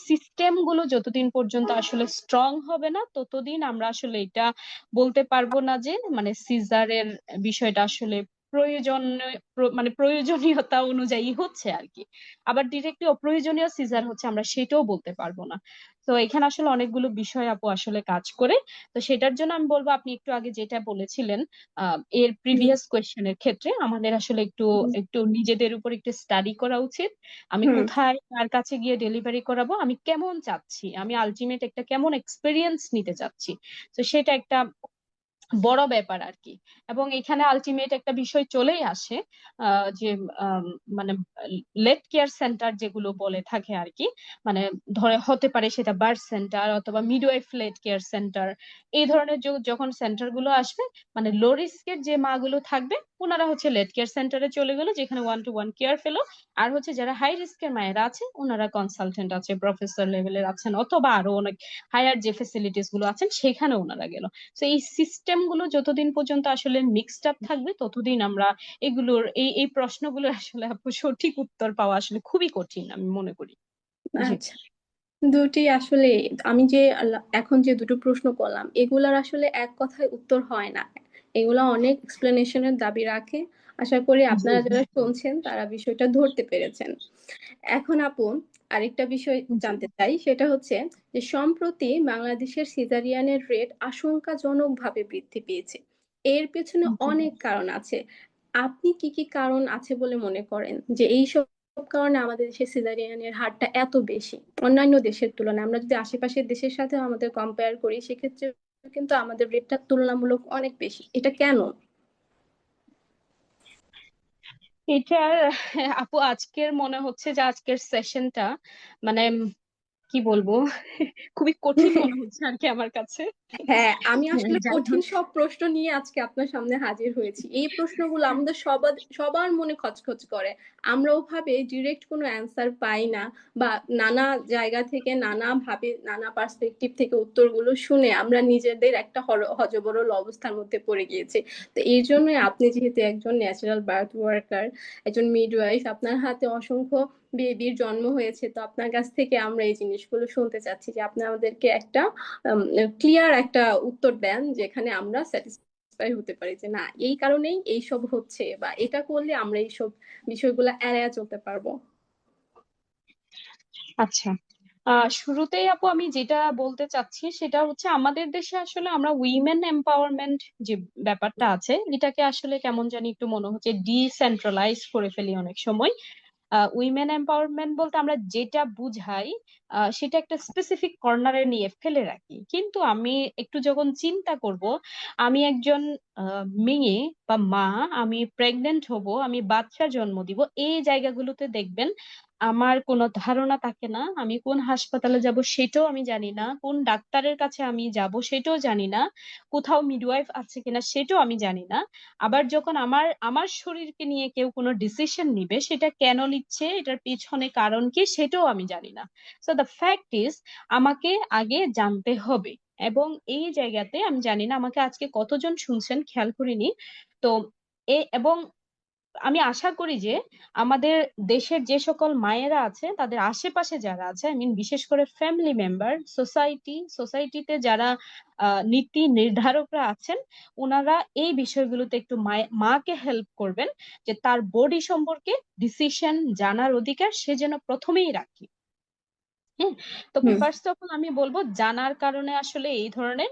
সিস্টেম গুলো যতদিন পর্যন্ত আসলে স্ট্রং হবে না ততদিন আমরা আসলে এটা বলতে পারবো না যে মানে সিজারের বিষয়টা আসলে প্রয়োজন, মানে প্রয়োজনীয়তা অনুযায়ী হচ্ছে আর কি। আবার ডিরেক্টলি অপ্রয়োজনীয় সিজার হচ্ছে আমরা সেটাও বলতে পারবো না। তো এখানে আসলে অনেকগুলো বিষয় আপু আসলে কাজ করে। তো সেটার জন্য আমি বলবো আপনি একটু আগে যেটা বলেছিলেন এর হুম। প্রিভিয়াস কোয়েশ্চেনের ক্ষেত্রে আমাদের আসলে একটু হুম। একটু নিজেদের উপর একটু স্টাডি করা উচিত। আমি হুম। কোথায় কার কাছে গিয়ে ডেলিভারি করাবো, আমি কেমন চাচ্ছি, আমি আলটিমেট একটা কেমন এক্সপিরিয়েন্স নিতে চাচ্ছি। তো সেটা একটা বড় ব্যাপার আর কি। এবং এখানে আলটিমেট একটা বিষয় চলেই আসে যে আম, মানে লেট কেয়ার সেন্টার যেগুলো বলে থাকে আর কি, মানে ধরে হতে পারে সেটা বার্থ সেন্টার অথবা মিডওয়াইফ লেট কেয়ার সেন্টার, এই ধরনের যখন সেন্টার গুলো আসবে, মানে লো রিস্কের যে মা গুলো থাকবে ওনারা হচ্ছে লেট কেয়ার সেন্টারে চলে গেলো যেখানে ওয়ান টু ওয়ান কেয়ার পেলো। আর হচ্ছে যারা হাই রিস্কের মায়েরা আছে ওনারা কনসালটেন্ট আছে, প্রফেসর লেভেলের আছেন, অথবা আরো অনেক হায়ার যে ফেসিলিটিস গুলো আছেন সেখানে ওনারা গেল। তো এই সিস্টেম গুলো যতদিন পর্যন্ত আসলে মিক্সড আপ থাকবে ততদিন আমরা এগুলোর এই প্রশ্নগুলোর আসলে আপু সঠিক উত্তর পাওয়া আসলে খুবই কঠিন আমি মনে করি। জি। আচ্ছা। দুটি আসলে আমি যে এখন যে দুটো প্রশ্ন করলাম এগুলার আসলে এক কথায় উত্তর হয় না। এগুলা অনেক এক্সপ্লেনেশনের দাবি রাখে। আশা করি জি। আপনারা যারা শুনছেন তারা বিষয়টা ধরতে পেরেছেন। এখন আপু আরেকটা বিষয় জি। জানতে চাই, সেটা হচ্ছে যে সম্প্রতি বাংলাদেশের সিজারিয়ানের রেট আশঙ্কাজনকভাবে বৃদ্ধি পেয়েছে। এর পেছনে জি। অনেক কারণ আছে। আপনি কি কি কারণ আছে বলে মনে করেন যে এইসব কারণে আমাদের দেশে সিজারিয়ানের হারটা এত বেশি অন্যান্য দেশের তুলনায়? আমরা যদি আশেপাশের দেশের সাথে আমাদের কম্পেয়ার করি সেক্ষেত্রে কিন্তু আমাদের রেটটা তুলনামূলক অনেক বেশি, এটা কেন? এটার আপু আজকের মনে হচ্ছে যে আজকের সেশনটা মানে কি বলবো, খুবই কঠিন মনে হচ্ছে আর কি আমার কাছে। হ্যাঁ, আমি হ্যাঁ, আসলে যাই কঠিন হোক। সব প্রশ্ন নিয়ে আজকে আপনার সামনে হাজির হয়েছি। এই প্রশ্নগুলো আমাদের সবার মনে খচখচ করে। আমরা ওভাবে ডিরেক্ট কোনো অ্যান্সার পাই না, বা নানা জায়গা থেকে নানাভাবে নানা পার্সপেক্টিভ থেকে উত্তরগুলো শুনে আমরা নিজেদের একটা হযবরল অবস্থার মধ্যে পড়ে গিয়েছি। তো এই জন্যই আপনি যেহেতু একজন ন্যাচারাল বার্থ ওয়ার্কার, একজন মিডওয়াইফ, আপনার হাতে অসংখ্য বেবির জন্ম হয়েছে, তো আপনার কাছ থেকে আমরা এই জিনিসগুলো শুনতে চাচ্ছি যে আপনি আমাদেরকে একটা ক্লিয়ার একটা উত্তর দেন, যেখানে আমরা স্যাটিসফাই হতে পারি যে না, এই কারণেই এইসব হচ্ছে, বা এটা করলে আমরা এইসব বিষয়গুলো এড়িয়ে চলতে পারবো। আচ্ছা, শুরুতেই আপু আমি যেটা বলতে চাচ্ছি সেটা হচ্ছে আমাদের দেশে আসলে আমরা উইমেন এম্পাওয়ারমেন্ট যে ব্যাপারটা আছে এটাকে আসলে কেমন জানি একটু মনে হচ্ছে ডিসেন্ট্রালাইজ করে ফেলি অনেক সময়। উইমেন এম্পাওয়ারমেন্ট বলতে আমরা যেটা বুঝাই সেটা একটা স্পেসিফিক কর্নারে নিয়ে ফেলে রাখি, কিন্তু আমি একটু যখন চিন্তা করব, আমি একজন মেয়ে বা মা, আমি প্রেগনেন্ট হব, আমি বাচ্চা জন্ম দিব, এই জায়গাগুলোতে দেখবেন আমার কোনো ধারণা থাকে না। আমি কোন হাসপাতালে যাব সেটাও আমি জানি না, কোন ডাক্তারের কাছে আমি যাব সেটাও জানি না, কোথাও মিডওয়াইফ আছে কিনা সেটাও আমি জানি না। আবার যখন আমার আমার শরীরকে নিয়ে কেউ কোনো ডিসিশন নিবে, সেটা কেন নিচ্ছে, এটার পিছনে কারণ কি সেটাও আমি জানি না। সো দ্য ফ্যাক্ট ইজ, আমাকে আগে জানতে হবে। এবং এই জায়গাতে আমি জানি না আমাকে আজকে কতজন শুনছেন খেয়াল করিনি। তো এবং আমি আশা করি যে আমাদের দেশের যে সকল মায়েরা আছে তাদের আশেপাশে যারা আছে, আই মিন বিশেষ করে ফ্যামিলি মেম্বার, সোসাইটিতে যারা নীতি নির্ধারকরা আছেন, ওনারা এই বিষয়গুলোতে একটু মাকে হেল্প করবেন, যে তার বডি সম্পর্কে ডিসিশন জানার অধিকার সে যেন প্রথমেই রাখে। হ্যাঁ। তো হুম। ফার্স্ট অফ অল আমি বলবো জানার কারণে আসলে এই ধরনের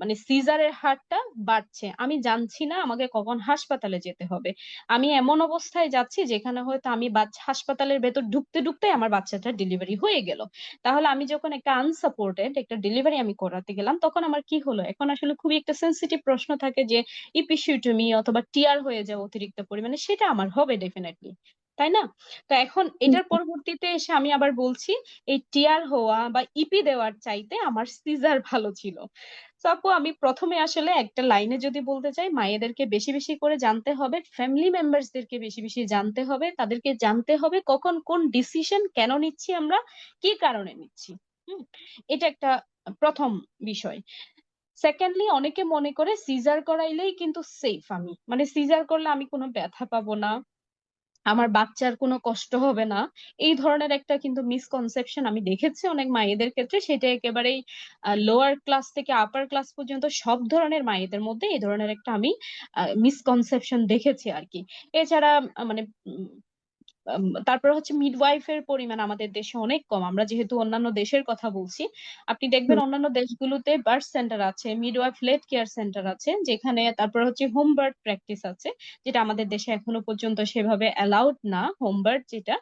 মানে সিজারের হারটা বাড়ছে। আমি জানছি না আমাকে কখন হাসপাতালে যেতে হবে, আমি এমন অবস্থায় যাচ্ছি যেখানে হয়তো আমি বাচ্চা হাসপাতালের ভেতর ঢুকতে ঢুকতে আমার বাচ্চাটা ডেলিভারি হয়ে গেল। তাহলে আমি যখন একটা আনসাপোর্টেড একটা ডেলিভারি আমি করাতে গেলাম, তখন আমার কি হলো? এখন আসলে খুবই একটা সেন্সিটিভ প্রশ্ন থাকে যে ইপিসিওটমি অথবা টিআর হয়ে যাওয়া অতিরিক্ত পরিমাণে, সেটা আমার হবে ডেফিনেটলি, তাই না? তো এখন এটার পরবর্তীতে এসে আমি আবার বলছি এই টিয়ার হওয়া বা ইপি দেওয়ার চাইতে আমার সিজার ভালো ছিল। তো আপু আমি প্রথমে আসলে একটা লাইনে যদি বলতে চাই, মায়েদেরকে বেশি বেশি করে জানতে হবে, ফ্যামিলি মেম্বারসদেরকে বেশি বেশি জানতে হবে, তাদেরকে জানতে হবে কখন কোন ডিসিশন কেন নিচ্ছি আমরা, কি কারণে নিচ্ছি। হুম, এটা একটা প্রথম বিষয়। সেকেন্ডলি, অনেকে মনে করে সিজার করাইলেই কিন্তু সেফ, আমি মানে সিজার করলে আমি কোনো ব্যথা পাবো না, আমার বাচ্চার কোনো কষ্ট হবে না। এই ধরনের একটা কিন্তু মিসকনসেপশন আমি দেখেছি অনেক মায়েদের ক্ষেত্রে, সেটা একেবারেই লোয়ার ক্লাস থেকে আপার ক্লাস পর্যন্ত সব ধরনের মায়েদের মধ্যে এই ধরনের একটা আমি মিসকনসেপশন দেখেছি আর কি। এছাড়া মানে তারপর হচ্ছে মিডওয়াইফের পরিমাণ আমাদের দেশে অনেক কম, আমরা যেহেতু অন্যান্য দেশের কথা বলছি। আপনি দেখবেন হুম। অন্যান্য দেশগুলোতে বার্থ সেন্টার আছে, মিডওয়াইফ লেড কেয়ার সেন্টার আছে, যেখানে তারপর হচ্ছে হোম বার্থ প্র্যাকটিস আছে, যেটা আমাদের দেশে এখনো পর্যন্ত সেভাবে অ্যালাউড না, হোম বার্থ যেটা।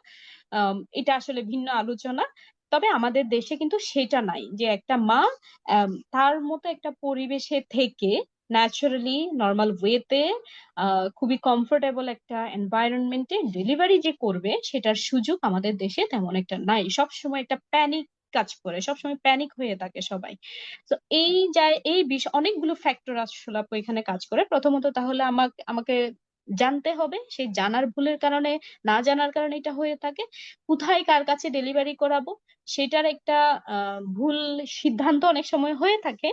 এটা আসলে ভিন্ন আলোচনা। তবে আমাদের দেশে কিন্তু সেটা নাই, যে একটা মা তার মতো একটা পরিবেশে থেকে ন্যাচারালি নর্মাল ওয়েতে খুবই কমফোর্টেবল একটা এনভায়রনমেন্টে ডেলিভারি যে করবে, সেটার সুযোগ আমাদের দেশে তেমন একটা নাই। সব সময় একটা প্যানিক কাজ করে, সবসময় প্যানিক হয়ে থাকে সবাই। তো এই যায় এই বিষয় অনেকগুলো ফ্যাক্টর আসলে আপু এখানে কাজ করে। প্রথমত তাহলে আমাকে আমাকে জানতে হবে, সেই জানার ভুলের কারণে, না জানার কারণে এটা হয়ে থাকে। কোথায় কার কাছে ডেলিভারি করাবো সেটার একটা ভুল সিদ্ধান্ত অনেক সময় হয়ে থাকে,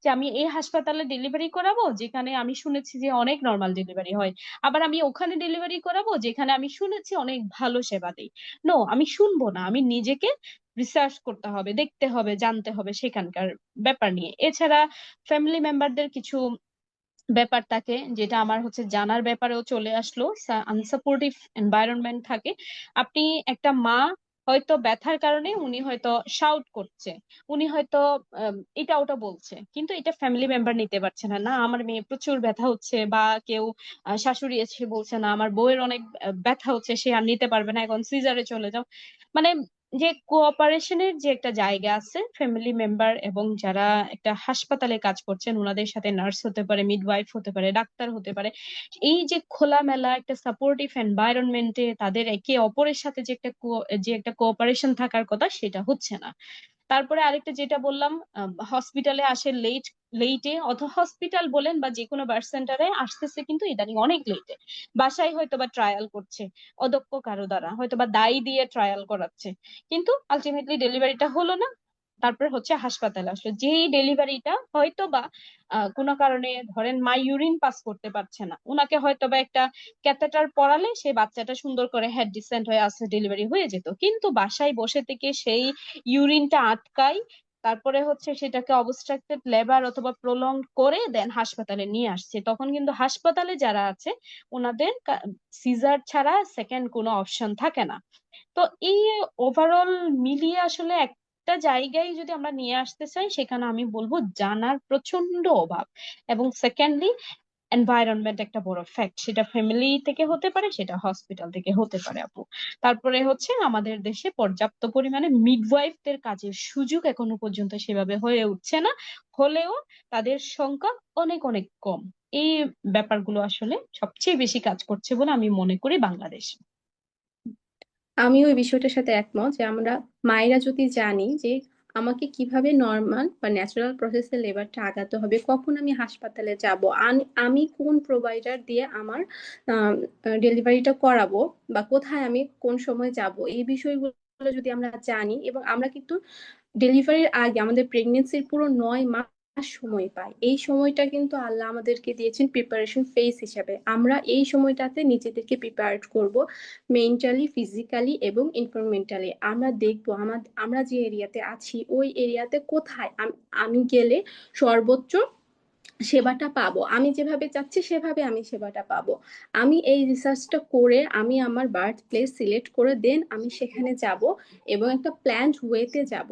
যে আমি এই হাসপাতালে ডেলিভারি করাবো যেখানে আমি শুনেছি যে অনেক নর্মাল ডেলিভারি হয়, আবার আমি ওখানে ডেলিভারি করাবো যেখানে আমি শুনেছি অনেক ভালো সেবা দেয়। নো, আমি শুনবো না, আমি নিজেকে রিসার্চ করতে হবে, দেখতে হবে, জানতে হবে সেখানকার ব্যাপার নিয়ে। এছাড়া ফ্যামিলি মেম্বারদের কিছু ব্যাপার থাকে যেটা আমার হচ্ছে জানার ব্যাপারেও চলে আসলো, আনসাপোর্টিভ এনভায়রনমেন্ট থাকে। আপনি একটা মা হয়তো ব্যথার কারণে উনি হয়তো শাউট করছে, উনি হয়তো এটা ওটা বলছে, কিন্তু এটা ফ্যামিলি মেম্বার নিতে পারছে না, না আমার মেয়ে প্রচুর ব্যথা হচ্ছে, বা কেউ শাশুড়ি এসে বলছে না আমার বউয়ের অনেক ব্যথা হচ্ছে, সে আর নিতে পারবে না, এখন সিজারে চলে যাও। মানে যে কোঅপারেশনের যে একটা জায়গা আছে, ফ্যামিলি মেম্বার এবং যারা একটা হাসপাতালে কাজ করছেন ওনাদের সাথে, নার্স হতে পারে, মিডওয়াইফ হতে পারে, ডাক্তার হতে পারে, এই যে খোলামেলা একটা সাপোর্টিভ এনভায়রনমেন্টে তাদের একে অপরের সাথে যে একটা কোঅপারেশন থাকার কথা, সেটা হচ্ছে না। তারপরে আরেকটা যেটা বললাম, হসপিটালে আসে লেটে, অথবা হসপিটাল বলেন বা যে কোনো বার্থ সেন্টারে আসতেছে কিন্তু ইদানিং অনেক লেটে। বাসায় হয়তো বা ট্রায়াল করছে অদক্ষ কারো দ্বারা, হয়তো বা দায় দিয়ে ট্রায়াল করাচ্ছে, কিন্তু আলটিমেটলি ডেলিভারিটা হলো না। তারপর হচ্ছে হাসপাতালে আসলো, যেই ডেলিভারিটা হয়তো বা কোনো কারণে ধরেন মা ইউরিন পাস করতে পারছে না, উনাকে হয়তো বা একটা ক্যাথেটার পরালে সে বাচ্চাটা সুন্দর করে হেড ডিসেন্ট হয়ে আসছে, ডেলিভারি হয়ে যেত, কিন্তু বাসায় বসে থেকে সেই ইউরিনটা আটকাই, তারপরে হচ্ছে সেটাকে অবস্ট্রাকটেড লেবার অথবা প্রলং করে দেন হাসপাতালে নিয়ে আসছে, তখন কিন্তু হাসপাতালে যারা আছে ওনাদের সিজার ছাড়া সেকেন্ড কোনো অপশন থাকে না। তো এই ওভারঅল মিলিয়ে আসলে একটা জায়গায় যদি আমরা নিয়ে আসতে চাই, সেখানে আমি বলবো জানার প্রচন্ড অভাব। এবং সেকেন্ডলি, এনভায়রনমেন্ট একটা বড় ফ্যাক্ট, সেটা ফ্যামিলি থেকে হতে পারে, সেটা হসপিটাল থেকে হতে পারে আপু। তারপরে হচ্ছে আমাদের দেশে পর্যাপ্ত পরিমাণে মিডওয়াইফদের কাজের সুযোগ এখনো পর্যন্ত সেভাবে হয়ে উঠছে না, হলেও তাদের সংখ্যা অনেক অনেক কম। এই ব্যাপারগুলো আসলে সবচেয়ে বেশি কাজ করছে বলে আমি মনে করি বাংলাদেশে। আমি ওই বিষয়টার সাথে একমত যে আমরা মায়েরা যদি জানি যে আমাকে কিভাবে নর্মাল বা ন্যাচারাল প্রসেসে লেবারটা আগাতে হবে, কখন আমি হাসপাতালে যাব, আমি কোন প্রোভাইডার দিয়ে আমার ডেলিভারিটা করাবো, বা কোথায় আমি কোন সময় যাব, এই বিষয়গুলো যদি আমরা জানি, এবং আমরা কিন্তু ডেলিভারির আগে আমাদের প্রেগনেন্সির পুরো 9 মাস সময় পাই। এই সময়টা কিন্তু আল্লাহ আমাদেরকে দিয়েছেন প্রিপারেশন ফেজ হিসাবে। আমরা এই সময়টাতে নিজেদেরকে প্রিপেয়ার করব, মেন্টালি, ফিজিক্যালি এবং ইনফরমেন্টালি। আমরা দেখবো আমরা যে এরিয়াতে আছি ওই এরিয়াতে কোথায় আমি গেলে সর্বোচ্চ সেবাটা পাবো, আমি যেভাবে চাচ্ছি সেভাবে আমি সেবাটা পাবো। আমি এই রিসার্চটা করে আমি আমার বার্থ প্লেস সিলেক্ট করে দেন আমি সেখানে যাব, এবং একটা প্ল্যান্ড ওয়েতে যাব।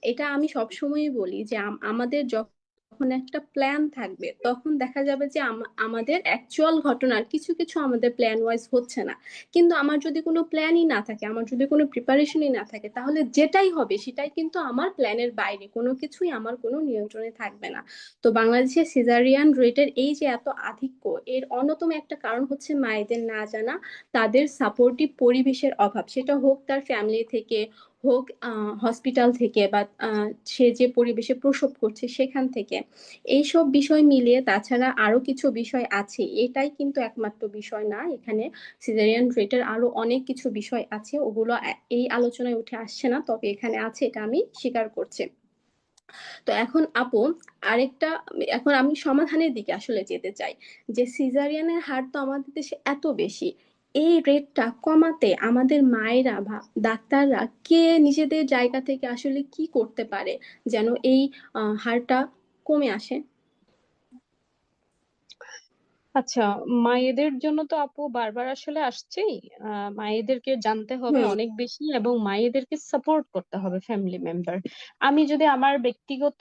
এটা আমি সবসময়ই বলি যে আমাদের যখন একটা প্ল্যান থাকবে তখন দেখা যাবে যে আমাদের অ্যাকচুয়াল ঘটনার কিছু কিছু আমাদের প্ল্যান ওয়াইজ হচ্ছে না। কিন্তু আমার যদি কোনো প্ল্যানই না থাকে, আমার যদি কোনো প্রিপারেশনই না থাকে, তাহলে যেটাই হবে সেটাই কিন্তু আমার প্ল্যানের বাইরে, কোনো কিছুই আমার কোনো নিয়ন্ত্রণে থাকবে না। তো বাংলাদেশে সিজারিয়ান রেটের এই যে এত আধিক্য, এর অন্যতম একটা কারণ হচ্ছে মায়েদের না জানা, তাদের সাপোর্টিভ পরিবেশের অভাব, সেটা হোক তার ফ্যামিলি থেকে, হোক হসপিটাল থেকে, বা সে যে পরিবেশে প্রসব করছে সেখান থেকে। এইসব বিষয় মিলিয়ে তাছাড়া আরো কিছু বিষয় আছে, এটাই কিন্তু একমাত্র বিষয় না এখানে। সিজারিয়ান রেটের আরো অনেক কিছু বিষয় আছে, ওগুলো এই আলোচনায় উঠে আসছে না, তবে এখানে আছে, এটা আমি স্বীকার করছি। তো এখন আপু আরেকটা, এখন আমি সমাধানের দিকে আসলে যেতে চাই, যে সিজারিয়ানের হার তো আমাদের দেশে এত বেশি, এই রেটটা কমাতে আমাদের মায়েরা বা ডাক্তাররা কে নিজেদের জায়গা থেকে আসলে কি করতে পারে যেন এই হারটা কমে আসে? আচ্ছা, মায়েদের জন্য তো আপু বারবার আসলে আসছেই। মায়েদেরকে জানতে হবে হুম। অনেক বেশি এবং মায়েদেরকে সাপোর্ট করতে হবে ফ্যামিলি মেম্বার। আমি যদি আমার ব্যক্তিগত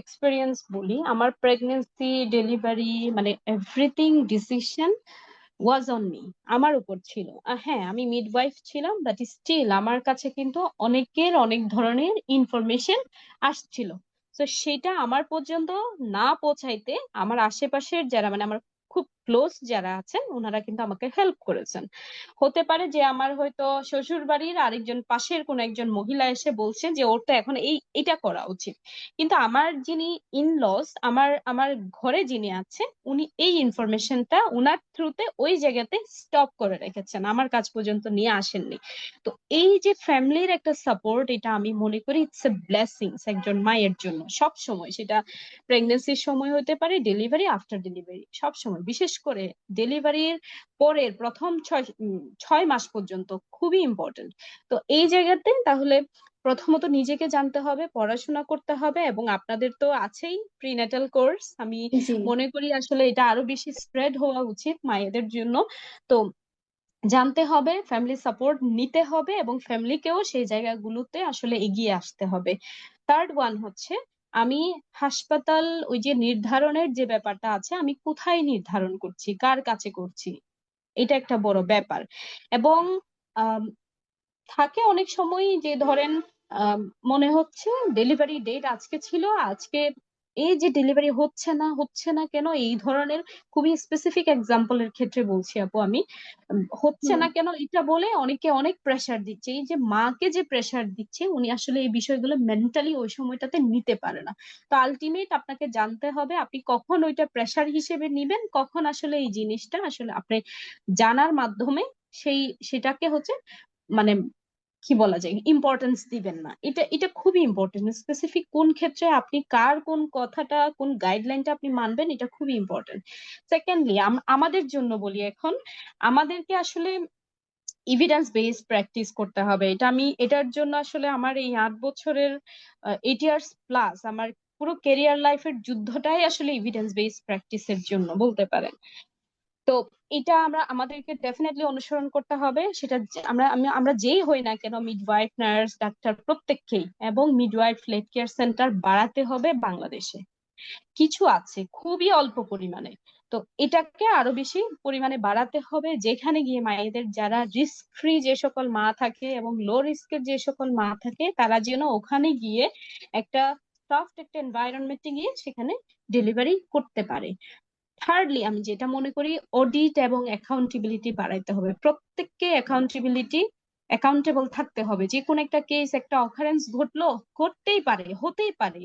এক্সপিরিয়েন্স বলি, আমার প্রেগনেন্সি, ডেলিভারি, মানে everything decision was on me, আমার উপর ছিল। হ্যাঁ, আমি মিডওয়াইফ ছিলাম, বাট স্টিল আমার কাছে কিন্তু অনেকের অনেক ধরনের ইনফরমেশন আসছিল। তো সেটা আমার পর্যন্ত না পৌঁছাইতে আমার আশেপাশের যারা, মানে আমার খুব ক্লোজ যারা আছেন, ওনারা কিন্তু আমাকে হেল্প করেছেন। হতে পারে যে আমার হয়তো শ্বশুর বাড়ির আরেকজন, পাশের কোন একজন মহিলা এসে বলছে যে ওর তো এখন এটা করা উচিত, কিন্তু আমার যিনি ইনলস, আমার আমার ঘরে যিনি আছে, উনি এই ইনফরমেশনটা উনার থ্রুতে ওই জায়গাতে স্টপ করে রেখেছেন, আমার কাছ পর্যন্ত নিয়ে আসেননি। তো এই যে ফ্যামিলির একটা সাপোর্ট, এটা আমি মনে করি ইটস এ ব্লেসিংস একজন মায়ের জন্য সব সময়। সেটা প্রেগনেন্সির সময় হতে পারে, ডেলিভারি, আফটার ডেলিভারি, সব সময়, বিশেষ করে ডেলিভারির পরের প্রথম 6 মাস পর্যন্ত খুবই ইম্পর্টেন্ট। তো এই জায়গাতে তাহলে প্রথমত নিজেকে জানতে হবে, পড়াশোনা করতে হবে, এবং আপনাদের তো আছেই প্রিন্যাটাল কোর্স, আমি জি। মনে করি আসলে এটা আরো বেশি স্প্রেড হওয়া উচিত মায়েদের জন্য। তো জানতে হবে, ফ্যামিলি সাপোর্ট নিতে হবে, এবং ফ্যামিলিকেও সেই জায়গাগুলোতে আসলে এগিয়ে আসতে হবে। থার্ড ওয়ান হচ্ছে, আমি হাসপাতাল, ওই যে নির্ধারণের যে ব্যাপারটা আছে, আমি কোথায় নির্ধারণ করছি, কার কাছে করছি, এটা একটা বড় ব্যাপার। এবং থাকে অনেক সময় যে ধরেন মনে হচ্ছে ডেলিভারি ডেট আজকে ছিল, আজকে এই যে ডেলিভারি হচ্ছে না কেন, এই ধরনের খুবই স্পেসিফিক এক্সাম্পলের ক্ষেত্রে বলছি আপু আমি, হচ্ছে হুম না কেন এটা বলে অনেকে অনেক প্রেসার দিচ্ছে। এই যে মাকে যে প্রেসার দিচ্ছে, উনি আসলে এই বিষয়গুলো মেন্টালি ওই সময়টাতে নিতে পারে না। তো আলটিমেট আপনাকে জানতে হবে আপনি কখন ওইটা প্রেসার হিসেবে নিবেন, কখন আসলে এই জিনিসটা আসলে আপনি জানার মাধ্যমে সেটাকে হচ্ছে মানে কি বলা যায় ইম্পর্টেন্স দিবেন না। এটা এটা খুবই ইম্পর্টেন্ট। স্পেসিফিক কোন ক্ষেত্রে আপনি কার কোন কথাটা কোন গাইডলাইনটা আপনি মানবেন, এটা খুবই ইম্পর্টেন্ট। সেকেন্ডলি আমাদের জন্য বলি এখন, আমাদেরকে আসলে এভিডেন্স বেসড প্র্যাকটিস করতে হবে। এটার জন্য আসলে আমার এই 8 বছরের 8 ইয়ার্স প্লাস আমার পুরো ক্যারিয়ার লাইফের যুদ্ধটাই আসলে এভিডেন্স বেসড প্র্যাকটিসের জন্য বলতে পারেন। তো এটা আমাদেরকে ডেফিনেটলি অনুসরণ করতে হবে। সেটা আমরা যেই হই না কেন, মিডওয়াইফ, নার্স, ডাক্তার প্রত্যেককেই, এবং মিডওয়াইফ লেট কেয়ার সেন্টার বাড়াতে হবে বাংলাদেশে। কিছু আছে খুবই অল্প পরিমাণে, তো এটাকে আরো বেশি পরিমাণে বাড়াতে হবে, যেখানে গিয়ে মায়েদের যারা রিস্ক ফ্রি যে সকল মা থাকে এবং লো রিস্কের যে সকল মা থাকে, তারা যেন ওখানে গিয়ে একটা সফট একটা এনভায়রনমেন্টে গিয়ে সেখানে ডেলিভারি করতে পারে। থার্ডলি আমি যেটা মনে করি, অডিট এবং অ্যাকাউন্টেবিলিটি বাড়াইতে হবে। প্রত্যেককে অ্যাকাউন্টেবল থাকতে হবে। যে কোনো একটা কেস, একটা অকারেন্স ঘটলো, ঘটতেই পারে, হতেই পারে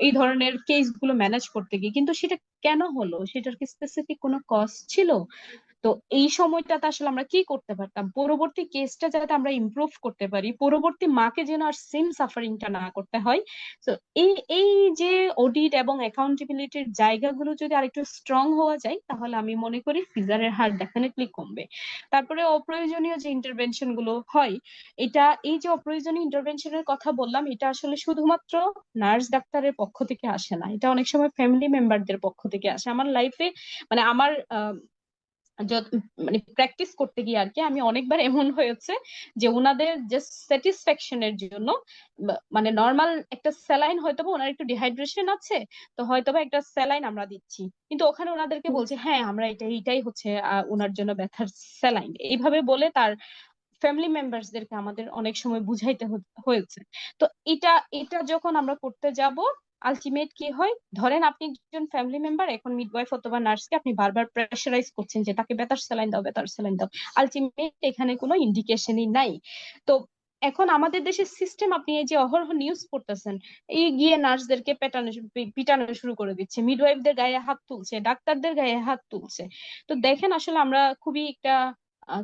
এই ধরনের কেস গুলো ম্যানেজ করতে গিয়ে, কিন্তু সেটা কেন হলো, সেটার কি স্পেসিফিক কোনো কজ ছিল? তো এই সময়টাতে আসলে আমরা কি করতে পারতাম পরবর্তী কেসটা যাতে আমরা ইমপ্রুভ করতে পারি, পরবর্তী মাকে যেন আর সেম সাফারিংটা না করতে হয়। তো এই এই যে অডিট এবং অ্যাকাউন্টেবিলিটির জায়গাগুলো যদি আরেকটু স্ট্রং হওয়া যায়, তাহলে আমি মনে করি সিজারের হার ডেফিনেটলি কমবে। তারপরে অপ্রয়োজনীয় যে ইন্টারভেনশন গুলো হয়, এই যে অপ্রয়োজনীয় ইন্টারভেনশনের কথা বললাম, এটা আসলে শুধুমাত্র নার্স ডাক্তারের পক্ষ থেকে আসে না, এটা অনেক সময় ফ্যামিলি মেম্বারদের পক্ষ থেকে আসে। আমার লাইফে মানে আমার মানে প্র্যাকটিস করতে গিয়ে আর কি, আমি অনেকবার এমন হয়েছে যে ওনাদের জাস্ট স্যাটিসফ্যাকশনের জন্য মানে নর্মাল একটা স্যালাইন, হয়তোবা ওনার একটু ডিহাইড্রেশন আছে, তো হয়তোবা একটা স্যালাইন আমরা দিচ্ছি, কিন্তু ওখানে ওনাদেরকে হুম বলছে হ্যাঁ আমরা এটাই হচ্ছে ওনার জন্য ব্যথার স্যালাইন, এইভাবে বলে তার ফ্যামিলি মেম্বার্সদেরকে আমাদের অনেক সময় বুঝাইতে হয়েছে। তো এটা এটা যখন আমরা করতে যাব, আলটিমেট কি হয়, ধরেন আপনি একজন ফ্যামিলি মেম্বার, এখন মিডওয়াইফ অথবা নার্সকে আপনি বারবার প্রেশারাইজ করছেন যে তাকে বেতার স্যালাইন দাও, বেতার স্যালাইন দাও, আলটিমেট এখানে কোনো ইন্ডিকেশনই নাই। তো এখন আমাদের দেশের সিস্টেম, আপনি এই যে অহরহ নিউজ পড়তেছেন, এই গিয়ে নার্সদেরকে পিটানো শুরু করে দিচ্ছে, মিডওয়াইফদের গায়ে হাত তুলছে, ডাক্তারদের গায়ে হাত তুলছে। তো দেখেন আসলে আমরা খুবই একটা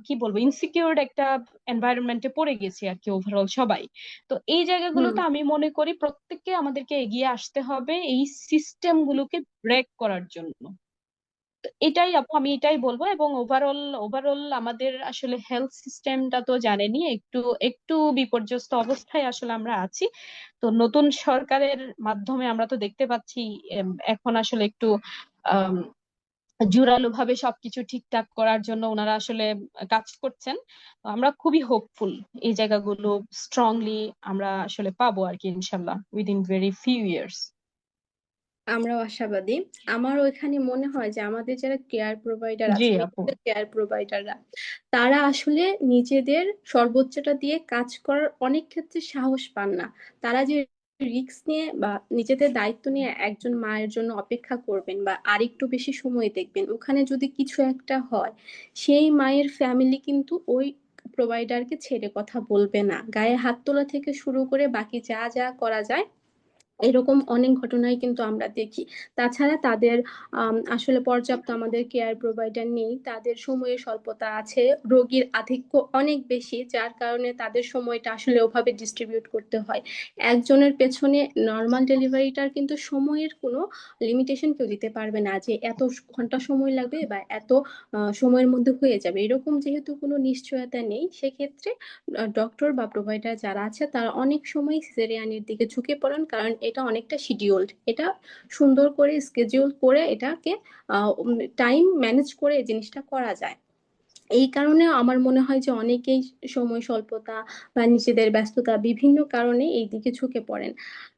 কি বলবো ইনসিকিউরড একটা এনভায়রনমেন্টে পড়ে গেছি আর কি, ওভারঅল সবাই। তো এই হুম জায়গাগুলোতে আমি মনে করি প্রত্যেককে আমাদেরকে এগিয়ে আসতে হবে এই সিস্টেম গুলোকে ব্রেক করার জন্য। তো এটাই আপু, আমি এটাই বলবো। এবং ওভারঅল ওভারঅল আমাদের আসলে হেলথ সিস্টেমটা তো জানেনই, একটু একটু বিপর্যস্ত অবস্থায় আসলে আমরা আছি। তো নতুন সরকারের মাধ্যমে আমরা তো দেখতে পাচ্ছি এখন আসলে একটু জোরালো ভাবে সবকিছু ঠিকঠাক করার জন্য ওনারা আসলে কাজ করছেন। তো আমরা খুবই হোপফুল এই জায়গাগুলো স্ট্রংলি আমরা আসলে পাবো আর কি, ইনশাল্লাহ উইদিন ভেরি ফিউ ইয়ার্স। আমরাও আশাবাদী। আমার ওইখানে মনে হয় যে আমাদের যারা কেয়ার প্রোভাইডার জি আছে, আপু। মেডিকেল কেয়ার প্রোভাইডাররা, তারা আসলে নিজেদের সর্বোচ্চটা দিয়ে কাজ করার অনেক ক্ষেত্রে সাহস পান না। তারা যে রিস্ক নিয়ে বা নিজেদের দায়িত্ব নিয়ে একজন মায়ের জন্য অপেক্ষা করবেন বা আরেকটু বেশি সময় দেখবেন, ওখানে যদি কিছু একটা হয়, সেই মায়ের ফ্যামিলি কিন্তু ওই প্রোভাইডারকে ছেড়ে কথা বলবে না। গায়ে হাত তোলা থেকে শুরু করে বাকি যা যা করা যায়, এরকম অনেক ঘটনাই কিন্তু আমরা দেখি। তাছাড়া তাদের আসলে পর্যাপ্ত আমাদের কেয়ার প্রোভাইডার নেই, তাদের সময়ের স্বল্পতা আছে, রোগীর আধিক্য অনেক বেশি, যার কারণে তাদের সময়টা আসলে ওভাবে ডিস্ট্রিবিউট করতে হয়। একজনের পেছনে নর্মাল ডেলিভারিটার কিন্তু সময়ের কোনো লিমিটেশন কেউ দিতে পারবে না যে এত ঘন্টা সময় লাগবে বা এত সময়ের মধ্যে হয়ে যাবে, এরকম যেহেতু কোনো নিশ্চয়তা নেই, সেক্ষেত্রে ডক্টর বা প্রোভাইডার যারা আছে তারা অনেক সময় সিজারিয়ানের দিকে ঝুঁকে পড়েন, কারণ এটা অনেকটা শিডিউলড, এটা সুন্দর করে স্কেডিউল করে এটাকে টাইম ম্যানেজ করে এই জিনিসটা করা যায়। এই কারণে আমার মনে হয় যে অনেকেই সময় স্বল্পতা বা নিজেদের ব্যস্ততা বিভিন্ন কারণে এই দিকে ঝুঁকে পড়েন।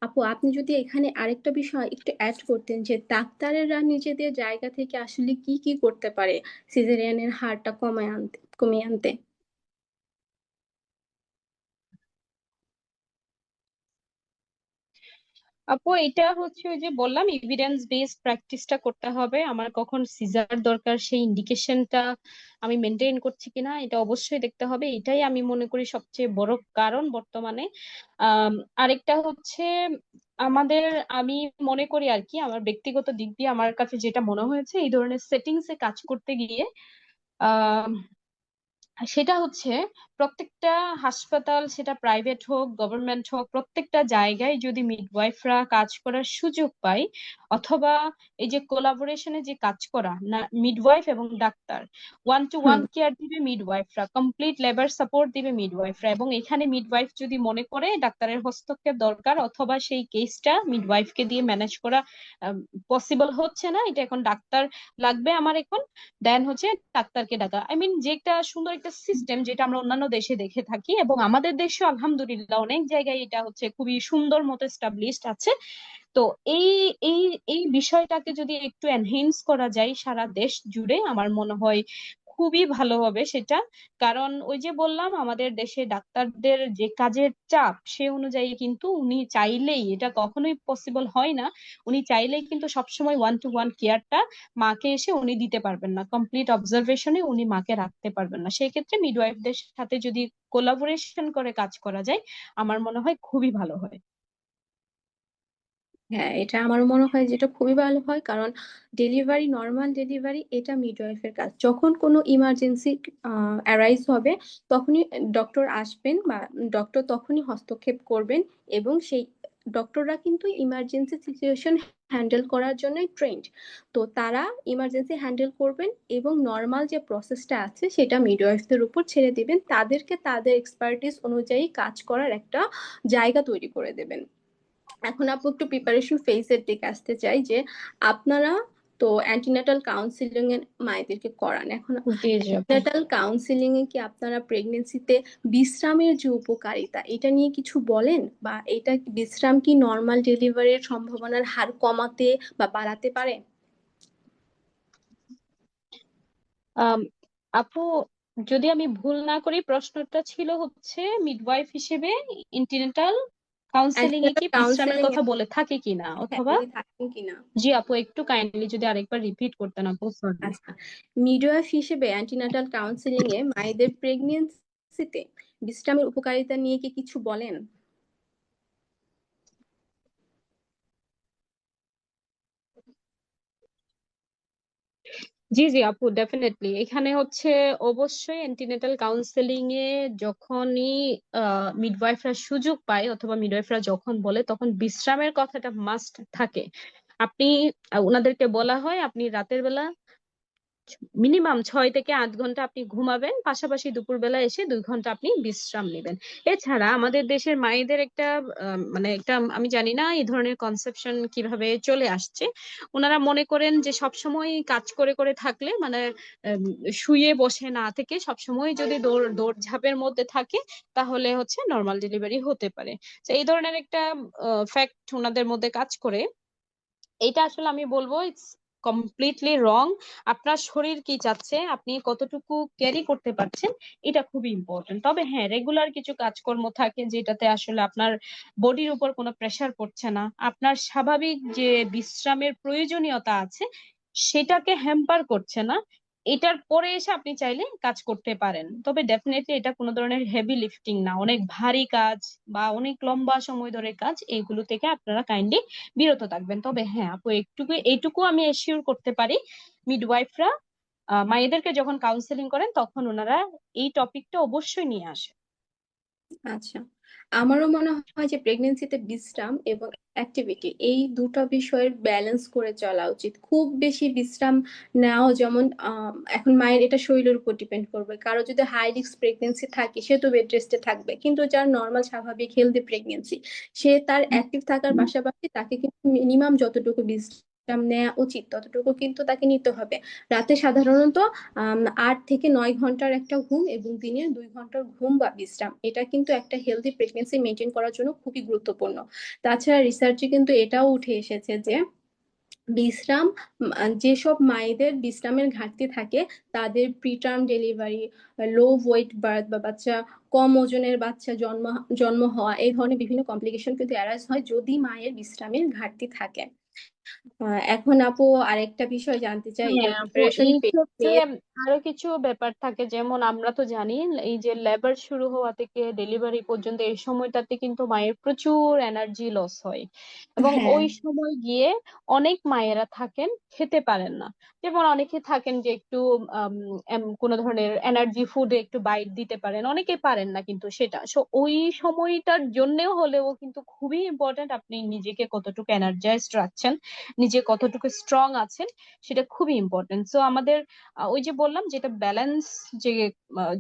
আপু, আপনি যদি এখানে আরেকটা বিষয় একটু অ্যাড করতেন যে ডাক্তারেরা নিজেদের জায়গা থেকে আসলে কি কি করতে পারে সিজারিয়ানের হারটা কমিয়ে আনতে। আপু এটা হচ্ছে ওই যে বললাম এভিডেন্স বেসড প্র্যাকটিসটা করতে হবে। আমার কখন সিজার দরকার সেই ইন্ডিকেশনটা আমি মেনটেন করছি কিনা এটা অবশ্যই দেখতে হবে। এটাই আমি মনে করি সবচেয়ে বড় কারণ বর্তমানে। আম, আরেকটা হচ্ছে আমাদের, আমি মনে করি আর কি, আমার ব্যক্তিগত দিক দিয়ে আমার কাছে যেটা মনে হয়েছে এই ধরনের সেটিংসে কাজ করতে গিয়ে সেটা হচ্ছে প্রত্যেকটা হাসপাতাল, সেটা প্রাইভেট হোক গভর্নমেন্ট হোক, প্রত্যেকটা জায়গায় যদি মিডওয়াইফরা কাজ করার সুযোগ পায়, অথবা এই যে কোলাবোরেশনে যে কাজ করা না, মিডওয়াইফ এবং ডাক্তার ওয়ান টু ওয়ান হুম। কেয়ার দিবে মিডওয়াইফরা, কমপ্লিট লেবার সাপোর্ট দিবে মিডওয়াইফরা, এবং এখানে মিডওয়াইফ যদি মনে করে ডাক্তারের হস্তক্ষেপ দরকার অথবা সেই কেসটা মিডওয়াইফকে দিয়ে ম্যানেজ করা পসিবল হচ্ছে না, এটা এখন ডাক্তার লাগবে আমার এখন, দেন হচ্ছে ডাক্তারকে ডাকা। আই মিন যে একটা সুন্দর একটা সিস্টেম যেটা আমরা অন্যান্য দেশে দেখে থাকি, এবং আমাদের দেশে আলহামদুলিল্লাহ অনেক জায়গায় এটা হচ্ছে খুবই সুন্দর মতো এস্টাবলিশড আছে। তো এই এই এই বিষয়টাকে যদি একটু এনহেন্স করা যায় সারা দেশ জুড়ে, আমার মনে হয় খুবই ভালো হবে সেটা। কারণ ওই যে বললাম আমাদের দেশে ডাক্তারদের যে কাজের চাপ সে অনুযায়ী কিন্তু উনি চাইলেই, এটা কখনোই পসিবল হয় না, উনি চাইলেই কিন্তু সবসময় ওয়ান টু ওয়ান কেয়ারটা মাকে এসে উনি দিতে পারবেন না, কমপ্লিট অবজারভেশনে উনি মাকে রাখতে পারবেন না। সেই ক্ষেত্রে মিডওয়াইফদের সাথে যদি কোলাবোরেশন করে কাজ করা যায় আমার মনে হয় খুবই ভালো হয়। হ্যাঁ, এটা আমার মনে হয় যেটা খুবই ভালো হয়, কারণ ডেলিভারি, নর্মাল ডেলিভারি এটা মিডওয়াইফের কাজ। যখন কোনো ইমার্জেন্সি অ্যারাইজ হবে তখনই ডক্টর আসবেন, বা ডক্টর তখনই হস্তক্ষেপ করবেন। এবং সেই ডক্টররা কিন্তু ইমার্জেন্সি সিচুয়েশন হ্যান্ডেল করার জন্য ট্রেন্ড। তো তারা ইমার্জেন্সি হ্যান্ডেল করবেন এবং নর্মাল যে প্রসেসটা আছে সেটা মিডওয়াইফদের উপর ছেড়ে দিবেন, তাদেরকে তাদের এক্সপার্টিস অনুযায়ী কাজ করার একটা জায়গা তৈরি করে দেবেন। এখন আপু একটু প্রিপারেশন ফেজের দিকে আসতে চাই, যে আপনারা তো অ্যান্টিনাটাল কাউন্সিলিং এ মায়েদেরকে করান। এখন জি জি আপু। অ্যান্টিনাটাল কাউন্সিলিং এ কি আপনারা প্রেগনেন্সিতে বিশ্রামের যে উপকারিতা এটা নিয়ে কিছু বলেন? বা এটা বিশ্রাম কি নর্মাল ডেলিভারির সম্ভাবনার হার কমাতে বা বাড়াতে পারে? আম, আপু যদি আমি ভুল না করি প্রশ্নটা ছিল হচ্ছে মিডওয়াইফ হিসেবে ইন্টিনেটাল কাউন্সেলিং এ অ্যান্টিনাটাল কি বিশ্রামের কাউন্সিলিং এ কথা বলে থাকে কিনা, হ্যাঁ, অথবা? বলে থাকেন কিনা? জি আপু একটু কাইন্ডলি যদি আরেকবার রিপিট করতেন আপু, সরি। আচ্ছা, মিডওয়াইফ হিসেবে অ্যান্টিনাটাল কাউন্সিলিং এ মায়েদের প্রেগনেন্সিতে বিশ্রামের উপকারিতা নিয়ে কি কিছু বলেন? জি জি আপু, ডেফিনেটলি এখানে হচ্ছে অবশ্যই অ্যান্টিনেটাল কাউন্সেলিং এ যখনই মিডওয়াইফরা সুযোগ পায় অথবা মিডওয়াইফরা যখন বলে তখন বিশ্রামের কথাটা মাস্ট থাকে। আপনি ওনাদেরকে বলা হয় আপনি রাতের বেলা মিনিমাম 6 থেকে 8 ঘন্টা আপনি ঘুমাবেন, পাশাপাশি দুপুরবেলা এসে 2 ঘন্টা আপনি বিশ্রাম নেবেন। এছাড়া আমাদের দেশের মায়েদের একটা মানে একটা, আমি জানি না এই ধরনের কনসেপশন কিভাবে চলে আসছে, ওনারা মনে করেন যে সব সময় কাজ করে করে থাকলে মানে আম, শুয়ে বসে না থেকে সব সময় যদি দৌড়ঝাঁপের মধ্যে থাকে তাহলে হচ্ছে নর্মাল ডেলিভারি হতে পারে। তো এই ধরনের একটা ফ্যাক্ট ওনাদের মধ্যে কাজ করে। এটা আসলে আমি বলবো ইটস কমপ্লিটলি রং। আপনার শরীর কি চাচ্ছে, আপনি কতটুকু ক্যারি করতে পারছেন, এটা খুবই ইম্পর্টেন্ট। তবে হ্যাঁ, রেগুলার কিছু কাজকর্ম থাকে যেটাতে আসলে আপনার বডির উপর কোনো প্রেসার পড়ছে না, আপনার স্বাভাবিক যে বিশ্রামের প্রয়োজনীয়তা আছে সেটাকে হ্যাম্পার করছে না, এটার পরে এসে আপনি চাইলে কাজ করতে পারেন। তবে ডেফিনেটলি এটা কোনো ধরনের হেভি লিফটিং না, অনেক ভারী কাজ বা অনেক লম্বা সময় ধরে কাজ, এইগুলো থেকে আপনারা কাইন্ডলি বিরত থাকবেন। তবে হ্যাঁ আপু এইটুকু আমি এশিওর করতে পারি, মিডওয়াইফরা মায়েদেরকে যখন কাউন্সেলিং করেন তখন ওনারা এই টপিকটা অবশ্যই নিয়ে আসেন। আচ্ছা, আমারও মনে হয় যে প্রেগনেন্সিতে বিশ্রাম এবং অ্যাক্টিভিটি এই দুটো বিষয়ের ব্যালেন্স করে চলা উচিত। খুব বেশি বিশ্রাম নেওয়া যেমন এখন মায়ের এটা শরীরের উপর ডিপেন্ড করবে। কারো যদি হাই রিস্ক প্রেগনেন্সি থাকে সে তো বেড রেস্টে থাকবে, কিন্তু যার নর্মাল স্বাভাবিক হেলদি প্রেগনেন্সি সে তার অ্যাক্টিভ থাকার পাশাপাশি তাকে কিন্তু মিনিমাম যতটুকু বিশ্রাম নেওয়া উচিত ততটুকু কিন্তু তাকে নিতে হবে। রাতে সাধারণত 8 থেকে 9 ঘন্টার একটা ঘুম এবং দিনে 2 ঘন্টার ঘুম বা বিশ্রাম, এটা কিন্তু একটা হেলদি প্রেগনেন্সি মেনটেন করার জন্য খুবই গুরুত্বপূর্ণ। তাছাড়া রিসার্চে কিন্তু এটাও উঠে এসেছে যে বিশ্রাম, যেসব মায়েদের বিশ্রামের ঘাটতি থাকে তাদের প্রিটার্ম ডেলিভারি, লো ওয়েট বার্থ বা বাচ্চা কম ওজনের বাচ্চা জন্ম জন্ম হওয়া, এই ধরনের বিভিন্ন কমপ্লিকেশন কিন্তু অ্যারাইজ হয় যদি মায়ের বিশ্রামের ঘাটতি থাকে। এখন আপু আরেকটা বিষয় জানতে চাই, এটা হ্যাঁ আপু, স্পেশালি এই ক্ষেত্রে আরো কিছু ব্যাপার থাকে, যেমন আমরা তো জানি এই যে লেবার শুরু হওয়া থেকে ডেলিভারি পর্যন্ত এই সময়টাতে কিন্তু মায়ের প্রচুর এনার্জি লস হয়, এবং হ্যাঁ। ওই সময় গিয়ে অনেক মায়েরা থাকেন খেতে পারেন না। যেমন অনেকে থাকেন যে একটু কোনো ধরনের এনার্জি ফুডে একটু বাইট দিতে পারেন, অনেকে পারেন না, কিন্তু সেটা ওই সময়টার জন্যেও হলেও কিন্তু খুবই ইম্পর্ট্যান্ট আপনি নিজেকে কতটুকু এনার্জাইজড রাখছেন, নিজে কতটুকু স্ট্রং আছেন, সেটা খুবই ইম্পর্টেন্ট। সো আমাদের ওই যে বললাম যেটা ব্যালেন্স, যে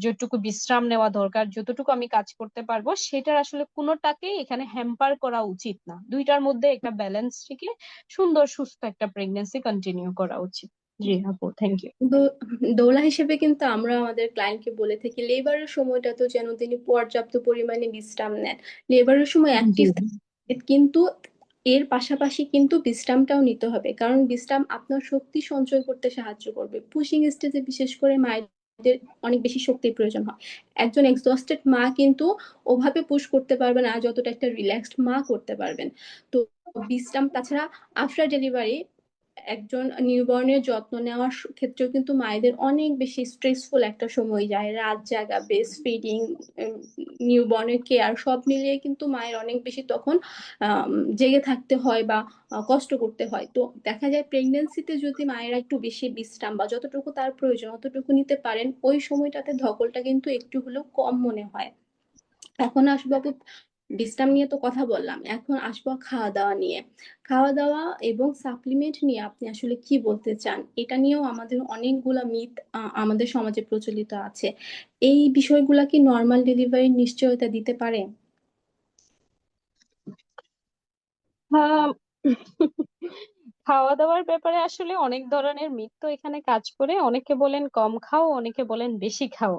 যতটুকু বিশ্রাম নেওয়া দরকার, যতটুকু আমি কাজ করতে পারবো, সেটার আসলে কোনোটাকেই এখানে হ্যাম্পার করা উচিত না। দুইটার মধ্যে একটা ব্যালেন্স রেখে সুন্দর সুস্থ একটা প্রেগনেন্সি কন্টিনিউ করা উচিত। জি আপু, থ্যাংক ইউ। দোলা হিসেবে কিন্তু আমরা আমাদের ক্লায়েন্টকে বলে থাকি লেবারের সময়টা তো যেন তিনি পর্যাপ্ত পরিমাণে বিশ্রাম নেন। লেবারের সময় জি অ্যাক্টিভ, কিন্তু এর পাশাপাশি কিন্তু বিশ্রামটাও নিতে হবে, কারণ বিশ্রাম আপনার শক্তি সঞ্চয় করতে সাহায্য করবে। পুশিং স্টেজে বিশেষ করে মায়েদের অনেক বেশি শক্তির প্রয়োজন হয়। একজন এক্সস্টেড মা কিন্তু ওভাবে পুশ করতে পারবে না যতটা একটা রিল্যাক্সড মা করতে পারবেন। তো বিশ্রাম, তাছাড়া আফটার ডেলিভারি একজন নিউবর্নের যত্ন নেওয়ার ক্ষেত্রেও কিন্তু মায়েদের অনেক বেশি স্ট্রেসফুল একটা সময় যায়, রাত জাগা, ব্রেস্ট ফিডিং, নিউবর্নের কেয়ার সব মিলিয়ে কিন্তু মায়ের অনেক বেশি তখন জেগে থাকতে হয় বা কষ্ট করতে হয়। তো দেখা যায় প্রেগনেন্সিতে যদি মায়েরা একটু বেশি বিশ্রাম বা যতটুকু তার প্রয়োজন অতটুকু নিতে পারেন, ওই সময়টাতে ধকলটা কিন্তু একটু হলেও কম মনে হয়। এখন আসবো আপু, বিশ্রাম নিয়ে তো কথা বললাম, এখন আসবো খাওয়া দাওয়া নিয়ে। খাওয়া দাওয়া এবং সাপ্লিমেন্ট নিয়ে আপনি আসলে কি বলতে চান? এটা নিয়েও আমাদের অনেকগুলা মিথ আমাদের সমাজে প্রচলিত আছে। এই বিষয়গুলা কি নর্মাল ডেলিভারির নিশ্চয়তা দিতে পারে? হ্যাঁ, খাওয়া দাওয়ার ব্যাপারে আসলে অনেক ধরনের মিথ তো এখানে কাজ করে। অনেকে বলেন কম খাও, অনেকে বলেন বেশি খাও।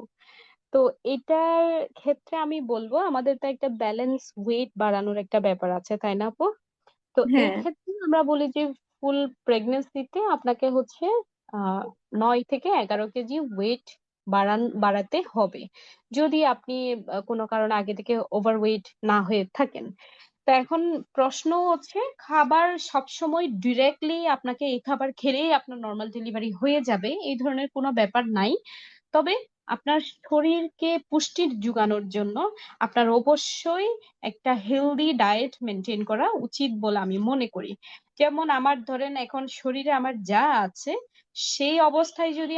তো এটার ক্ষেত্রে আমি বলবো আমাদের তো একটা ব্যালেন্স ওয়েট বাড়ানোর একটা ব্যাপার আছে, তাই না আপু? তো এই হ্যাঁ। ক্ষেত্রে আমরা বলি যে ফুল প্রেগনেন্সিতে আপনাকে হচ্ছে 9 থেকে 11 কেজি ওয়েট বাড়াতে হবে, যদি আপনি কোনো কারণে আগে থেকে ওভারওয়েট না হয়ে থাকেন। তো এখন প্রশ্ন হচ্ছে, খাবার সবসময় ডিরেক্টলি আপনাকে এই খাবার খেলেই আপনার নর্মাল ডেলিভারি হয়ে যাবে এই ধরনের কোনো ব্যাপার নাই। তবে আপনার শরীরকে পুষ্টির যোগানোর জন্য আপনার অবশ্যই একটা হেলদি ডায়েট মেনটেন করা উচিত বলে আমি মনে করি। যেমন আমার ধরেন এখন শরীরে আমার যা আছে, সেই অবস্থায় যদি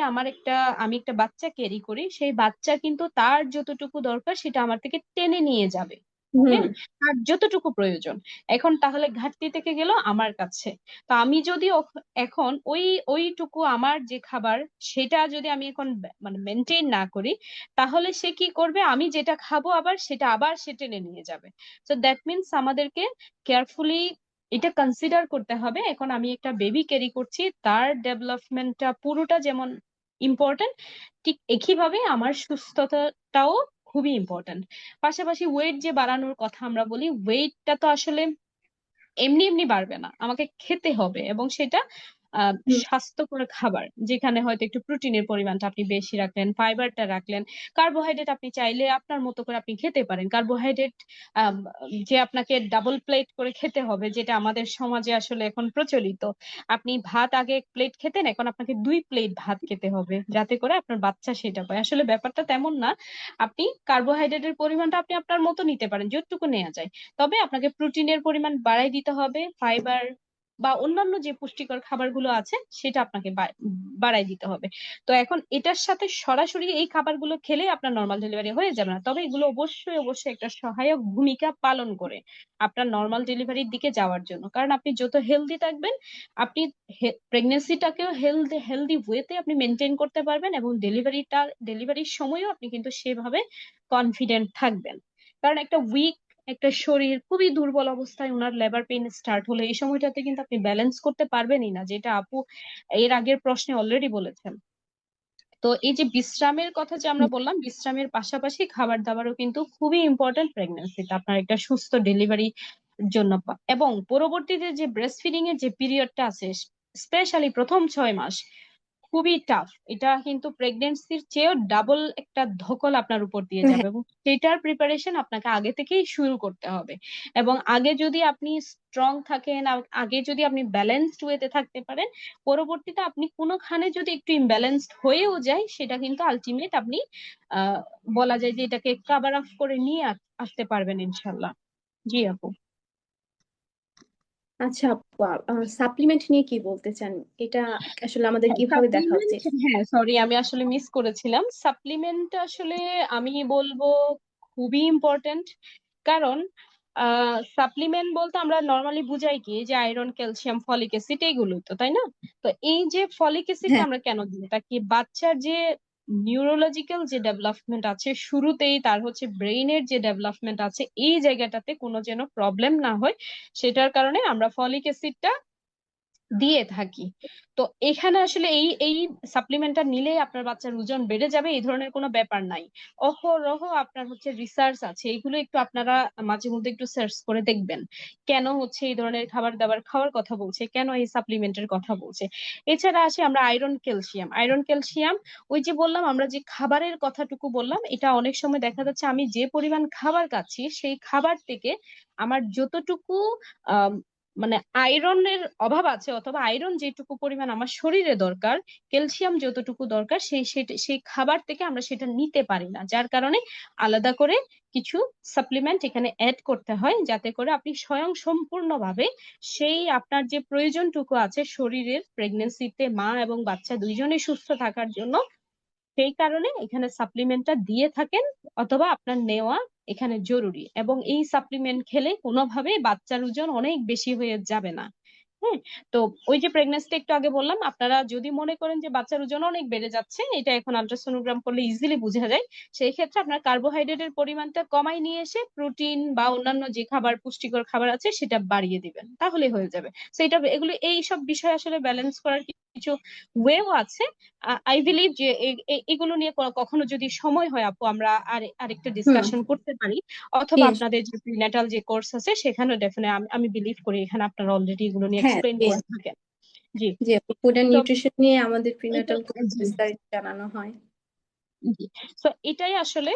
আমি একটা বাচ্চা ক্যারি করি, সেই বাচ্চা কিন্তু তার যতটুকু দরকার সেটা আমার থেকে টেনে নিয়ে যাবে। হুম। হ্যাঁ, আর যতটুকু প্রয়োজন। এখন তাহলে ঘাটতি থেকে গেল আমার কাছে। তো আমি যদি এখন ওইটুকু আমার যে খাবার, সেটা যদি আমি এখন মানে মেনটেন না করি, তাহলে সে কি করবে, আমি যেটা খাবো আবার সেটা আবার সে টেনে নিয়ে যাবে। তো দ্যাট মিনস আমাদেরকে কেয়ারফুলি এটা কনসিডার করতে হবে। এখন আমি একটা বেবি ক্যারি করছি, তার ডেভেলপমেন্টটা পুরোটা যেমন ইম্পর্টেন্ট, ঠিক একইভাবে আমার সুস্থতাটাও খুবই ইম্পর্টেন্ট। পাশাপাশি ওয়েট যে বাড়ানোর কথা আমরা বলি, ওয়েটটা তো আসলে এমনি এমনি বাড়বে না, আমাকে খেতে হবে, এবং সেটা আহ হুম। স্বাস্থ্যকর খাবার, যেখানে হয়তো একটু প্রোটিনের পরিমাণটা আপনি বেশি রাখলেন, ফাইবারটা রাখলেন। কার্বোহাইড্রেট আপনি চাইলে আপনার মতো করে আপনি খেতে পারেন। কার্বোহাইড্রেট যে আপনাকে ডাবল প্লেট করে খেতে হবে, যেটা আমাদের সমাজে আসলে এখন প্রচলিত। আপনি ভাত আগে 1 প্লেট খেতেন, এখন আপনাকে 2 প্লেট ভাত খেতে হবে যাতে করে আপনার বাচ্চা সেটা পায়। আসলে ব্যাপারটা তেমন না। আপনি কার্বোহাইড্রেটের পরিমাণটা আপনি আপনার মতো নিতে পারেন, যতটুকু নেওয়া যায়। তবে আপনাকে প্রোটিনের পরিমাণ বাড়াই দিতে হবে, ফাইবার বা অন্যান্য যে পুষ্টিকর খাবারগুলো আছে সেটা আপনাকে বাড়াই দিতে হবে। তো এখন এটার সাথে সরাসরি এই খাবারগুলো খেলে আপনার নর্মাল ডেলিভারি হয়ে যাবে না, তবে এগুলো অবশ্যই অবশ্যই একটা সহায়ক ভূমিকা পালন করে আপনার নর্মাল ডেলিভারির দিকে যাওয়ার জন্য। কারণ আপনি যত হেলদি থাকবেন, আপনি প্রেগনেন্সিটাকেও হেলদি ওয়েতে আপনি মেনটেন করতে পারবেন, এবং ডেলিভারির সময়ও আপনি কিন্তু সেভাবে কনফিডেন্ট থাকবেন। কারণ একটা শরীর খুবই দুর্বল অবস্থায় ওনার লেবার পেইন স্টার্ট হলে এই সময়টাতে কিন্তু আপনি ব্যালেন্স করতে পারবেনই না, যেটা আপু এর আগের প্রশ্নে অলরেডি বলেছেন। তো এই যে বিশ্রামের কথা যে আমরা বললাম, বিশ্রামের পাশাপাশি খাবার দাবারও কিন্তু খুবই ইম্পর্টেন্ট প্রেগনেন্সিতে আপনার একটা সুস্থ ডেলিভারি জন্য। এবং পরবর্তীতে যে ব্রেস্ট ফিডিং এর যে পিরিয়ডটা আছে, স্পেশালি প্রথম 6 মাস খুবই টাফ। এটা কিন্তু প্রেগনেন্সির চেয়েও ডাবল একটা ধকল আপনার উপর দিয়ে যাবে, হ্যাঁ। এবং সেটার প্রিপারেশন আপনাকে আগে থেকেই শুরু করতে হবে। এবং আগে যদি আপনি স্ট্রং থাকেন, আগে যদি আপনি ব্যালেন্সড ওয়েতে থাকতে পারেন, পরবর্তীতে আপনি কোনোখানে যদি একটু ইমব্যালেন্সড হয়েও যায়, সেটা কিন্তু আলটিমেট আপনি আহ বলা যায় যে এটাকে কাভার আপ করে নিয়ে আসতে পারবেন ইনশাল্লাহ। জি আপু। আচ্ছা আপু, সাপ্লিমেন্ট নিয়ে কি বলতে চান? এটা আসলে আমাদের হ্যাঁ, কিভাবে দেখা সাপ্লিমেন্ট, উচিত? হ্যাঁ সরি আমি আসলে মিস করেছিলাম। সাপ্লিমেন্ট আসলে আমি বলবো খুবই ইম্পর্টেন্ট। কারণ সাপ্লিমেন্ট বলতে আমরা নর্মালি বুঝাই কি, যে আয়রন, ক্যালসিয়াম, ফলিক অ্যাসিড, এইগুলো তো, তাই না? তো এই যে ফলিক অ্যাসিডটা হ্যাঁ। আমরা কেন দিই, তা কি বাচ্চার যে নিউরোলজিক্যাল যে ডেভেলপমেন্ট আছে শুরুতেই, তার হচ্ছে ব্রেইনের যে ডেভেলপমেন্ট আছে, এই জায়গাটাতে কোনো যেন প্রবলেম না হয়, সেটার কারণে আমরা ফলিক অ্যাসিডটা দিয়ে থাকি। তো এখানে আসলে এই এই সাপ্লিমেন্টটা নিলে আপনার বাচ্চার ওজন বেড়ে যাবে এই ধরনের কোনো ব্যাপার নাই। অহরহ আপনার হচ্ছে রিসার্চ আছে, এগুলো একটু আপনারা মাঝে মধ্যে একটু সার্চ করে দেখবেন কেন হচ্ছে এই ধরনের খাবার দাবার খাওয়ার কথা বলছে, কেন এই সাপ্লিমেন্টের কথা বলছে। এছাড়া আসে আমরা আয়রন ক্যালসিয়াম। আয়রন ক্যালসিয়াম, ওই যে বললাম আমরা যে খাবারের কথাটুকু বললাম, এটা অনেক সময় দেখা যাচ্ছে আমি যে পরিমাণ খাবার খাচ্ছি সেই খাবার থেকে আমার যতটুকু মানে আয়রনের অভাব আছে, অথবা আয়রন যেটুকু পরিমাণ আমার শরীরে দরকার, ক্যালসিয়াম যতটুকু দরকার, সেই খাবার থেকে আমরা সেটা নিতে পারি না, যার কারণে আলাদা করে কিছু সাপ্লিমেন্ট এখানে অ্যাড করতে হয়, যাতে করে আপনি স্বয়ং সম্পূর্ণভাবে সেই আপনার যে প্রয়োজনটুকু আছে শরীরের, প্রেগনেন্সিতে মা এবং বাচ্চা দুইজনেই সুস্থ থাকার জন্য, সেই কারণে এখানে সাপ্লিমেন্টটা দিয়ে থাকেন, অথবা আপনার নেওয়া এখানে জরুরি। এবং এই সাপ্লিমেন্ট খেলে কোনোভাবেই বাচ্চার ওজন অনেক বেশি হয়ে যাবে না। হ্যাঁ। তো ওই যে প্রেগনেন্সিতে একটু আগে বললাম, আপনারা যদি মনে করেন যে বাচ্চার ওজন অনেক বেড়ে যাচ্ছে, এটা এখন আল্ট্রাসোনোগ্রাম করলে ইজিলি বোঝা যায়, সেই ক্ষেত্রে আপনার কার্বোহাইড্রেটের পরিমাণটা কমাই নিয়ে এসে প্রোটিন বা অন্যান্য যে খাবার, পুষ্টিকর খাবার আছে সেটা বাড়িয়ে দিবেন, তাহলে হয়ে যাবে। সেটা এগুলো এই সব বিষয় আসলে ব্যালেন্স করার কিছু ওয়েও আছে। আই বিলিভ যে এগুলো নিয়ে কখনো যদি সময় হয় আপু, আমরা আরেকটা হুম। ডিসকাশন করতে পারি, অথবা প্লিজ। আপনাদের যে প্রিন্যাটাল যে কোর্স আছে সেখানে ডেফিনেটলি আমি বিলিভ করি এখানে আপনারা অলরেডি এগুলো নিয়ে হ্যাঁ, এক্সপ্লেন প্লিজ। করে থাকেন। জি। যে ফুড অ্যান্ড তো নিউট্রিশন নিয়ে আমাদের এটা, প্রিনাটাল জি বিস্তারিত জানানো হয়। জি। তো এটাই আসলে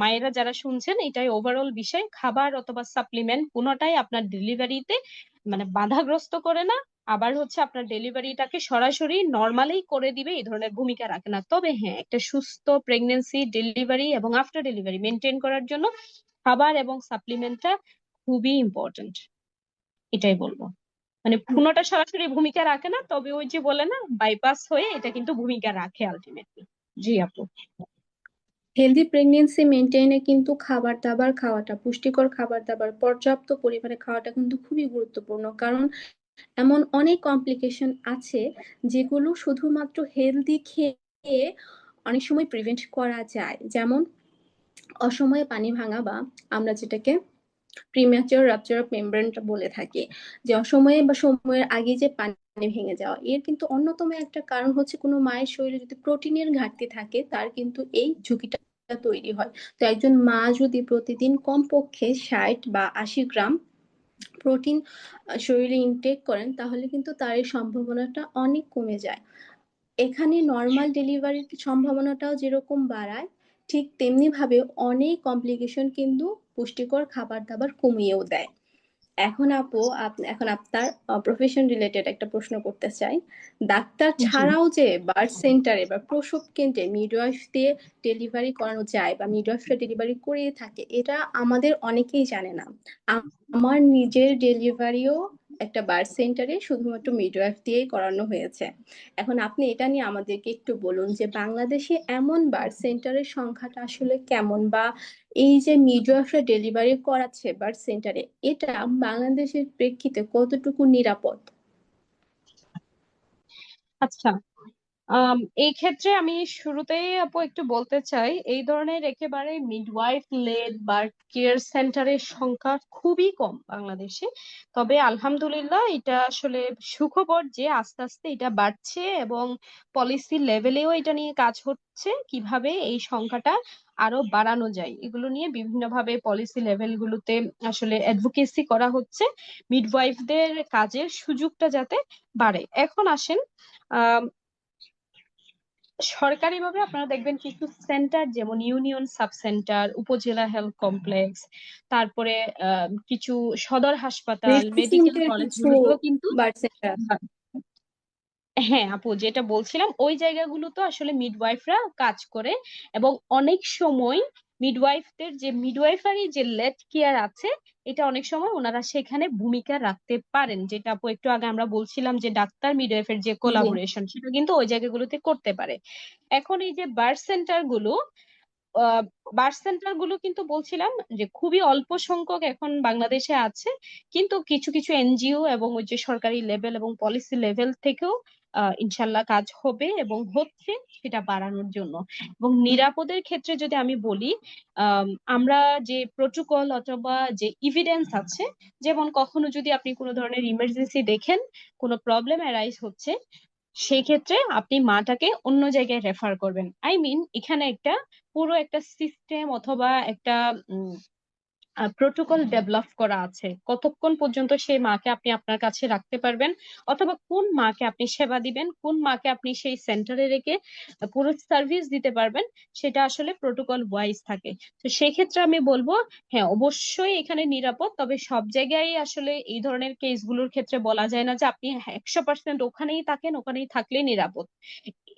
মায়েরা যারা শুনছেন, এটাই ওভারঅল বিষয়। খাবার অথবা সাপ্লিমেন্ট কোনোটাই আপনার ডেলিভারিতে মানে বাধাগ্রস্ত করে না, আবার হচ্ছে আপনার ডেলিভারিটাকে সরাসরি নর্মালি করে দিবে এই ধরনের ভূমিকা রাখে না। তবে হ্যাঁ, একটা সুস্থ প্রেগনেন্সি, ডেলিভারি এবং আফটার ডেলিভারি মেনটেন করার জন্য খাবার এবং সাপ্লিমেন্টটা খুবই ইম্পর্টেন্ট, এটাই বলবো। মানে কোনোটা সরাসরি ভূমিকা রাখে না, তবে ওই যে বলে না, বাইপাস হয়ে এটা কিন্তু ভূমিকা রাখে আলটিমেটলি। জি আপু। হেলদি প্রেগনেন্সি মেনটেনে কিন্তু খাবার দাবার খাওয়াটা, পুষ্টিকর খাবার দাবার পর্যাপ্ত পরিমাণে খাওয়াটা কিন্তু খুবই গুরুত্বপূর্ণ। কারণ এমন অনেক কমপ্লিকেশন আছে যেগুলো শুধুমাত্র হেলদি খেয়ে অনেক সময় প্রিভেন্ট করা যায়। যেমন অসময়ে পানি ভাঙা, বা আমরা যেটাকে প্রিম্যাচিওর রাপচার অফ মেমব্রেনটা বলে থাকি, যে অসময়ে বা সময়ের আগে যে পানি ভেঙে যাওয়া, এর কিন্তু অন্যতম একটা কারণ হচ্ছে কোনো মায়ের শরীরে যদি প্রোটিনের ঘাটতি থাকে, তার কিন্তু এই ঝুঁকিটা তৈরি হয়। তো একজন মা যদি প্রতিদিন কমপক্ষে 60 বা 80 গ্রাম প্রোটিন শরীরে ইনটেক করেন, তাহলে কিন্তু তার এই সম্ভাবনাটা অনেক কমে যায়। এখানে নর্মাল ডেলিভারির সম্ভাবনাটাও যেরকম বাড়ায়, ঠিক তেমনি ভাবে অনেক কমপ্লিকেশন কিন্তু পুষ্টিকর খাবার দাবার কমিয়েও দেয়। এখন আপু, এখন আপনার প্রফেশন রিলেটেড একটা প্রশ্ন করতে চাই। ডাক্তার জি। ছাড়াও যে বার্থ সেন্টারে বা প্রসব কেন্দ্রে মিডওয়াইফ দিয়ে ডেলিভারি করানো যায়, বা মিডওয়াইফরা ডেলিভারি করিয়ে থাকে, এটা আমাদের অনেকেই জানে না। আমার নিজের ডেলিভারিও একটা বার্থ সেন্টারে শুধুমাত্র মিডওয়াইফ দিয়েই করানো হয়েছে। এখন আপনি এটা নিয়ে আমাদেরকে একটু বলুন যে বাংলাদেশে এমন বার্থ সেন্টারের সংখ্যাটা আসলে কেমন, বা এই যে মিডওয়াইফরা ডেলিভারি করাচ্ছে বার্থ সেন্টারে, এটা বাংলাদেশের প্রেক্ষিতে কতটুকু নিরাপদ? আচ্ছা, এই ক্ষেত্রে আমি শুরুতেই আপু একটু বলতে চাই, এই ধরনের একেবারে মিডওয়াইফ লেড বার্থ কেয়ার সেন্টারের সংখ্যা খুবই কম বাংলাদেশে। তবে আলহামদুলিল্লাহ, এটা আসলে সুখবর যে আস্তে আস্তে এটা বাড়ছে, এবং পলিসি লেভেলেও এটা নিয়ে কাজ হচ্ছে কিভাবে এই সংখ্যাটা আরো বাড়ানো যায়, এগুলো নিয়ে বিভিন্নভাবে পলিসি লেভেলগুলোতে আসলে অ্যাডভোকেসি করা হচ্ছে মিডওয়াইফদের কাজের সুযোগটা যাতে বাড়ে। এখন আসেন, আহ সরকারিভাবে আপনারা দেখবেন কিছু সেন্টার যেমন ইউনিয়ন সাব সেন্টার, উপজেলা হেলথ কমপ্লেক্স, তারপরে কিছু সদর হাসপাতাল, মেডিকেল রিসেন্টের কিছু কলেজগুলোতেও কিন্তু বার্থ সেন্টার। হ্যাঁ আপু, যেটা বলছিলাম ওই জায়গাগুলো তো আসলে মিডওয়াইফরা কাজ করে, এবং অনেক সময় মিডওয়াইফদের যে মিডওয়াইফারি যে লেট কেয়ার আছে, এটা অনেক সময় ওনারা সেখানে ভূমিকা রাখতে পারেন, যেটা আপু একটু আগে আমরা বলছিলাম যে ডাক্তার মিডওয়াইফের যে জি। কোলাবোরেশন সেটা কিন্তু ওই জায়গাগুলোতে করতে পারে। এখন এই যে বার্থ সেন্টার গুলো, বার্থ সেন্টার গুলো কিন্তু বলছিলাম যে খুবই অল্প সংখ্যক এখন বাংলাদেশে আছে, কিন্তু কিছু কিছু এনজিও এবং ওই যে সরকারি লেভেল এবং পলিসি লেভেল থেকেও ইনশাল্লাহ কাজ হবে এবং হচ্ছে সেটা বাড়ানোর জন্য। এবং নিরাপদের ক্ষেত্রে যদি আমি বলি, আমরা যে প্রোটোকল অথবা যে ইভিডেন্স আছে, যেমন কখনো যদি আপনি কোনো ধরনের ইমার্জেন্সি দেখেন, কোনো প্রবলেম অ্যারাইজ হচ্ছে, সেই ক্ষেত্রে আপনি মাটাকে অন্য জায়গায় রেফার করবেন। আই মিন এখানে একটা পুরো একটা সিস্টেম অথবা একটা প্রোটোকল ডেভেলপ করা আছে, কতক্ষণ পর্যন্ত সেই মাকে আপনি আপনার কাছে রাখতে পারবেন, অথবা কোন মাকে আপনি সেবা দিবেন, কোন মাকে আপনি সেই সেন্টারে রেখে পুরো সার্ভিস দিতে পারবেন, সেটা আসলে প্রোটোকল ওয়াইজ থাকে। তো সেক্ষেত্রে আমি বলবো হ্যাঁ অবশ্যই এখানে নিরাপদ, তবে সব জায়গায় আসলে এই ধরনের কেসগুলোর ক্ষেত্রে বলা যায় না যে আপনি 100% ওখানেই থাকেন, ওখানেই থাকলেই নিরাপদ।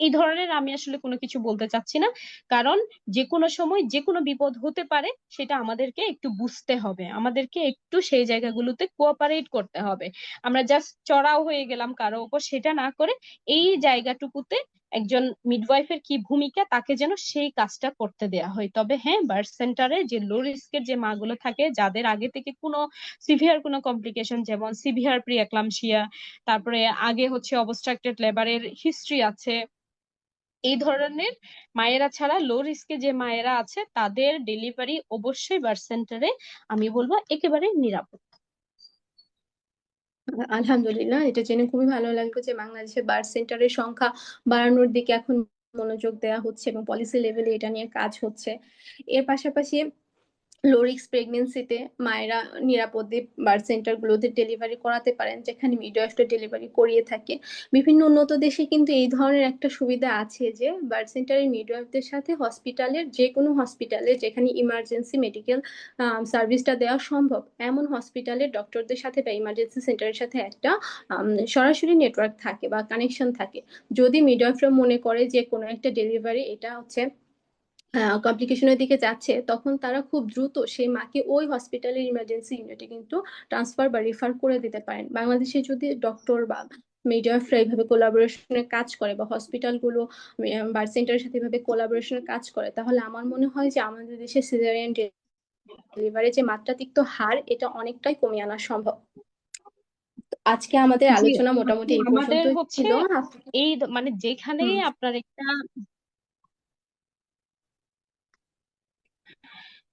এই ধরনের আমি আসলে কোনো কিছু বলতে চাচ্ছি না, কারণ যে কোনো সময় যে কোনো বিপদ হতে পারে, সেটা আমাদেরকে একটু বুঝতে হবে, আমাদেরকে একটু সেই জায়গাগুলোতে কোঅপারেট করতে হবে। আমরা জাস্ট চড়াও হয়ে গেলাম কারো উপর, সেটা না করে এই জায়গাটুকুতে একজন মিডওয়াইফের কি ভূমিকা, তাকে যেন সেই কাজটা করতে দেয়া হয়। তবে হ্যাঁ, বার্থ সেন্টারে যে লো রিস্কের যে মাগুলো থাকে, যাদের আগে থেকে কোনো সিভিয়ার কোনো কমপ্লিকেশন, যেমন সিভিয়ার প্রি একলামশিয়া, তারপরে আগে হচ্ছে অবস্ট্রাকটেড লেবারের হিস্ট্রি আছে, এই ধরনের মায়েরা ছাড়া লো রিস্কে যে মায়েরা আছে, তাদের ডেলিভারি অবশ্যই বার্থ সেন্টারে আমি বলবো একেবারে নিরাপদ। আলহামদুলিল্লাহ, এটা জেনে খুবই ভালো লাগলো যে বাংলাদেশে বার্থ সেন্টারের সংখ্যা বাড়ানোর দিকে এখন মনোযোগ দেওয়া হচ্ছে এবং পলিসি লেভেলে এটা নিয়ে কাজ হচ্ছে। এর পাশাপাশি লো রিস্ক প্রেগনেন্সিতে মায়েরা নিরাপদে বার্থ সেন্টার গুলোতে ডেলিভারি করাতে পারেন, যেখানে মিডওয়াইফরা ডেলিভারি করিয়ে থাকে। বিভিন্ন উন্নত দেশে কিন্তু এই ধরনের একটা সুবিধা আছে যে বার্থ সেন্টারের মিডওয়াইফদের সাথে হসপিটালের যে কোনো হসপিটালে যেখানে ইমার্জেন্সি মেডিকেল সার্ভিসটা দেওয়া সম্ভব, এমন হসপিটালের ডক্টরদের সাথে বা ইমার্জেন্সি সেন্টারের সাথে একটা সরাসরি নেটওয়ার্ক থাকে বা কানেকশন থাকে। যদি মিডওয়াইফরা মনে করে যে কোনো একটা ডেলিভারি এটা হচ্ছে কমপ্লিকেশনের দিকে যাচ্ছে, তখন তারা খুব দ্রুত সেই মাকে ওই হসপিটালের ইমার্জেন্সি ইউনিটে কিন্তু ট্রান্সফার বা রেফার করে দিতে পারেন। বাংলাদেশে যদি ডক্টর বা মিডওয়াইফরা এইভাবে কোলাবোরেশনে কাজ করে বা হসপিটালগুলো বার্থ সেন্টারের সাথে এভাবে কোলাবোরেশনে কাজ করে, তাহলে আমার মনে হয় যে আমাদের দেশে সিজারিয়ান ডেলিভারি যে মাত্রাতিক্ত হার, এটা অনেকটাই কমিয়ে আনা সম্ভব। আজকে আমাদের জি আলোচনা আপু, মোটামুটি এই আমাদের পর্যন্তই হচ্ছে ছিল। এই মানে যেখানে হুম। আপনার একটা,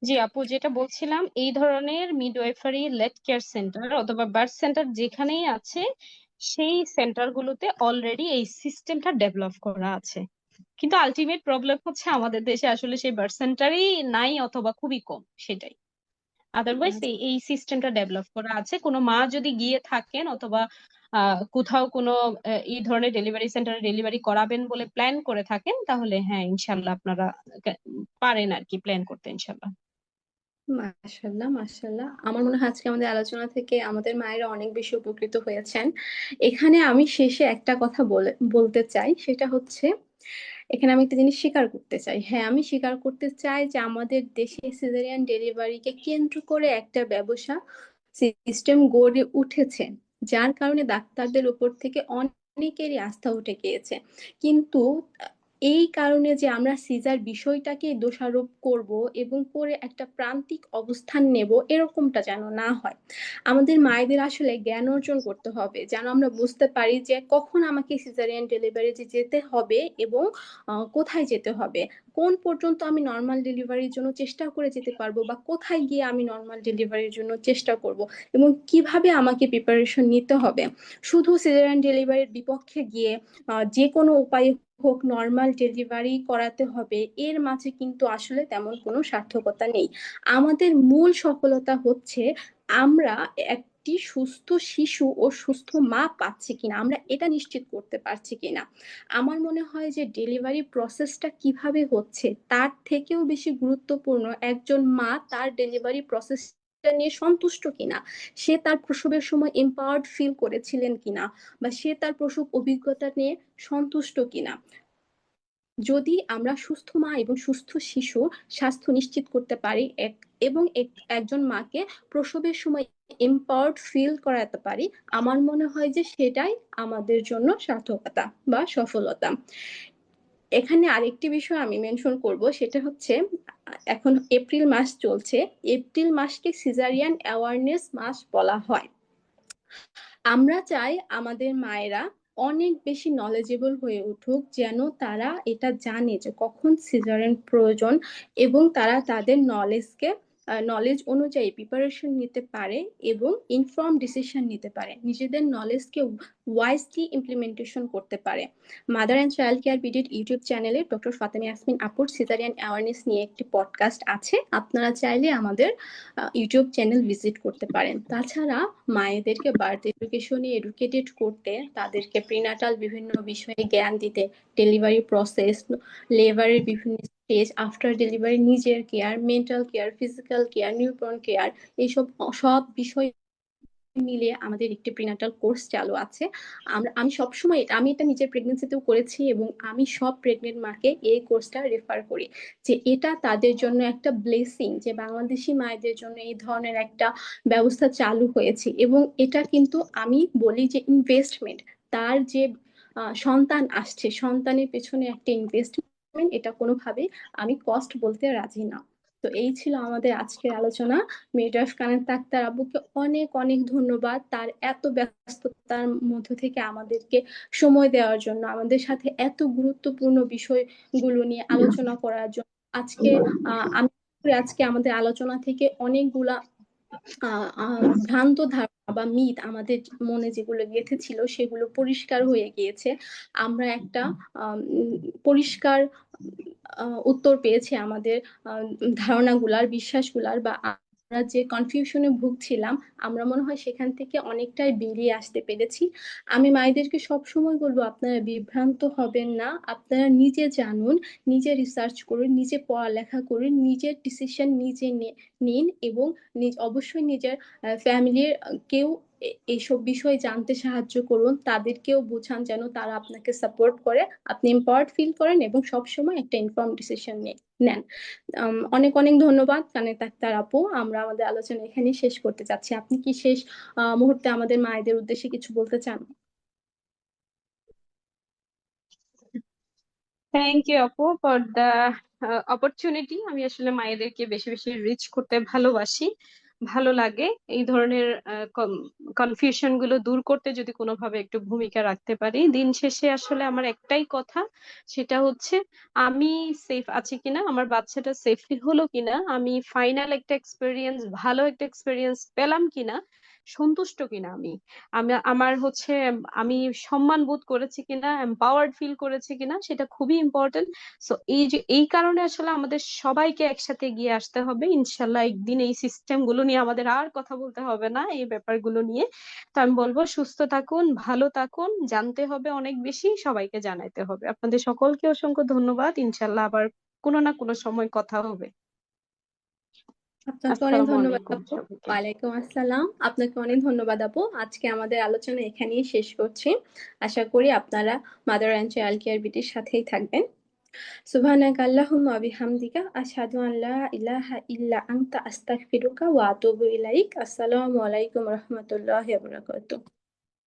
জি আপু যেটা বলছিলাম, এই ধরনের মিডওয়াইফারি লেট কেয়ার সেন্টার অথবা বার্থ সেন্টার যেখানেই আছে, সেই সেন্টার গুলোতে অলরেডি এই সিস্টেমটা ডেভেলপ করা আছে, কিন্তু আলটিমেট প্রবলেম হচ্ছে আমাদের দেশে আসলে সেই বার্থ সেন্টারই নাই অথবা খুবই কম, সেটাই। আদারওয়াইজ এই সিস্টেমটা ডেভেলপ করা আছে। কোনো মা যদি গিয়ে থাকেন অথবা কোথাও কোনো এই ধরনের ডেলিভারি সেন্টারে ডেলিভারি করাবেন বলে প্ল্যান করে থাকেন, তাহলে হ্যাঁ ইনশাল্লাহ আপনারা পারেন আর কি প্ল্যান করতে, ইনশাল্লাহ। মাশাল্লাহ, মাশাল্লাহ, আমার মনে হয় আজকে আমাদের আলোচনা থেকে আমাদের মায়েরা অনেক বেশি উপকৃত হয়েছেন। এখানে আমি শেষে একটা কথা বলতে চাই, সেটা হচ্ছে এখানে আমি একটা জিনিস স্বীকার করতে চাই। হ্যাঁ, আমি স্বীকার করতে চাই যে আমাদের দেশে সিজারিয়ান ডেলিভারিকে কেন্দ্র করে একটা ব্যবসা সিস্টেম গড়ে উঠেছে, যার কারণে ডাক্তারদের উপর থেকে অনেকেরই আস্থা উঠে গিয়েছে। কিন্তু এই কারণে যে আমরা সিজার বিষয়টাকে দোষারোপ করব এবং করে একটা প্রান্তিক অবস্থান নেব, এরকমটা যেন না হয়। আমাদের মায়েদের আসলে জ্ঞান অর্জন করতে হবে, যেন আমরা বুঝতে পারি যে কখন আমাকে সিজারিয়ান ডেলিভারি যেতে হবে এবং কোথায় যেতে হবে, কোন পর্যন্ত আমি নর্মাল ডেলিভারির জন্য চেষ্টা করে যেতে পারবো বা কোথায় গিয়ে আমি নর্মাল ডেলিভারির জন্য চেষ্টা করব, এবং কিভাবে আমাকে প্রিপারেশন নিতে হবে। শুধু সিজারিয়ান ডেলিভারির বিপক্ষে গিয়ে যে কোনো উপায়ে হোক নর্মাল ডেলিভারি করাতে হবে, এর মাঝে কিন্তু আসলে তেমন কোনো সার্থকতা নেই। আমাদের মূল সফলতা হচ্ছে আমরা একটি সুস্থ শিশু ও সুস্থ মা পাচ্ছি কিনা, আমরা এটা নিশ্চিত করতে পারছি কিনা। আমার মনে হয় যে ডেলিভারি প্রসেসটা কিভাবে হচ্ছে তার থেকেও বেশি গুরুত্বপূর্ণ একজন মা তার ডেলিভারি প্রসেস নিয়ে সন্তুষ্ট কিনা, সে তার প্রসবের সময় এম্পাওয়ার্ড ফিল করেছিলেন কিনা, বা সে তার প্রসব অভিজ্ঞতা নিয়ে সন্তুষ্ট কিনা। যদি আমরা সুস্থ মা এবং সুস্থ শিশু স্বাস্থ্য নিশ্চিত করতে পারি এবং একজন মাকে প্রসবের সময় এম্পাওয়ার্ড ফিল করাতে পারি, আমার মনে হয় যে সেটাই আমাদের জন্য সার্থকতা বা সফলতা। এখানে আরেকটি বিষয় আমি মেনশন করব, সেটা হচ্ছে এখন এপ্রিল মাস চলছে, এপ্রিল মাসকে সিজারিয়ান অ্যাওয়ারনেস মাস বলা হয়। আমরা চাই আমাদের মায়েরা অনেক বেশি নলেজেবল হয়ে উঠুক, যেন তারা এটা জানে যে কখন সিজারিয়ান প্রয়োজন, এবং তারা তাদের নলেজ অনুযায়ী প্রিপারেশন নিতে পারে এবং ইনফর্ম ডিসিশন নিতে পারে, নিজেদের নলেজকে ওয়াইজলি ইমপ্লিমেন্টেশন করতে পারে। মাদার অ্যান্ড চাইল্ড কেয়ার বিডির ইউটিউব চ্যানেলে ডক্টর ফাতেমা ইয়াসমিন আপুর সিজারিয়ান অ্যাওয়ারনেস নিয়ে একটি পডকাস্ট আছে, আপনারা চাইলে আমাদের ইউটিউব চ্যানেল ভিজিট করতে পারেন। তাছাড়া মায়েদেরকে বার্থ এডুকেশনে এডুকেটেড করতে, তাদেরকে প্রিনাটাল বিভিন্ন বিষয়ে জ্ঞান দিতে, ডেলিভারি প্রসেস, লেবারের বিভিন্ন স্টেজ, আফটার ডেলিভারি নিজের care, mental care, physical care, newborn care, এইসব সব বিষয় মিলিয়ে আমাদের একটি প্রিনাটাল কোর্স চালু আছে। আমি সবসময় আমি এটা নিজের প্রেগনেন্সিতেও করেছি এবং আমি সব প্রেগনেন্ট মাকে এই কোর্সটা রেফার করি, যে এটা তাদের জন্য একটা ব্লেসিং যে বাংলাদেশি মায়েদের জন্য এই ধরনের একটা ব্যবস্থা চালু হয়েছে। এবং এটা কিন্তু আমি বলি যে ইনভেস্টমেন্ট, তার যে সন্তান আসছে, সন্তানের পেছনে একটা ইনভেস্টমেন্ট, এটা কোনোভাবেই আমি কস্ট বলতে রাজি না। তো এই ছিল আমাদের আজকের আলোচনা। মিডওয়াইফ কানেক্ট আক্তার আব্বুকে অনেক অনেক ধন্যবাদ, তার এত ব্যস্ততার মধ্য থেকে আমাদেরকে সময় দেওয়ার জন্য, আমাদের সাথে এত গুরুত্বপূর্ণ বিষয়গুলো নিয়ে আলোচনা করার জন্য। আজকে আমি আজকে আমাদের আলোচনা থেকে অনেকগুলা ভ্রান্ত ধারণা বা মিথ আমাদের মনে যেগুলো গেঁথে ছিল সেগুলো পরিষ্কার হয়ে গিয়েছে। আমরা একটা পরিষ্কার উত্তর পেয়েছি আমাদের ধারণাগুলার, বিশ্বাসগুলার, বা আমরা যে কনফিউশনে ভুগছিলাম, আমরা মনে হয় সেখান থেকে অনেকটাই বেরিয়ে আসতে পেরেছি। আমি মায়েদেরকে সবসময় বলবো, আপনারা বিভ্রান্ত হবেন না, আপনারা নিজে জানুন, নিজে রিসার্চ করুন, নিজে পড়ালেখা করুন, নিজের ডিসিশন নিজে নিন, এবং অবশ্যই নিজের ফ্যামিলির কেউ এইসব বিষয় জানতে সাহায্য করুন, তাদেরকেও বোঝান যেন তারা আপনাকে সাপোর্ট করে, আপনি এম্পাওয়ার্ড ফিল করেন এবং সবসময় একটা ইনফর্ম ডিসিশন নেন। অনেক অনেক ধন্যবাদ কানেক্ট আক্তার আপু, আমরা আমাদের আলোচনা এখানেই শেষ করতে চাচ্ছি। আপনি কি শেষ মুহূর্তে আমাদের মায়েদের উদ্দেশ্যে কিছু বলতে চান? থ্যাংক ইউ আপু ফর দ্য অপরচুনিটি। আমি আসলে মায়েদেরকে বেশি বেশি রিচ করতে ভালোবাসি, ভালো লাগে। এই ধরনের কনফিউশন গুলো দূর করতে যদি কোনোভাবে একটু ভূমিকা রাখতে পারি। দিন শেষে আসলে আমার একটাই কথা, সেটা হচ্ছে আমি সেফ আছি কিনা, আমার বাচ্চাটা সেফলি হলো কিনা, আমি ফাইনাল একটা এক্সপিরিয়েন্স, ভালো একটা এক্সপিরিয়েন্স পেলাম কিনা, সন্তুষ্ট কিনা আমি, আমার হচ্ছে আমি সম্মান বোধ করেছি কিনা, এম্পাওয়ার্ড ফিল করেছি কিনা, সেটা খুবই ইম্পর্টেন্ট। সো এই কারণে আসলে আমাদের সবাইকে একসাথে গিয়ে আসতে হবে ইনশাল্লাহ। একদিন এই সিস্টেম গুলো নিয়ে আমাদের আর কথা বলতে হবে না, এই ব্যাপারগুলো নিয়ে। তো আমি বলবো সুস্থ থাকুন, ভালো থাকুন, জানতে হবে অনেক বেশি, সবাইকে জানাইতে হবে। আপনাদের সকলকে অসংখ্য ধন্যবাদ। ইনশাল্লাহ আবার কোনো না কোনো সময় কথা হবে। আপনাকে অনেক আসসালামু ধন্যবাদ আলাইকুম আপু। সবাইকে। ওয়ালাইকুম আসসালাম, আপনাকে অনেক ধন্যবাদ আপু। আজকে আমাদের আলোচনা এখানেই শেষ করছি। আশা করি আপনারা মাদার অ্যান্ড চাইল্ড কেয়ার বিটির সাথেই থাকবেন। সুবহানাকা আল্লাহুম্মা ওয়া বিহামদিকা আশহাদু আন লা ইলাহা ইল্লা আনতা আস্তাগফিরুকা ওয়া আতুবু ইলাইক। আসসালামু আলাইকুম ওয়া রাহমাতুল্লাহি ওয়া বারাকাতুহু।